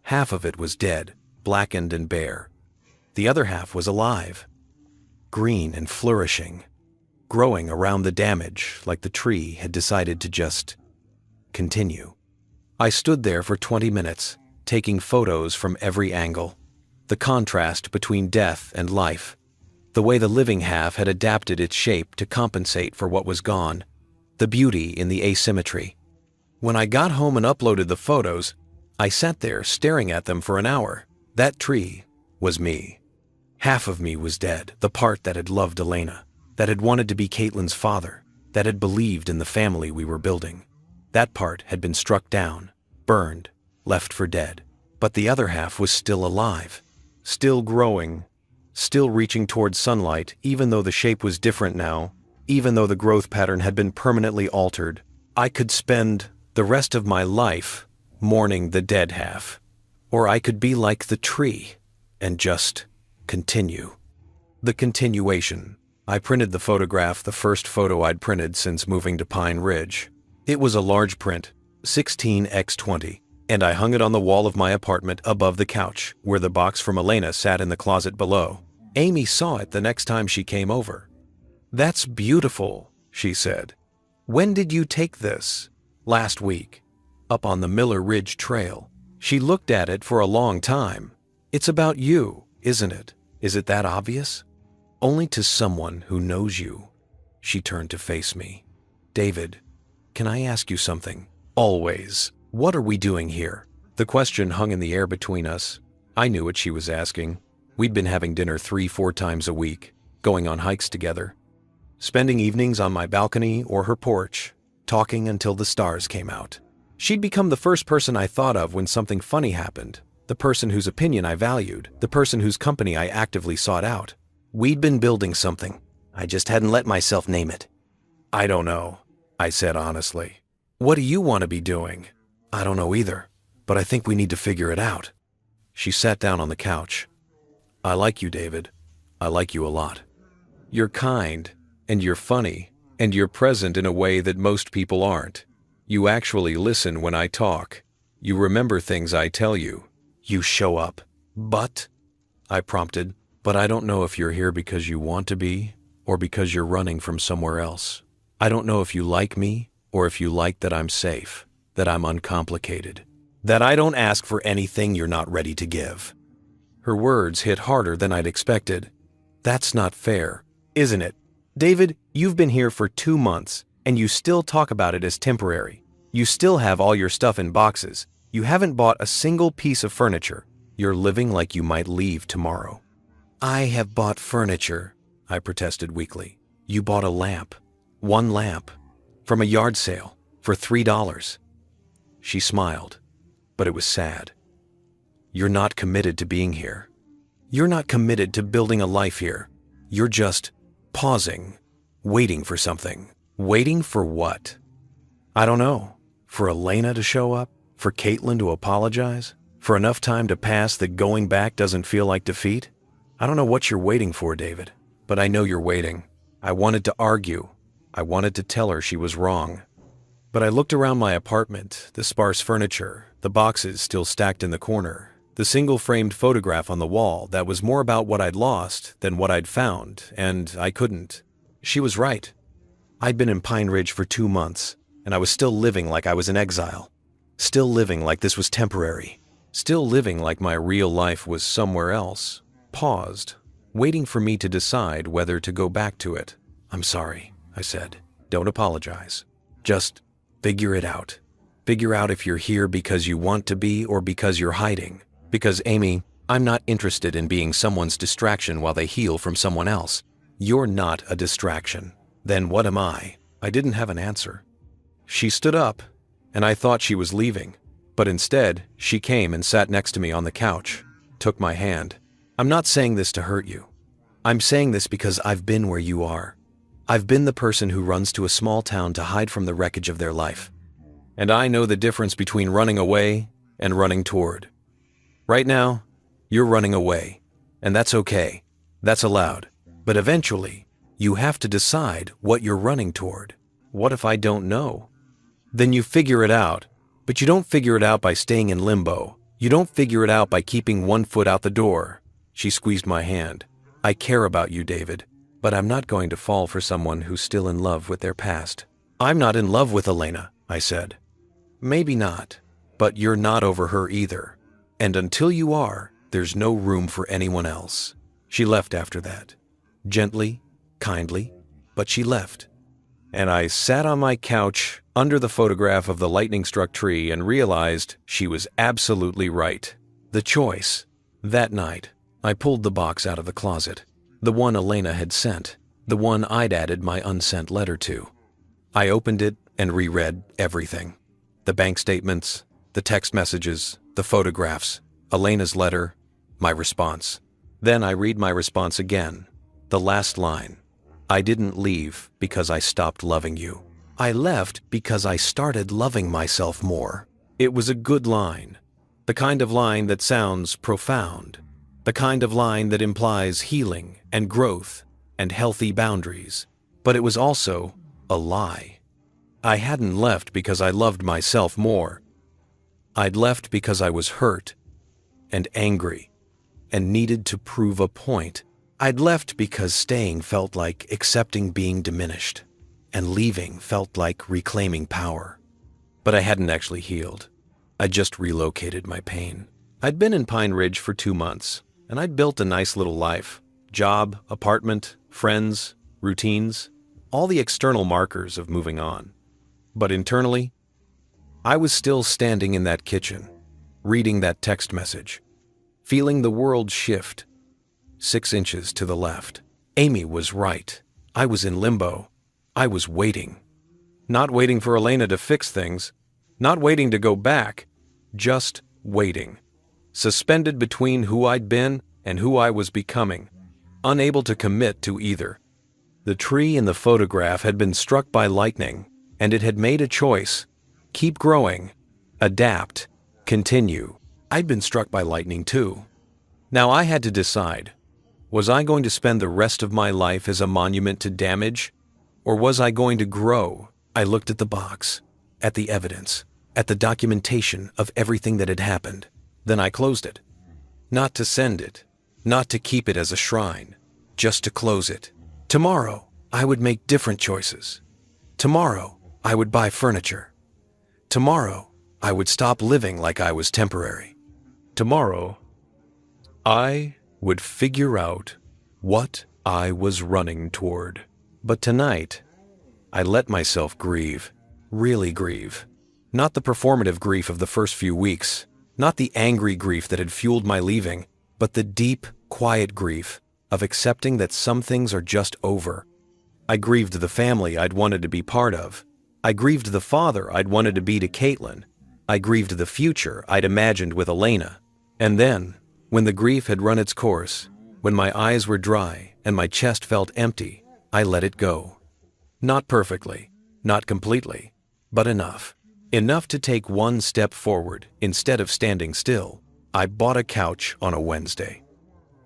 Half of it was dead, blackened and bare. The other half was alive, green and flourishing, growing around the damage like the tree had decided to just continue. I stood there for 20 minutes, taking photos from every angle. The contrast between death and life. The way the living half had adapted its shape to compensate for what was gone. The beauty in the asymmetry. When I got home and uploaded the photos, I sat there staring at them for an hour. That tree was me. Half of me was dead, the part that had loved Elena, that had wanted to be Caitlin's father, that had believed in the family we were building. That part had been struck down, burned, left for dead. But the other half was still alive, still growing, still reaching towards sunlight, even though the shape was different now, even though the growth pattern had been permanently altered. I could spend the rest of my life mourning the dead half, or I could be like the tree and just continue. The continuation. I printed the photograph, the first photo I'd printed since moving to Pine Ridge. It was a large print, 16x20, and I hung it on the wall of my apartment above the couch, where the box from Elena sat in the closet below. Amy saw it the next time she came over. "That's beautiful," she said. "When did you take this?" "Last week, up on the Miller Ridge Trail." She looked at it for a long time. "It's about you, isn't it? Is it that obvious?" "Only to someone who knows you." She turned to face me. "David, can I ask you something?" "Always. What are we doing here?" The question hung in the air between us. I knew what she was asking. We'd been having dinner 3-4 times a week, going on hikes together, spending evenings on my balcony or her porch, talking until the stars came out. She'd become the first person I thought of when something funny happened, the person whose opinion I valued, the person whose company I actively sought out. We'd been building something. I just hadn't let myself name it. "I don't know," I said honestly. "What do you want to be doing?" "I don't know either, but I think we need to figure it out." She sat down on the couch. "I like you, David. I like you a lot. You're kind, and you're funny, and you're present in a way that most people aren't. You actually listen when I talk. You remember things I tell you. You show up." "But," I prompted, "but I don't know if you're here because you want to be, or because you're running from somewhere else. I don't know if you like me, or if you like that I'm safe, that I'm uncomplicated, that I don't ask for anything you're not ready to give." Her words hit harder than I'd expected. "That's not fair, isn't it? David, you've been here for 2 months, and you still talk about it as temporary. You still have all your stuff in boxes. You haven't bought a single piece of furniture. You're living like you might leave tomorrow." "I have bought furniture," I protested weakly. "You bought a lamp. One lamp. From a yard sale. For $3. She smiled, but it was sad. "You're not committed to being here. You're not committed to building a life here. You're just pausing, waiting for something." "Waiting for what?" "I don't know. For Elena to show up? For Caitlin to apologize? For enough time to pass that going back doesn't feel like defeat? I don't know what you're waiting for, David, but I know you're waiting." I wanted to argue. I wanted to tell her she was wrong. But I looked around my apartment, the sparse furniture, the boxes still stacked in the corner, the single-framed photograph on the wall that was more about what I'd lost than what I'd found, and I couldn't. She was right. I'd been in Pine Ridge for 2 months, and I was still living like I was in exile. Still living like this was temporary. Still living like my real life was somewhere else. Paused, waiting for me to decide whether to go back to it. "I'm sorry," I said. "Don't apologize. Just figure it out. Figure out if you're here because you want to be or because you're hiding. Because, Amy, I'm not interested in being someone's distraction while they heal from someone else. You're not a distraction. Then what am I? I didn't have an answer. She stood up, and I thought she was leaving, but instead, she came and sat next to me on the couch, took my hand. I'm not saying this to hurt you. I'm saying this because I've been where you are. I've been the person who runs to a small town to hide from the wreckage of their life. And I know the difference between running away and running toward. Right now, you're running away, and that's okay. That's allowed. But eventually, you have to decide what you're running toward. What if I don't know? Then you figure it out, but you don't figure it out by staying in limbo. You don't figure it out by keeping one foot out the door. She squeezed my hand. I care about you, David, but I'm not going to fall for someone who's still in love with their past. I'm not in love with Elena, I said. Maybe not, but you're not over her either. And until you are, there's no room for anyone else. She left after that. Gently, kindly, but she left. And I sat on my couch under the photograph of the lightning-struck tree and realized she was absolutely right. The choice. That night, I pulled the box out of the closet, the one Elena had sent, the one I'd added my unsent letter to. I opened it and reread everything. The bank statements, the text messages, the photographs, Elena's letter, my response. Then I read my response again. The last line. I didn't leave because I stopped loving you. I left because I started loving myself more. It was a good line. The kind of line that sounds profound. The kind of line that implies healing and growth and healthy boundaries. But it was also a lie. I hadn't left because I loved myself more. I'd left because I was hurt and angry and needed to prove a point. I'd left because staying felt like accepting being diminished, and leaving felt like reclaiming power. But I hadn't actually healed. I just relocated my pain. I'd been in Pine Ridge for 2 months, and I'd built a nice little life. Job, apartment, friends, routines, all the external markers of moving on. But internally, I was still standing in that kitchen, reading that text message, feeling the world shift 6 inches to the left. Amy was right. I was in limbo. I was waiting. Not waiting for Elena to fix things. Not waiting to go back. Just waiting. Suspended between who I'd been and who I was becoming. Unable to commit to either. The tree in the photograph had been struck by lightning, and it had made a choice. Keep growing. Adapt. Continue. I'd been struck by lightning too. Now I had to decide. Was I going to spend the rest of my life as a monument to damage? Or was I going to grow? I looked at the box, at the evidence, at the documentation of everything that had happened. Then I closed it. Not to send it, not to keep it as a shrine, just to close it. Tomorrow, I would make different choices. Tomorrow, I would buy furniture. Tomorrow, I would stop living like I was temporary. Tomorrow, I would figure out what I was running toward. But tonight, I let myself grieve, really grieve. Not the performative grief of the first few weeks, not the angry grief that had fueled my leaving, but the deep, quiet grief of accepting that some things are just over. I grieved the family I'd wanted to be part of. I grieved the father I'd wanted to be to Caitlin. I grieved the future I'd imagined with Elena. And then, when the grief had run its course, when my eyes were dry and my chest felt empty, I let it go. Not perfectly, not completely, but enough. Enough to take one step forward instead of standing still. I bought a couch on a Wednesday.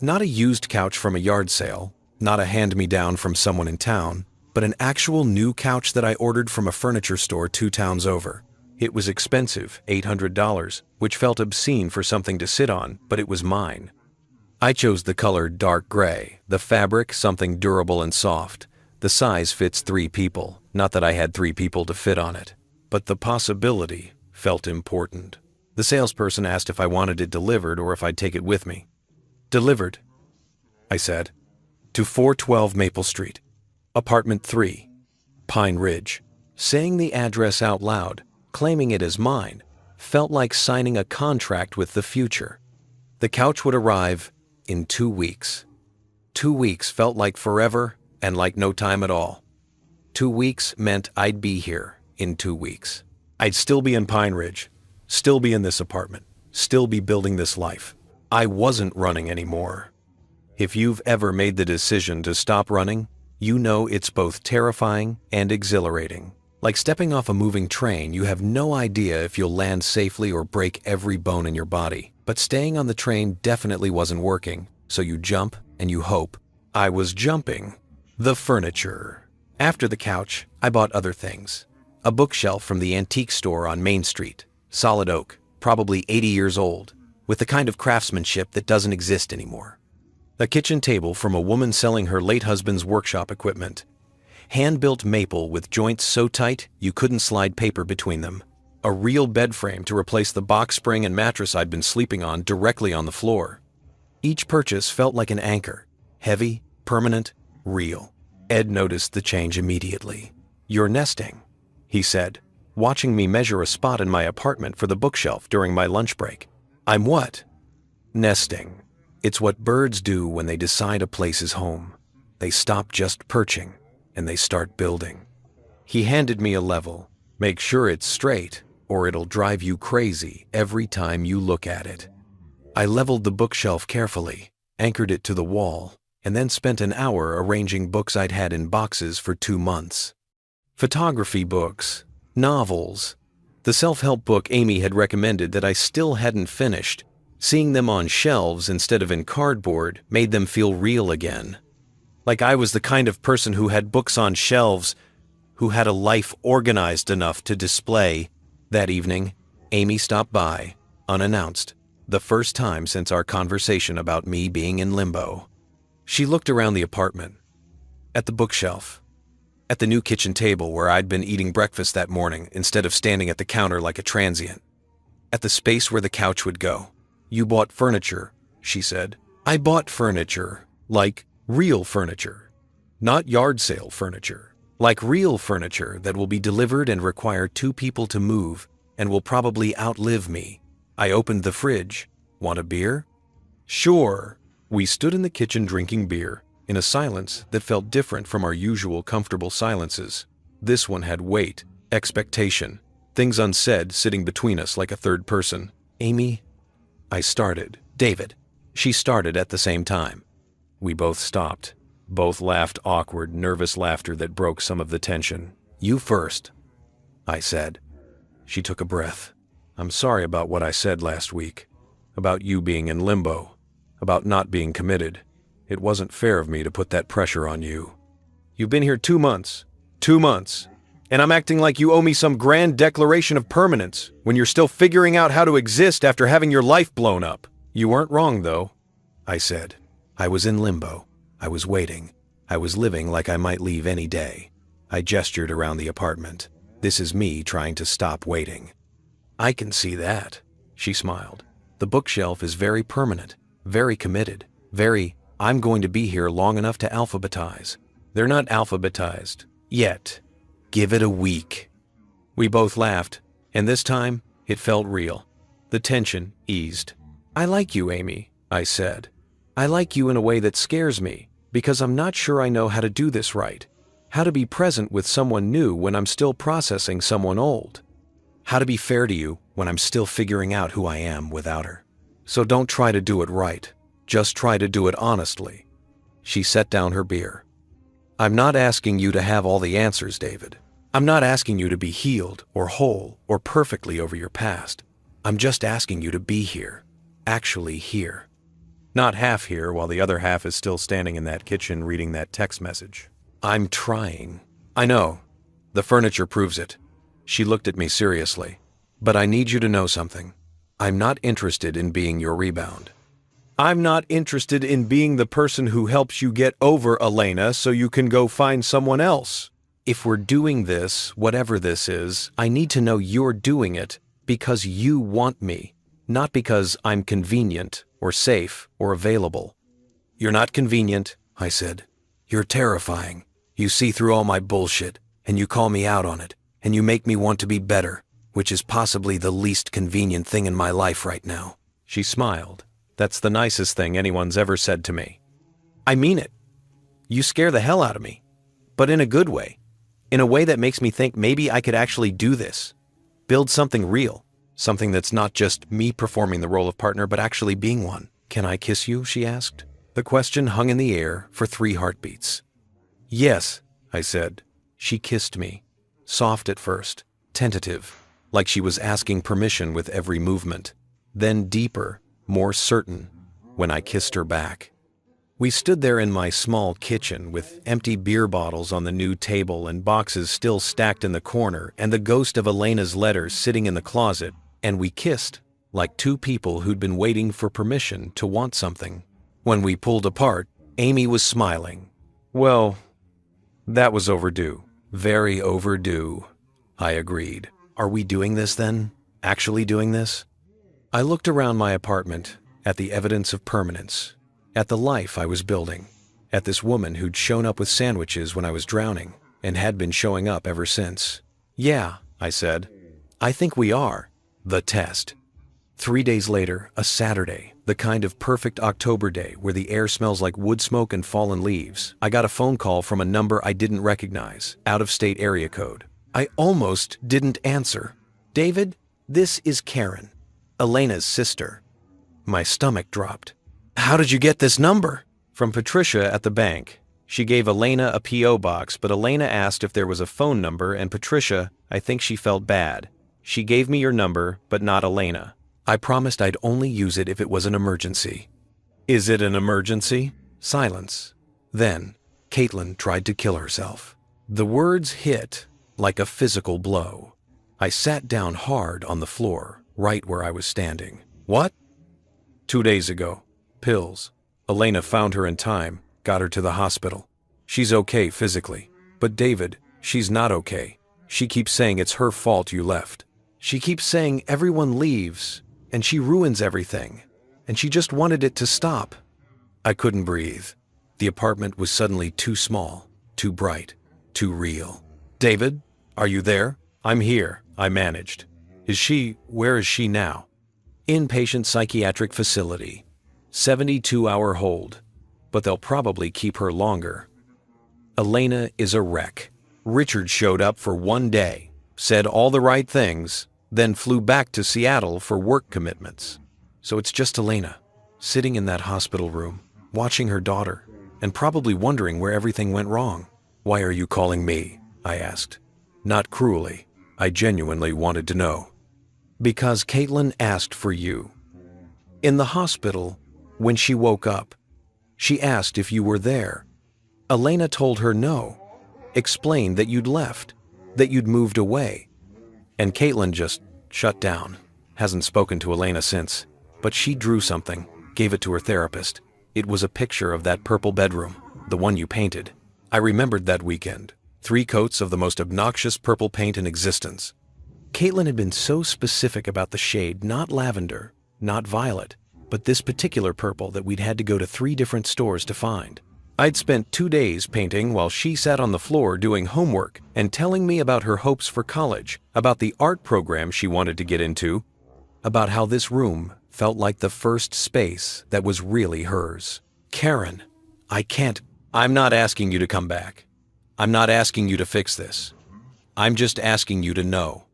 Not a used couch from a yard sale, not a hand-me-down from someone in town, but an actual new couch that I ordered from a furniture store 2 towns over. It was expensive, $800, which felt obscene for something to sit on, but it was mine. I chose the color dark gray, the fabric something durable and soft. The size fits 3 people, not that I had 3 people to fit on it, but the possibility felt important. The salesperson asked if I wanted it delivered or if I'd take it with me. Delivered, I said, to 412 Maple Street, apartment 3, Pine Ridge. Saying the address out loud, claiming it as mine, felt like signing a contract with the future. The couch would arrive in 2 weeks. 2 weeks felt like forever and like no time at all. 2 weeks meant I'd be here in 2 weeks. I'd still be in Pine Ridge, still be in this apartment, still be building this life. I wasn't running anymore. If you've ever made the decision to stop running, you know it's both terrifying and exhilarating. Like stepping off a moving train, you have no idea if you'll land safely or break every bone in your body. But staying on the train definitely wasn't working, so you jump and you hope. I was jumping. The furniture. After the couch, I bought other things. A bookshelf from the antique store on Main Street. Solid oak, probably 80 years old, with the kind of craftsmanship that doesn't exist anymore. A kitchen table from a woman selling her late husband's workshop equipment. Hand-built maple with joints so tight you couldn't slide paper between them. A real bed frame to replace the box spring and mattress I'd been sleeping on directly on the floor. Each purchase felt like an anchor. Heavy, permanent, real. Ed noticed the change immediately. "You're nesting," he said, watching me measure a spot in my apartment for the bookshelf during my lunch break. "I'm what?" "Nesting. It's what birds do when they decide a place is home. They stop just perching, and they start building." He handed me a level. "Make sure it's straight, or it'll drive you crazy every time you look at it." I leveled the bookshelf carefully, anchored it to the wall, and then spent an hour arranging books I'd had in boxes for 2 months. Photography books, novels, the self-help book Amy had recommended that I still hadn't finished. Seeing them on shelves instead of in cardboard made them feel real again. Like I was the kind of person who had books on shelves, who had a life organized enough to display. That evening, Amy stopped by, unannounced, the first time since our conversation about me being in limbo. She looked around the apartment, at the bookshelf, at the new kitchen table where I'd been eating breakfast that morning instead of standing at the counter like a transient, at the space where the couch would go. "You bought furniture," she said. "I bought furniture, like real furniture, not yard sale furniture, like real furniture that will be delivered and require 2 people to move and will probably outlive me." I opened the fridge. "Want a beer?" "Sure." We stood in the kitchen drinking beer, in a silence that felt different from our usual comfortable silences. This one had weight, expectation, things unsaid sitting between us like a third person. "Amy," I started. "David." She started at the same time. We both stopped. Both laughed awkward, nervous laughter that broke some of the tension. "You first," I said. She took a breath. "I'm sorry about what I said last week. About you being in limbo. About not being committed. It wasn't fair of me to put that pressure on you. You've been here 2 months. 2 months. And I'm acting like you owe me some grand declaration of permanence when you're still figuring out how to exist after having your life blown up." "You weren't wrong, though," I said. I was in limbo. I was waiting. I was living like I might leave any day. I gestured around the apartment. "This is me trying to stop waiting." "I can see that," she smiled. "The bookshelf is very permanent, very committed, very, I'm going to be here long enough to alphabetize." "They're not alphabetized. Yet. Give it a week." We both laughed, and this time, it felt real. The tension eased. "I like you, Amy," I said. "I like you in a way that scares me, because I'm not sure I know how to do this right. How to be present with someone new when I'm still processing someone old. How to be fair to you when I'm still figuring out who I am without her. So don't try to do it right. Just try to do it honestly." She set down her beer. "I'm not asking you to have all the answers, David. I'm not asking you to be healed or whole or perfectly over your past. I'm just asking you to be here. Actually here. Not half here while the other half is still standing in that kitchen reading that text message. I'm trying. I know. The furniture proves it." She looked at me seriously. "But I need you to know something. I'm not interested in being your rebound. I'm not interested in being the person who helps you get over Elena so you can go find someone else. If we're doing this, whatever this is, I need to know you're doing it because you want me, not because I'm convenient or safe or available." "You're not convenient," I said. "You're terrifying. You see through all my bullshit, and you call me out on it, and you make me want to be better, which is possibly the least convenient thing in my life right now." She smiled. That's the nicest thing anyone's ever said to me. I mean it. You scare the hell out of me. But in a good way. In a way that makes me think maybe I could actually do this. Build something real. Something that's not just me performing the role of partner, but actually being one. Can I kiss you? She asked. The question hung in the air for 3 heartbeats. Yes, I said. She kissed me. Soft at first, tentative, like she was asking permission with every movement. Then deeper, more certain, when I kissed her back. We stood there in my small kitchen with empty beer bottles on the new table and boxes still stacked in the corner and the ghost of Elena's letters sitting in the closet, and we kissed like 2 people who'd been waiting for permission to want something. When we pulled apart, Amy was smiling. Well, that was overdue. Very overdue, I agreed. Are we doing this then? Actually doing this? I looked around my apartment at the evidence of permanence, at the life I was building, at this woman who'd shown up with sandwiches when I was drowning and had been showing up ever since. Yeah, I said. I think we are. The test. 3 days later, a Saturday, the kind of perfect October day where the air smells like wood smoke and fallen leaves, I got a phone call from a number I didn't recognize, out-of-state area code. I almost didn't answer. David, this is Karen, Elena's sister. My stomach dropped. How did you get this number? From Patricia at the bank. She gave Elena a P.O. box, but Elena asked if there was a phone number, and Patricia, I think she felt bad. She gave me your number, but not Elena. I promised I'd only use it if it was an emergency. Is it an emergency? Silence. Then, Caitlin tried to kill herself. The words hit like a physical blow. I sat down hard on the floor, right where I was standing. What? 2 days ago. Pills. Elena found her in time, got her to the hospital. She's okay physically. But David, she's not okay. She keeps saying it's her fault you left. She keeps saying everyone leaves, and she ruins everything, and she just wanted it to stop. I couldn't breathe. The apartment was suddenly too small, too bright, too real. David, are you there? I'm here, I managed. Where is she now? Inpatient psychiatric facility. 72-hour hold, but they'll probably keep her longer. Elena is a wreck. Richard showed up for 1 day, said all the right things, then flew back to Seattle for work commitments. So it's just Elena, sitting in that hospital room, watching her daughter, and probably wondering where everything went wrong. Why are you calling me? I asked. Not cruelly. I genuinely wanted to know. Because Caitlin asked for you. In the hospital, when she woke up, she asked if you were there. Elena told her no, explained that you'd left, that you'd moved away. And Caitlin just shut down. Hasn't spoken to Elena since. But she drew something, gave it to her therapist. It was a picture of that purple bedroom, the one you painted. I remembered that weekend. 3 coats of the most obnoxious purple paint in existence. Caitlin had been so specific about the shade, not lavender, not violet, but this particular purple that we'd had to go to 3 different stores to find. I'd spent 2 days painting while she sat on the floor doing homework and telling me about her hopes for college, about the art program she wanted to get into, about how this room felt like the first space that was really hers. Karen, I'm not asking you to come back. I'm not asking you to fix this. I'm just asking you to know,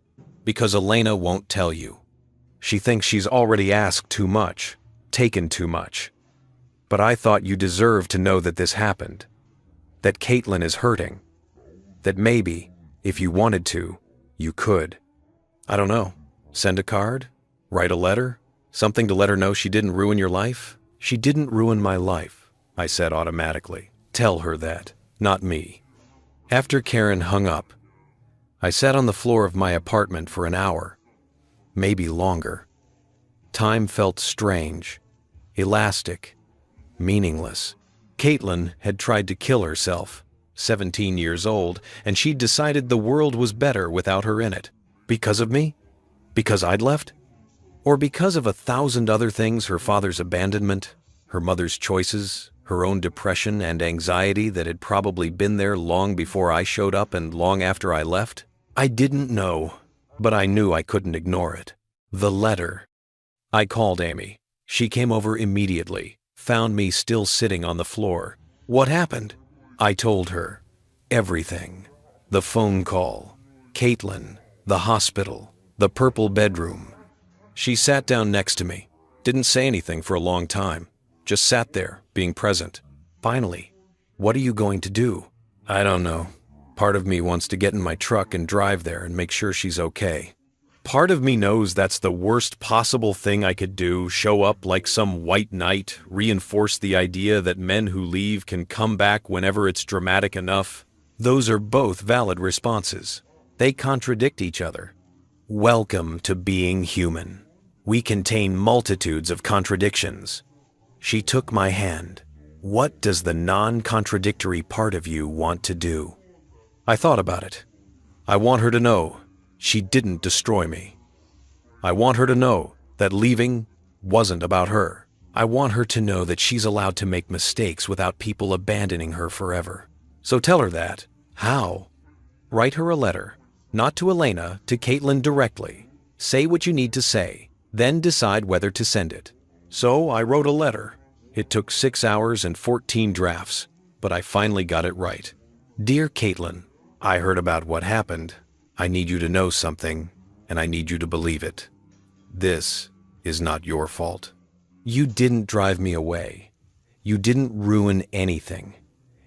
because Elena won't tell you. She thinks she's already asked too much, taken too much. But I thought you deserved to know that this happened, that Caitlin is hurting, that maybe, if you wanted to, you could. I don't know, send a card, write a letter, something to let her know she didn't ruin your life? She didn't ruin my life, I said automatically. Tell her that, not me. After Karen hung up, I sat on the floor of my apartment for an hour, maybe longer. Time felt strange, elastic, meaningless. Caitlin had tried to kill herself, 17 years old, and she'd decided the world was better without her in it. Because of me? Because I'd left? Or because of 1,000 other things, her father's abandonment, her mother's choices, her own depression and anxiety that had probably been there long before I showed up and long after I left? I didn't know, but I knew I couldn't ignore it. The letter. I called Amy. She came over immediately, found me still sitting on the floor. What happened? I told her. Everything. The phone call, Caitlin, the hospital, the purple bedroom. She sat down next to me, didn't say anything for a long time, just sat there, being present. Finally, what are you going to do? I don't know. Part of me wants to get in my truck and drive there and make sure she's okay. Part of me knows that's the worst possible thing I could do, show up like some white knight, reinforce the idea that men who leave can come back whenever it's dramatic enough. Those are both valid responses. They contradict each other. Welcome to being human. We contain multitudes of contradictions. She took my hand. What does the non-contradictory part of you want to do? I thought about it. I want her to know she didn't destroy me. I want her to know that leaving wasn't about her. I want her to know that she's allowed to make mistakes without people abandoning her forever. So tell her that. How? Write her a letter, not to Elena, to Caitlin directly. Say what you need to say, then decide whether to send it. So I wrote a letter. It took 6 hours and 14 drafts, but I finally got it right. Dear Caitlin, I heard about what happened. I need you to know something, and I need you to believe it. This is not your fault. You didn't drive me away. You didn't ruin anything.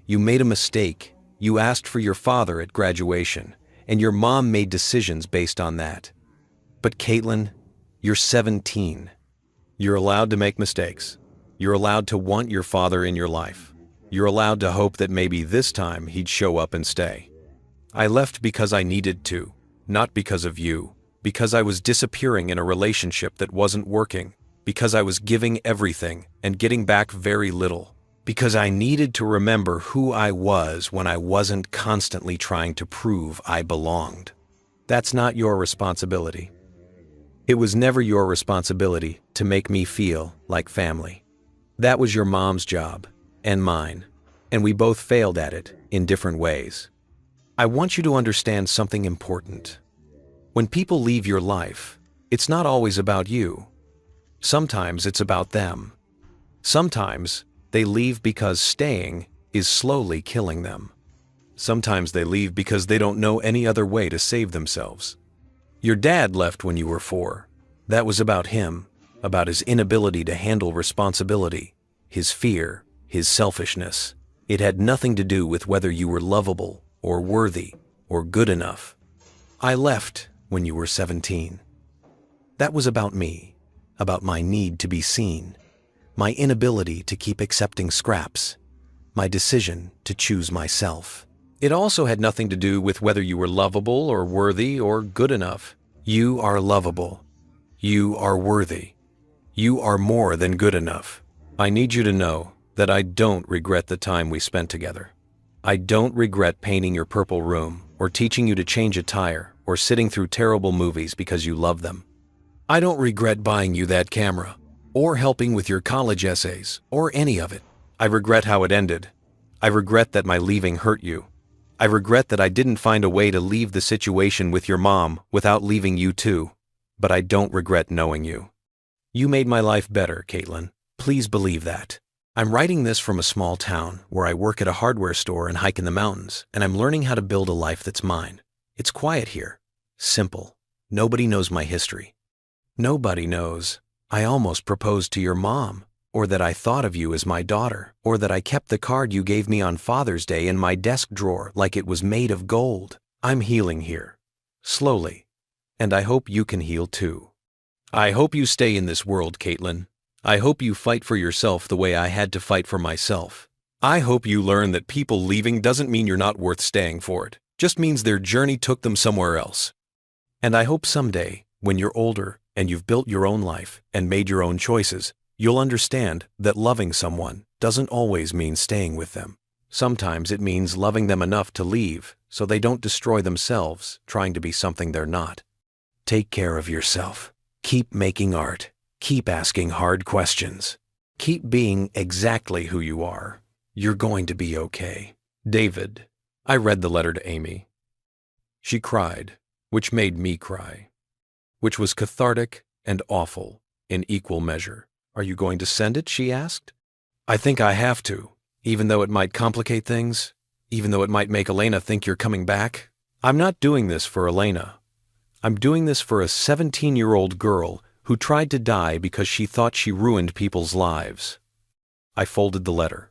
You made a mistake. You asked for your father at graduation, and your mom made decisions based on that. But Caitlin, you're 17. You're allowed to make mistakes. You're allowed to want your father in your life. You're allowed to hope that maybe this time he'd show up and stay. I left because I needed to, not because of you, because I was disappearing in a relationship that wasn't working, because I was giving everything and getting back very little, because I needed to remember who I was when I wasn't constantly trying to prove I belonged. That's not your responsibility. It was never your responsibility to make me feel like family. That was your mom's job, and mine, and we both failed at it in different ways. I want you to understand something important. When people leave your life, it's not always about you. Sometimes it's about them. Sometimes they leave because staying is slowly killing them. Sometimes they leave because they don't know any other way to save themselves. Your dad left when you were 4. That was about him, about his inability to handle responsibility, his fear, his selfishness. It had nothing to do with whether you were lovable or worthy or good enough. I left when you were 17. That was about me, about my need to be seen, my inability to keep accepting scraps, my decision to choose myself. It also had nothing to do with whether you were lovable or worthy or good enough. You are lovable. You are worthy. You are more than good enough. I need you to know that I don't regret the time we spent together. I don't regret painting your purple room or teaching you to change a tire or sitting through terrible movies because you love them. I don't regret buying you that camera or helping with your college essays or any of it. I regret how it ended. I regret that my leaving hurt you. I regret that I didn't find a way to leave the situation with your mom without leaving you too. But I don't regret knowing you. You made my life better, Caitlin. Please believe that. I'm writing this from a small town where I work at a hardware store and hike in the mountains, and I'm learning how to build a life that's mine. It's quiet here. Simple. Nobody knows my history. Nobody knows I almost proposed to your mom, or that I thought of you as my daughter, or that I kept the card you gave me on Father's Day in my desk drawer like it was made of gold. I'm healing here. Slowly. And I hope you can heal too. I hope you stay in this world, Caitlin. I hope you fight for yourself the way I had to fight for myself. I hope you learn that people leaving doesn't mean you're not worth staying for it. Just means their journey took them somewhere else. And I hope someday, when you're older and you've built your own life and made your own choices, you'll understand that loving someone doesn't always mean staying with them. Sometimes it means loving them enough to leave so they don't destroy themselves trying to be something they're not. Take care of yourself. Keep making art. Keep asking hard questions. Keep being exactly who you are. You're going to be okay. David. I read the letter to Amy. She cried, which made me cry, which was cathartic and awful in equal measure. Are you going to send it? She asked. I think I have to, even though it might complicate things, even though it might make Elena think you're coming back. I'm not doing this for Elena. I'm doing this for a 17-year-old girl who tried to die because she thought she ruined people's lives. I folded the letter.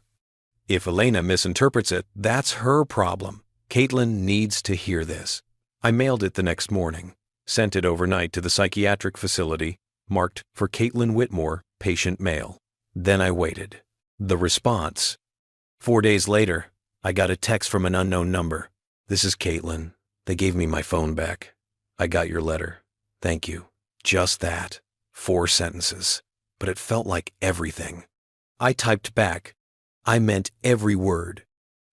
If Elena misinterprets it, that's her problem. Caitlin needs to hear this. I mailed it the next morning, sent it overnight to the psychiatric facility, marked for Caitlin Whitmore, patient mail. Then I waited. The response. 4 days later, I got a text from an unknown number. This is Caitlin. They gave me my phone back. I got your letter. Thank you. Just that. 4 sentences. But it felt like everything. I typed back. I meant every word.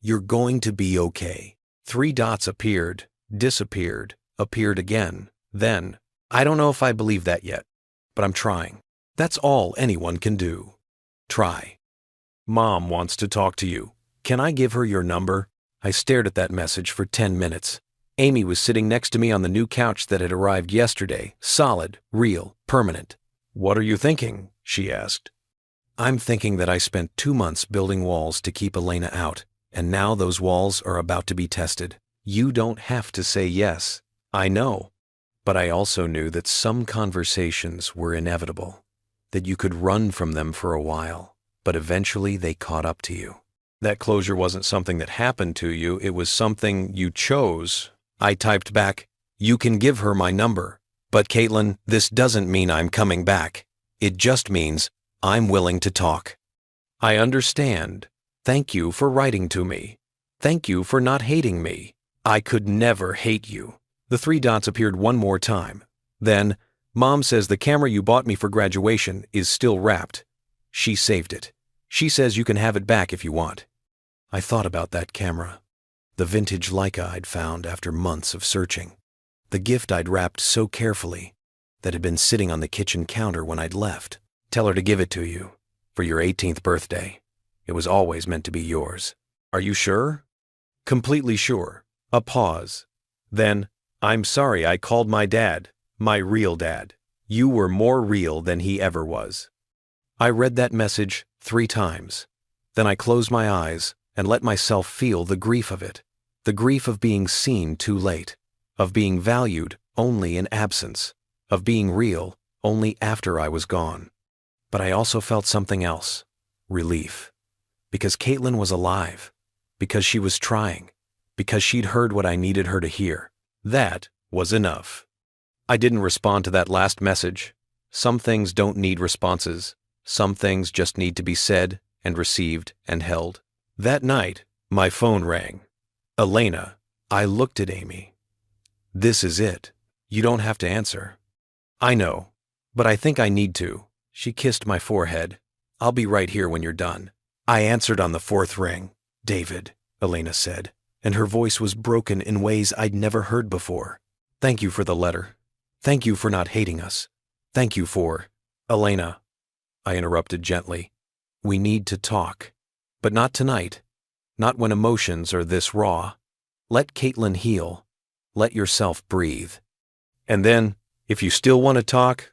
You're going to be okay. 3 dots appeared, disappeared, appeared again. Then, I don't know if I believe that yet, but I'm trying. That's all anyone can do. Try. Mom wants to talk to you. Can I give her your number? I stared at that message for 10 minutes. Amy was sitting next to me on the new couch that had arrived yesterday, solid, real, permanent. What are you thinking? She asked. I'm thinking that I spent 2 months building walls to keep Elena out, and now those walls are about to be tested. You don't have to say yes. I know. But I also knew that some conversations were inevitable, that you could run from them for a while, but eventually they caught up to you. That closure wasn't something that happened to you, it was something you chose. I typed back, you can give her my number. But Caitlin, this doesn't mean I'm coming back. It just means I'm willing to talk. I understand. Thank you for writing to me. Thank you for not hating me. I could never hate you. The 3 dots appeared one more time. Then, Mom says the camera you bought me for graduation is still wrapped. She saved it. She says you can have it back if you want. I thought about that camera. The vintage Leica I'd found after months of searching. The gift I'd wrapped so carefully that had been sitting on the kitchen counter when I'd left. Tell her to give it to you for your 18th birthday. It was always meant to be yours. Are you sure? Completely sure. A pause. Then, I'm sorry I called my dad, my real dad. You were more real than he ever was. I read that message 3 times. Then I closed my eyes and let myself feel the grief of it. The grief of being seen too late, of being valued only in absence, of being real only after I was gone. But I also felt something else, relief. Because Caitlin was alive, because she was trying, because she'd heard what I needed her to hear. That was enough. I didn't respond to that last message. Some things don't need responses. Some things just need to be said and received and held. That night, my phone rang. Elena, I looked at Amy. This is it. You don't have to answer. I know, but I think I need to. She kissed my forehead. I'll be right here when you're done. I answered on the 4th ring. David, Elena said, and her voice was broken in ways I'd never heard before. Thank you for the letter. Thank you for not hating us. Thank you for… Elena, I interrupted gently. We need to talk. But not tonight. Not when emotions are this raw. Let Caitlin heal. Let yourself breathe. And then, if you still want to talk,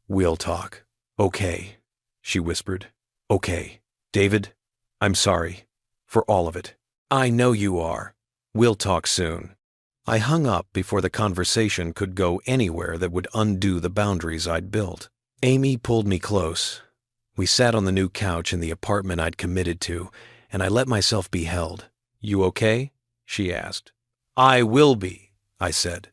we'll talk. Okay, she whispered. Okay, David, I'm sorry. For all of it. I know you are. We'll talk soon. I hung up before the conversation could go anywhere that would undo the boundaries I'd built. Amy pulled me close. We sat on the new couch in the apartment I'd committed to, and I let myself be held. You okay? She asked. I will be, I said.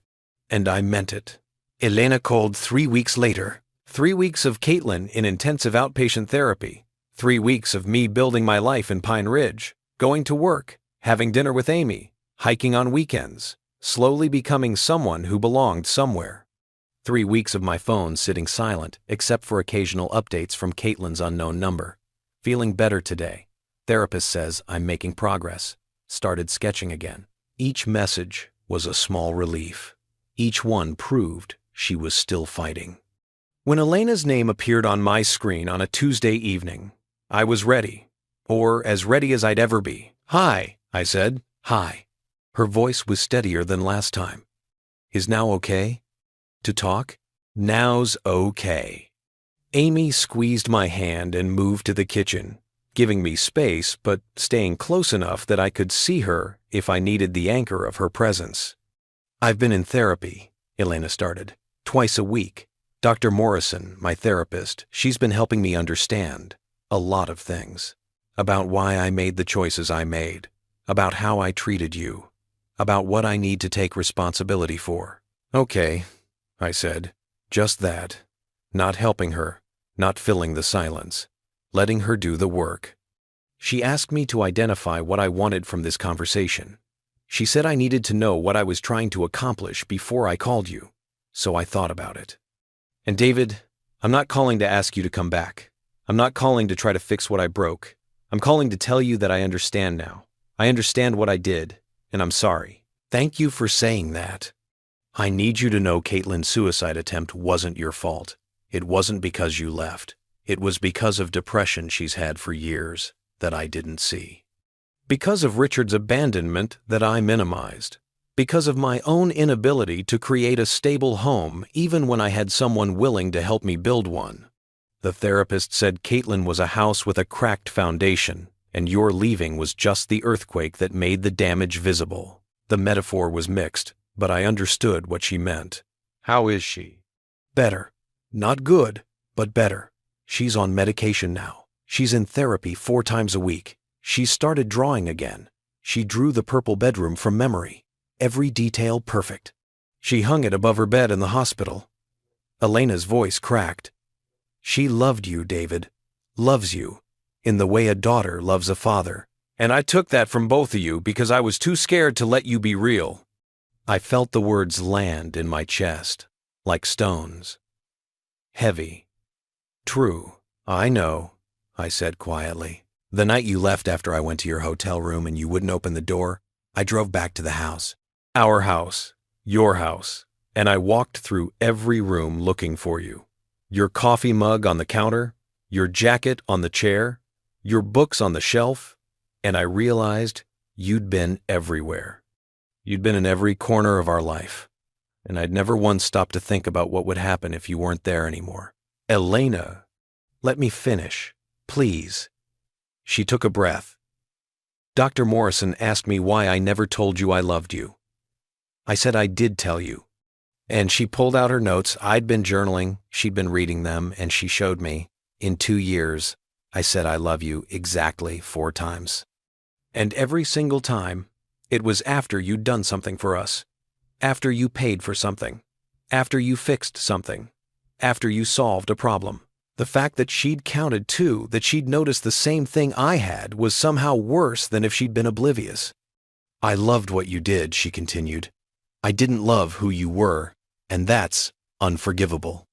And I meant it. Elena called 3 weeks later. 3 weeks of Caitlin in intensive outpatient therapy. 3 weeks of me building my life in Pine Ridge, going to work, having dinner with Amy, hiking on weekends, slowly becoming someone who belonged somewhere. 3 weeks of my phone sitting silent, except for occasional updates from Caitlin's unknown number. Feeling better today. Therapist says I'm making progress. Started sketching again. Each message was a small relief. Each one proved she was still fighting. When Elena's name appeared on my screen on a Tuesday evening, I was ready, or as ready as I'd ever be. Hi, I said. Hi. Her voice was steadier than last time. Is now okay? To talk? Now's okay. Amy squeezed my hand and moved to the kitchen, giving me space but staying close enough that I could see her if I needed the anchor of her presence. "I've been in therapy," Elena started, "twice a week. Dr. Morrison, my therapist, she's been helping me understand a lot of things. About why I made the choices I made, about how I treated you, about what I need to take responsibility for." "Okay," I said, "just that. Not helping her, not filling the silence, letting her do the work." She asked me to identify what I wanted from this conversation. She said I needed to know what I was trying to accomplish before I called you, so I thought about it. "And David, I'm not calling to ask you to come back. I'm not calling to try to fix what I broke. I'm calling to tell you that I understand now. I understand what I did, and I'm sorry. Thank you for saying that. I need you to know Caitlin's suicide attempt wasn't your fault. It wasn't because you left. It was because of depression she's had for years that I didn't see. Because of Richard's abandonment that I minimized. Because of my own inability to create a stable home even when I had someone willing to help me build one. The therapist said Caitlin was a house with a cracked foundation, and your leaving was just the earthquake that made the damage visible." The metaphor was mixed, but I understood what she meant. "How is she?" "Better. Not good, but better. She's on medication now. She's in therapy 4 times a week. She's started drawing again. She drew the purple bedroom from memory. Every detail perfect. She hung it above her bed in the hospital." Elena's voice cracked. "She loved you, David. Loves you. In the way a daughter loves a father. And I took that from both of you because I was too scared to let you be real." I felt the words land in my chest, like stones. Heavy. "True, I know," I said quietly. "The night you left after I went to your hotel room and you wouldn't open the door, I drove back to the house. Our house, your house, and I walked through every room looking for you. Your coffee mug on the counter, your jacket on the chair, your books on the shelf, and I realized you'd been everywhere. You'd been in every corner of our life, and I'd never once stopped to think about what would happen if you weren't there anymore." "Elena, let me finish, please." She took a breath. "Dr. Morrison asked me why I never told you I loved you. I said I did tell you." And she pulled out her notes. I'd been journaling, she'd been reading them, and she showed me. "In 2 years, I said I love you exactly 4 times. And every single time, it was after you'd done something for us. After you paid for something. After you fixed something. After you solved a problem. The fact that she'd counted too, that she'd noticed the same thing I had, was somehow worse than if she'd been oblivious. I loved what you did," she continued. "I didn't love who you were, and that's unforgivable."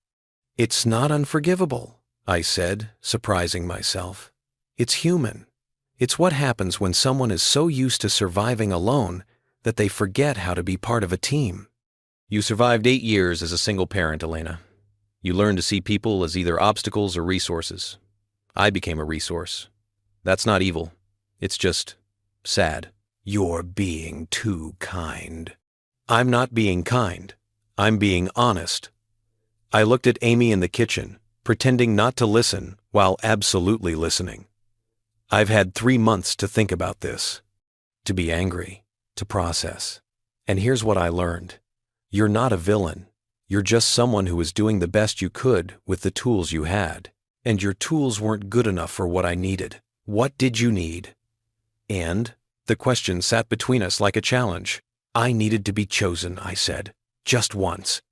"It's not unforgivable," I said, surprising myself. "It's human. It's what happens when someone is so used to surviving alone that they forget how to be part of a team." "You survived 8 years as a single parent, Elena. You learned to see people as either obstacles or resources. I became a resource. That's not evil. It's just sad." "You're being too kind." "I'm not being kind. I'm being honest." I looked at Amy in the kitchen, pretending not to listen while absolutely listening. "I've had 3 months to think about this, to be angry, to process. And here's what I learned. You're not a villain. You're just someone who was doing the best you could with the tools you had. And your tools weren't good enough for what I needed. What did you need?" And the question sat between us like a challenge. "I needed to be chosen," I said. "Just once.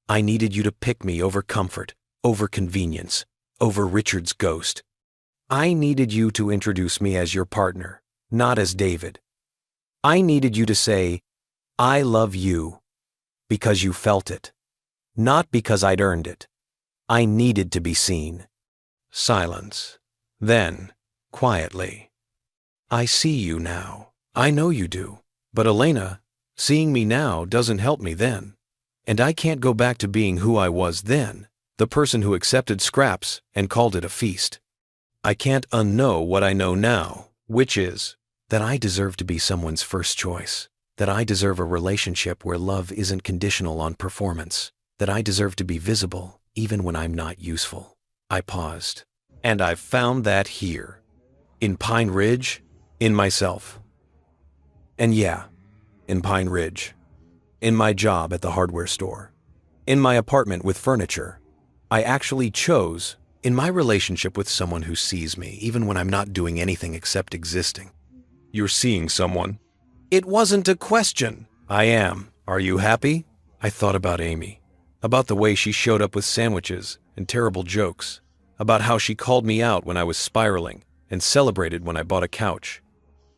I needed you to pick me over comfort, over convenience, over Richard's ghost. I needed you to introduce me as your partner, not as David. I needed you to say, 'I love you,' because you felt it. Not because I'd earned it. I needed to be seen." Silence. Then, quietly, "I see you now. I know you do. But Elena, seeing me now doesn't help me then. And I can't go back to being who I was then, the person who accepted scraps and called it a feast. I can't unknow what I know now, which is that I deserve to be someone's first choice, that I deserve a relationship where love isn't conditional on performance, that I deserve to be visible even when I'm not useful. I paused. And I've found that here. In Pine Ridge, in myself. And yeah, in Pine Ridge. In my job at the hardware store. In my apartment with furniture. I actually chose, in my relationship with someone who sees me, even when I'm not doing anything except existing. You're seeing someone. It wasn't a question. I am. Are you happy? I thought about Amy. About the way she showed up with sandwiches and terrible jokes. About how she called me out when I was spiraling and celebrated when I bought a couch.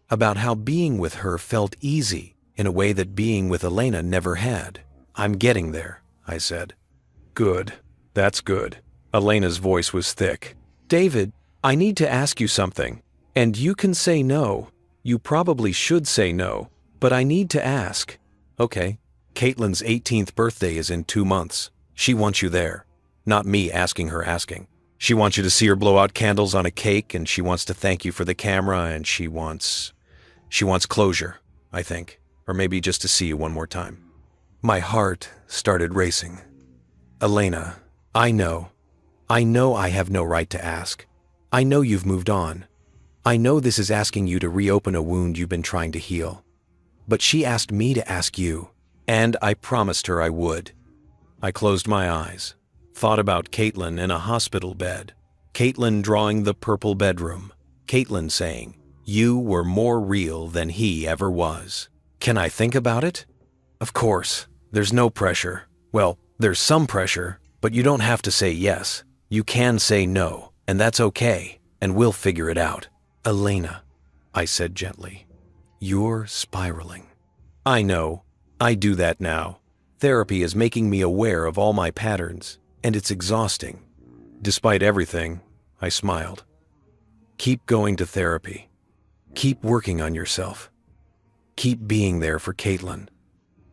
About how being with her felt easy in a way that being with Elena never had. I'm getting there, I said. Good. That's good. Elena's voice was thick. David, I need to ask you something. And you can say no. You probably should say no. But I need to ask. Okay. Caitlin's 18th birthday is in 2 months. She wants you there. Not me asking her asking. She wants you to see her blow out candles on a cake, and she wants to thank you for the camera, and she wants closure, I think. Or maybe just to see you one more time. My heart started racing. Elena, I know I have no right to ask. I know you've moved on. I know this is asking you to reopen a wound you've been trying to heal. But she asked me to ask you, and I promised her I would. I closed my eyes, thought about Caitlin in a hospital bed, Caitlin drawing the purple bedroom, Caitlin saying, "You were more real than he ever was." Can I think about it? Of course, there's no pressure. Well, there's some pressure, but you don't have to say yes. You can say no, and that's okay, and we'll figure it out. Elena, I said gently, you're spiraling. I know. I do that now. Therapy is making me aware of all my patterns, and it's exhausting. Despite everything, I smiled. Keep going to therapy. Keep working on yourself. Keep being there for Caitlin.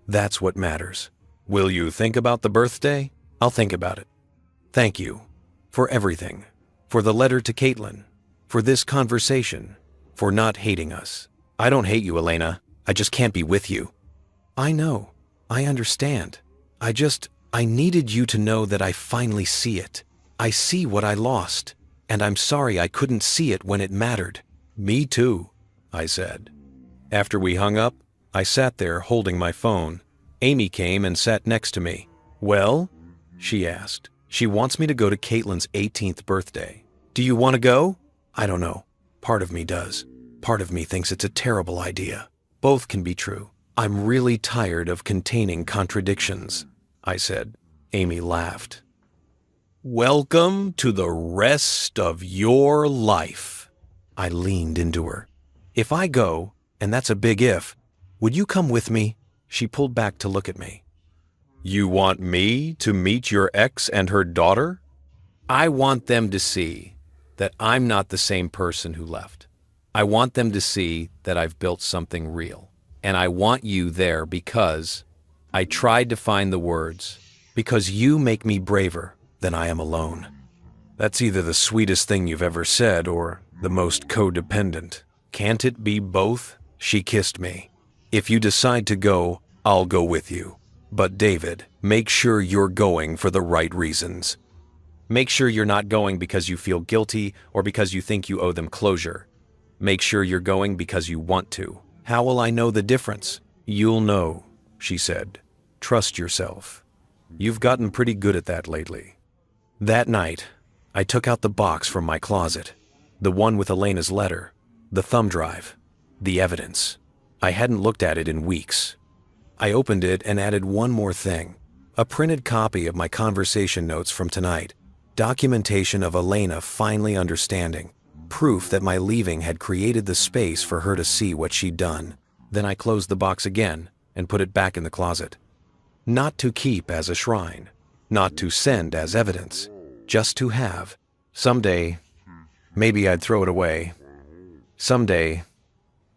That's what matters. Will you think about the birthday? I'll think about it. Thank you for everything, for the letter to Caitlin, for this conversation, for not hating us. I don't hate you, Elena. I just can't be with you. I know. I understand. I needed you to know that I finally see it. I see what I lost, and I'm sorry I couldn't see it when it mattered. Me too, I said. After we hung up, I sat there holding my phone. Amy came and sat next to me. Well? She asked. She wants me to go to Caitlin's 18th birthday. Do you want to go? I don't know. Part of me does. Part of me thinks it's a terrible idea. Both can be true. I'm really tired of containing contradictions, I said. Amy laughed. Welcome to the rest of your life. I leaned into her. If I go, and that's a big if, would you come with me? She pulled back to look at me. You want me to meet your ex and her daughter? I want them to see that I'm not the same person who left. I want them to see that I've built something real. And I want you there because I tried to find the words, because you make me braver than I am alone. That's either the sweetest thing you've ever said or the most codependent. Can't it be both? She kissed me. If you decide to go, I'll go with you. But David, make sure you're going for the right reasons. Make sure you're not going because you feel guilty or because you think you owe them closure. Make sure you're going because you want to. How will I know the difference? You'll know, she said. Trust yourself. You've gotten pretty good at that lately. That night, I took out the box from my closet. The one with Elena's letter. The thumb drive. The evidence. I hadn't looked at it in weeks. I opened it and added one more thing. A printed copy of my conversation notes from tonight. Documentation of Elena finally understanding. Proof that my leaving had created the space for her to see what she'd done. Then I closed the box again and put it back in the closet. Not to keep as a shrine. Not to send as evidence. Just to have. Someday, maybe I'd throw it away. Someday,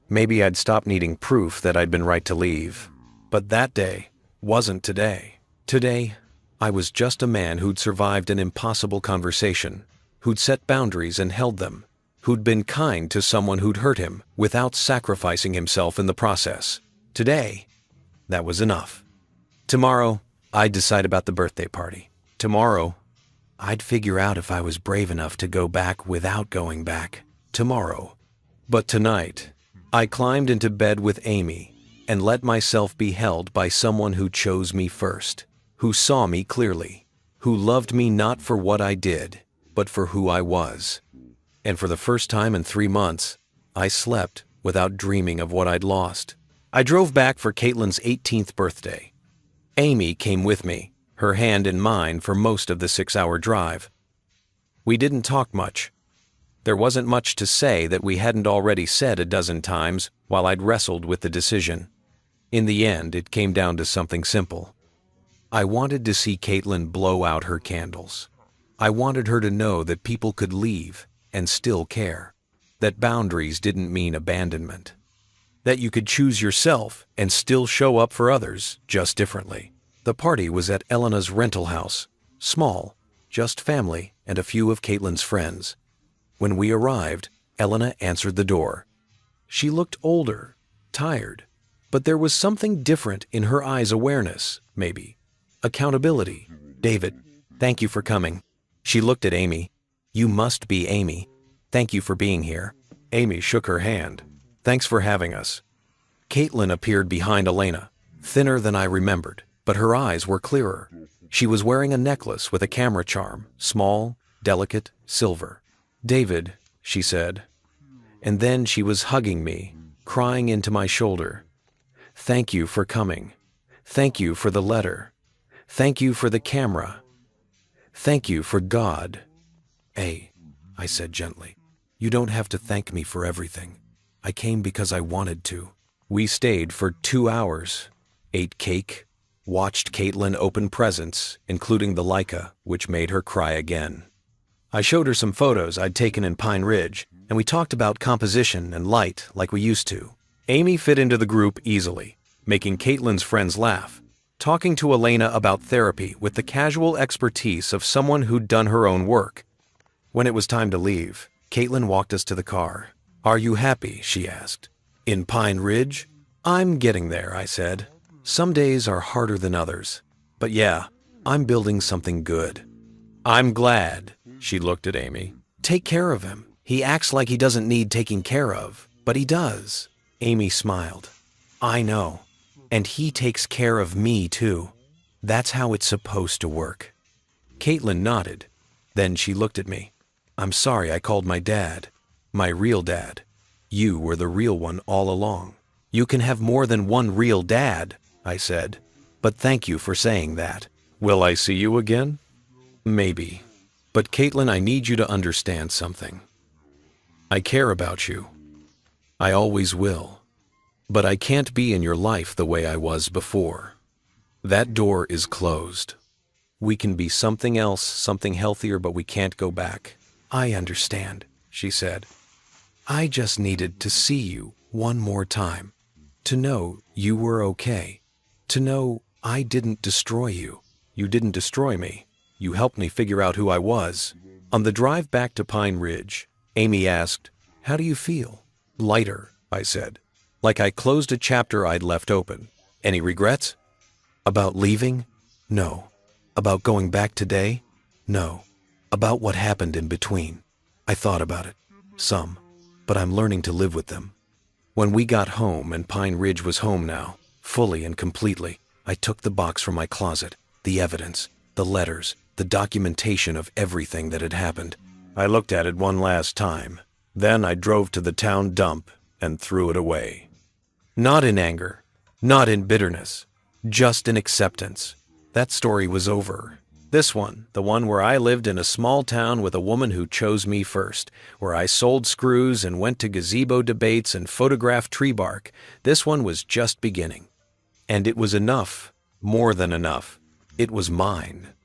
maybe I'd stop needing proof that I'd been right to leave. But that day wasn't today. Today, I was just a man who'd survived an impossible conversation, who'd set boundaries and held them, who'd been kind to someone who'd hurt him without sacrificing himself in the process. Today, that was enough. Tomorrow, I'd decide about the birthday party. Tomorrow, I'd figure out if I was brave enough to go back without going back tomorrow. But tonight, I climbed into bed with Amy and let myself be held by someone who chose me first, who saw me clearly, who loved me not for what I did, but for who I was. And for the first time in 3 months, I slept without dreaming of what I'd lost. I drove back for Caitlin's 18th birthday. Amy came with me, her hand in mine for most of the 6-hour drive. We didn't talk much. There wasn't much to say that we hadn't already said a dozen times while I'd wrestled with the decision. In the end, it came down to something simple. I wanted to see Caitlin blow out her candles. I wanted her to know that people could leave and still care, that boundaries didn't mean abandonment, that you could choose yourself and still show up for others just differently. The party was at Elena's rental house, small, just family and a few of Caitlin's friends. When we arrived, Elena answered the door. She looked older, tired, but there was something different in her eyes. Awareness, maybe. Accountability. David, thank you for coming. She looked at Amy. You must be Amy. Thank you for being here. Amy shook her hand. Thanks for having us. Caitlin appeared behind Elena, thinner than I remembered, but her eyes were clearer. She was wearing a necklace with a camera charm, small, delicate, silver. David, she said. And then she was hugging me, crying into my shoulder. Thank you for coming. Thank you for the letter. Thank you for the camera. Thank you for God. I said gently. You don't have to thank me for everything. I came because I wanted to. We stayed for 2 hours, ate cake, watched Caitlin open presents, including the Leica, which made her cry again. I showed her some photos I'd taken in Pine Ridge, and we talked about composition and light like we used to. Amy fit into the group easily, making Caitlin's friends laugh, talking to Elena about therapy with the casual expertise of someone who'd done her own work. When it was time to leave, Caitlin walked us to the car. Are you happy? She asked. In Pine Ridge? I'm getting there, I said. Some days are harder than others. But yeah, I'm building something good. I'm glad. She looked at Amy. Take care of him. He acts like he doesn't need taking care of, but he does. Amy smiled. I know. And he takes care of me too. That's how it's supposed to work. Caitlin nodded. Then she looked at me. I'm sorry I called my dad. My real dad. You were the real one all along. You can have more than one real dad, I said. But thank you for saying that. Will I see you again? Maybe. But Caitlin, I need you to understand something. I care about you. I always will. But I can't be in your life the way I was before. That door is closed. We can be something else, something healthier, but we can't go back. I understand, she said. I just needed to see you one more time. To know you were okay. To know I didn't destroy you. You didn't destroy me. You helped me figure out who I was. On the drive back to Pine Ridge, Amy asked, How do you feel? Lighter, I said. Like I closed a chapter I'd left open. Any regrets? About leaving? No. About going back today? No. About what happened in between. I thought about it. Some. But I'm learning to live with them. When we got home and Pine Ridge was home now, fully and completely, I took the box from my closet, the evidence, the letters, the documentation of everything that had happened. I looked at it one last time. Then I drove to the town dump and threw it away. Not in anger, not in bitterness, just in acceptance. That story was over. This one, the one where I lived in a small town with a woman who chose me first, where I sold screws and went to gazebo debates and photographed tree bark, this one was just beginning. And it was enough, more than enough. It was mine.